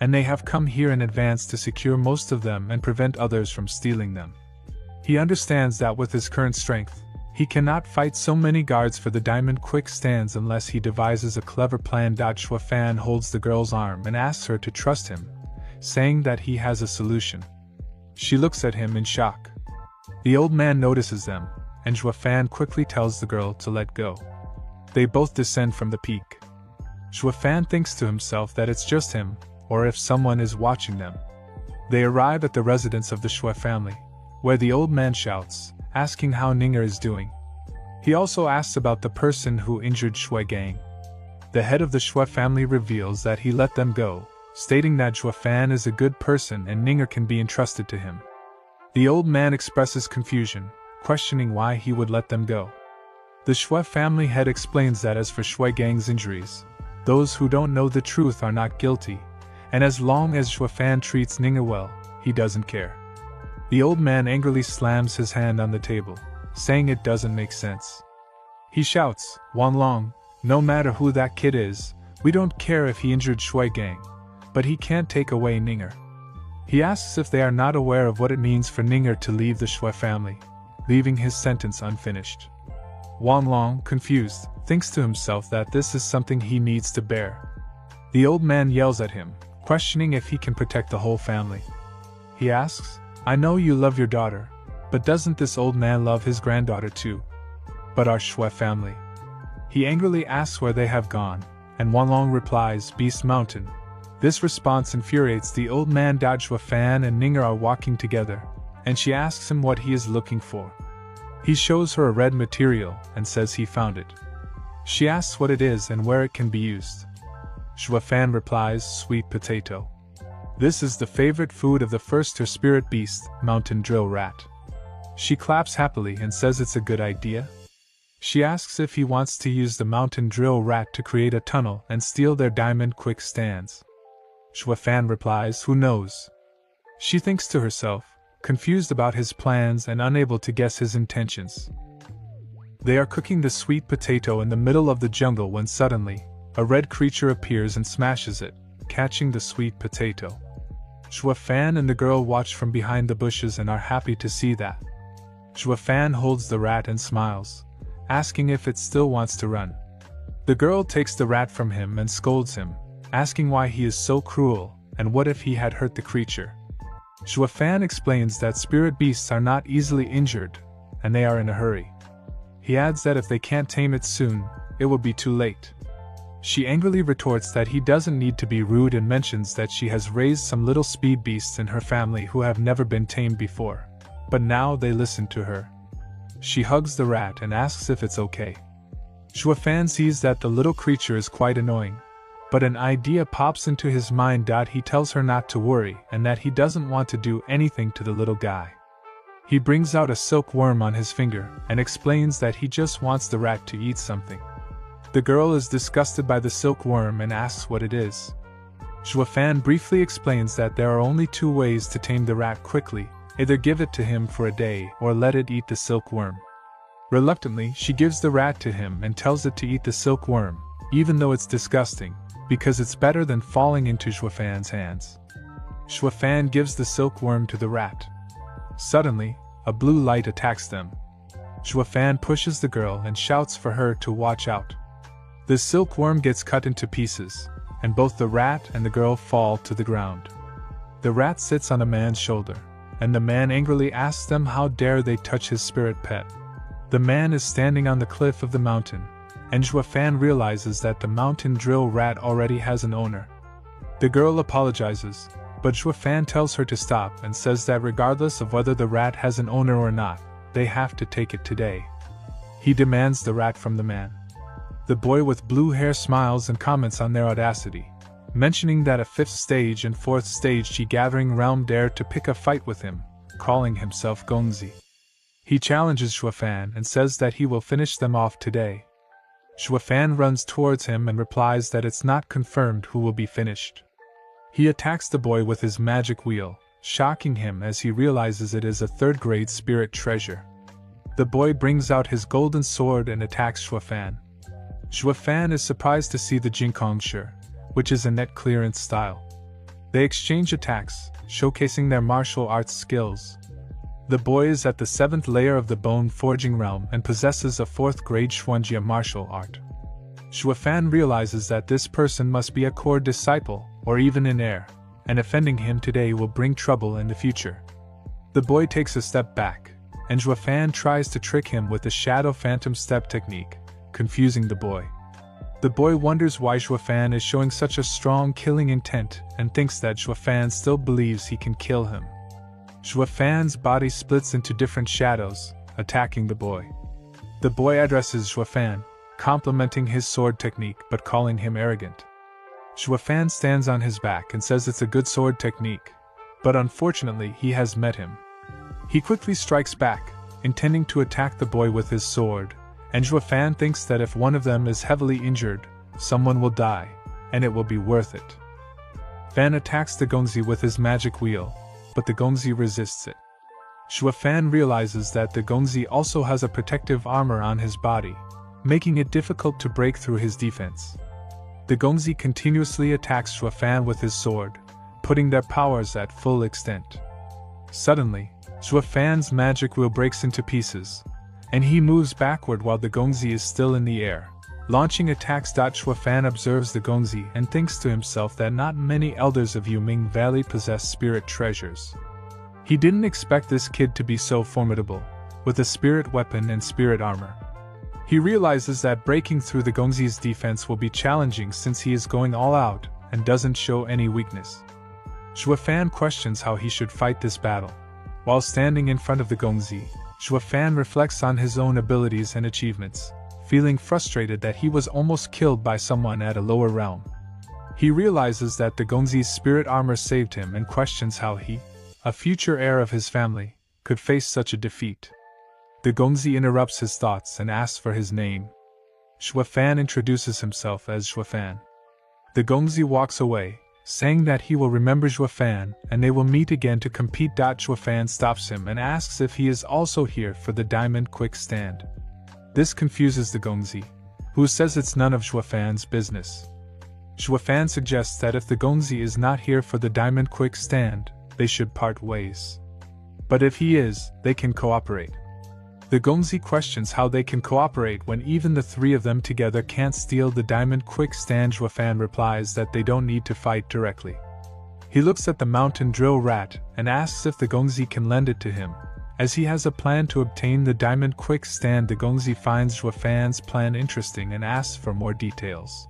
and they have come here in advance to secure most of them and prevent others from stealing them. He understands that with his current strength, he cannot fight so many guards for the diamond quick stands unless he devises a clever plan. Shuafan holds the girl's arm and asks her to trust him, saying that he has a solution. She looks at him in shock. The old man notices them, and Shuafan quickly tells the girl to let go. They both descend from the peak. Shuafan thinks to himself that it's just him, or if someone is watching them. They arrive at the residence of the Shui family, where the old man shouts, asking how Ninger is doing. He also asks about the person who injured Shui Gang. The head of the Shui family reveals that he let them go, stating that Shuafan is a good person and Ninger can be entrusted to him. The old man expresses confusion, questioning why he would let them go. The Shui family head explains that as for Shui Gang's injuries, those who don't know the truth are not guilty, and as long as Shuafan treats Ninger well, he doesn't care. The old man angrily slams his hand on the table, saying it doesn't make sense. He shouts, Wanlong, no matter who that kid is, we don't care if he injured Shui Gang, but he can't take away Ninger. He asks if they are not aware of what it means for Ninger to leave the Shui family, leaving his sentence unfinished. Wanlong, confused, thinks to himself that this is something he needs to bear. The old man yells at him, questioning if he can protect the whole family. He asks, I know you love your daughter, but doesn't this old man love his granddaughter too? But our Shui family? He angrily asks where they have gone, and Wanlong replies, Beast Mountain. This response infuriates the old man. Shuafan and Ninger are walking together, and she asks him what he is looking for. He shows her a red material and says he found it. She asks what it is and where it can be used. Shuafan replies, sweet potato. This is the favorite food of the first her spirit beast, Mountain Drill Rat. She claps happily and says it's a good idea. She asks if he wants to use the Mountain Drill Rat to create a tunnel and steal their diamond quick stands. Shuafan replies, who knows? She thinks to herself, confused about his plans and unable to guess his intentions. They are cooking the sweet potato in the middle of the jungle when suddenly, a red creature appears and smashes it, catching the sweet potato. Shuafan and the girl watch from behind the bushes and are happy to see that. Shuafan holds the rat and smiles, asking if it still wants to run. The girl takes the rat from him and scolds him, asking why he is so cruel, and what if he had hurt the creature. Shuafan explains that spirit beasts are not easily injured, and they are in a hurry. He adds that if they can't tame it soon, it will be too late. She angrily retorts that he doesn't need to be rude and mentions that she has raised some little speed beasts in her family who have never been tamed before, but now they listen to her. She hugs the rat and asks if it's okay. Shuafan sees that the little creature is quite annoying, but an idea pops into his mind. He tells her not to worry and that he doesn't want to do anything to the little guy. He brings out a silkworm on his finger and explains that he just wants the rat to eat something. The girl is disgusted by the silkworm and asks what it is. Xuefan briefly explains that there are only 2 ways to tame the rat quickly: either give it to him for a day or let it eat the silkworm. Reluctantly, she gives the rat to him and tells it to eat the silkworm, even though it's disgusting, because it's better than falling into Xuefan's hands. Xuefan gives the silkworm to the rat. Suddenly, a blue light attacks them. Xuefan pushes the girl and shouts for her to watch out. The silkworm gets cut into pieces, and both the rat and the girl fall to the ground. The rat sits on a man's shoulder, and the man angrily asks them how dare they touch his spirit pet. The man is standing on the cliff of the mountain, and Xuefan realizes that the mountain drill rat already has an owner. The girl apologizes, but Xuefan tells her to stop and says that regardless of whether the rat has an owner or not, they have to take it today. He demands the rat from the man. The boy with blue hair smiles and comments on their audacity, mentioning that a 5th stage and 4th stage G gathering realm dare to pick a fight with him, calling himself Gongzi. He challenges Xuefan and says that he will finish them off today. Xuefan runs towards him and replies that it's not confirmed who will be finished. He attacks the boy with his magic wheel, shocking him as he realizes it is a 3rd-grade spirit treasure. The boy brings out his golden sword and attacks Xuefan. Xuefan is surprised to see the Jinkongshi, which is a net clearance style. They exchange attacks, showcasing their martial arts skills. The boy is at the 7th layer of the bone forging realm and possesses a 4th-grade Xuanjia martial art. Xuefan realizes that this person must be a core disciple, or even an heir, and offending him today will bring trouble in the future. The boy takes a step back, and Xuefan tries to trick him with the Shadow Phantom Step technique, confusing the boy. The boy wonders why Xuefan is showing such a strong killing intent and thinks that Xuefan still believes he can kill him. Xuefan's body splits into different shadows, attacking the boy. The boy addresses Xuefan, complimenting his sword technique but calling him arrogant. Xuefan stands on his back and says it's a good sword technique, but unfortunately he has met him. He quickly strikes back, intending to attack the boy with his sword, and Xuefan thinks that if one of them is heavily injured, someone will die, and it will be worth it. Fan attacks the Gongzi with his magic wheel, but the Gongzi resists it. Xuefan realizes that the Gongzi also has a protective armor on his body, making it difficult to break through his defense. The Gongzi continuously attacks Xuefan with his sword, putting their powers at full extent. Suddenly, Xuefan's magic wheel breaks into pieces, and he moves backward while the Gongzi is still in the air, launching attacks. Xuefan observes the Gongzi and thinks to himself that not many elders of Yuming Valley possess spirit treasures. He didn't expect this kid to be so formidable, with a spirit weapon and spirit armor. He realizes that breaking through the Gongzi's defense will be challenging since he is going all out and doesn't show any weakness. Xuefan questions how he should fight this battle. While standing in front of the Gongzi, Xuefan reflects on his own abilities and achievements, feeling frustrated that he was almost killed by someone at a lower realm. He realizes that the Gongzi's spirit armor saved him and questions how he, a future heir of his family, could face such a defeat. The Gongzi interrupts his thoughts and asks for his name. Xuefan introduces himself as Xuefan. The Gongzi walks away, saying that he will remember Xuefan and they will meet again to compete. Xuefan stops him and asks if he is also here for the diamond quick stand. This confuses the Gongzi, who says it's none of Xuefan's business. Xuefan suggests that if the Gongzi is not here for the diamond quick stand, they should part ways. But if he is, they can cooperate. The Gongzi questions how they can cooperate when even the 3 of them together can't steal the diamond quick stand. Xuefan replies that they don't need to fight directly. He looks at the mountain drill rat and asks if the Gongzi can lend it to him, as he has a plan to obtain the diamond quick stand. The Gongzi finds Xuefan's plan interesting and asks for more details.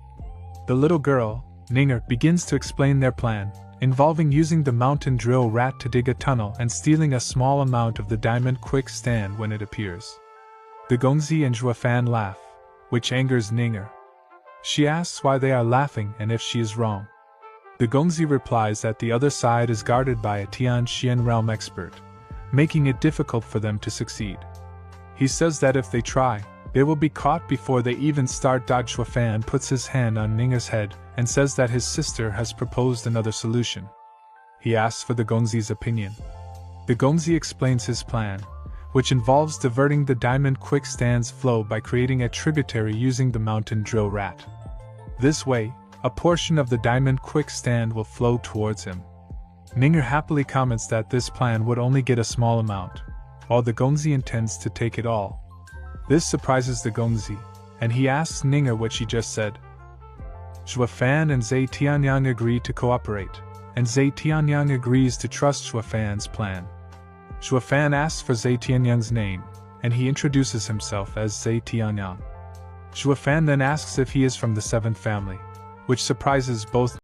The little girl, Ninger, begins to explain their plan, involving using the mountain drill rat to dig a tunnel and stealing a small amount of the diamond quick stand when it appears. The Gongzi and Xuefan laugh, which angers Ninger. She asks why they are laughing and if she is wrong. The Gongzi replies that the other side is guarded by a Tianxian realm expert, making it difficult for them to succeed. He says that if they try, they will be caught before they even start. Shuafan puts his hand on Ninger's head and says that his sister has proposed another solution. He asks for the Gongzi's opinion. The Gongzi explains his plan, which involves diverting the diamond quickstand's flow by creating a tributary using the mountain drill rat. This way, a portion of the diamond quickstand will flow towards him. Ninger happily comments that this plan would only get a small amount, while the Gongzi intends to take it all. This surprises the Gongzi, and he asks Ninger what she just said. Shuafan and Zhe Tianyang agree to cooperate, and Zhe Tianyang agrees to trust Shuafan's plan. Shuafan asks for Zhe Tianyang's name, and he introduces himself as Zhe Tianyang. Shuafan then asks if he is from the 7th family, which surprises both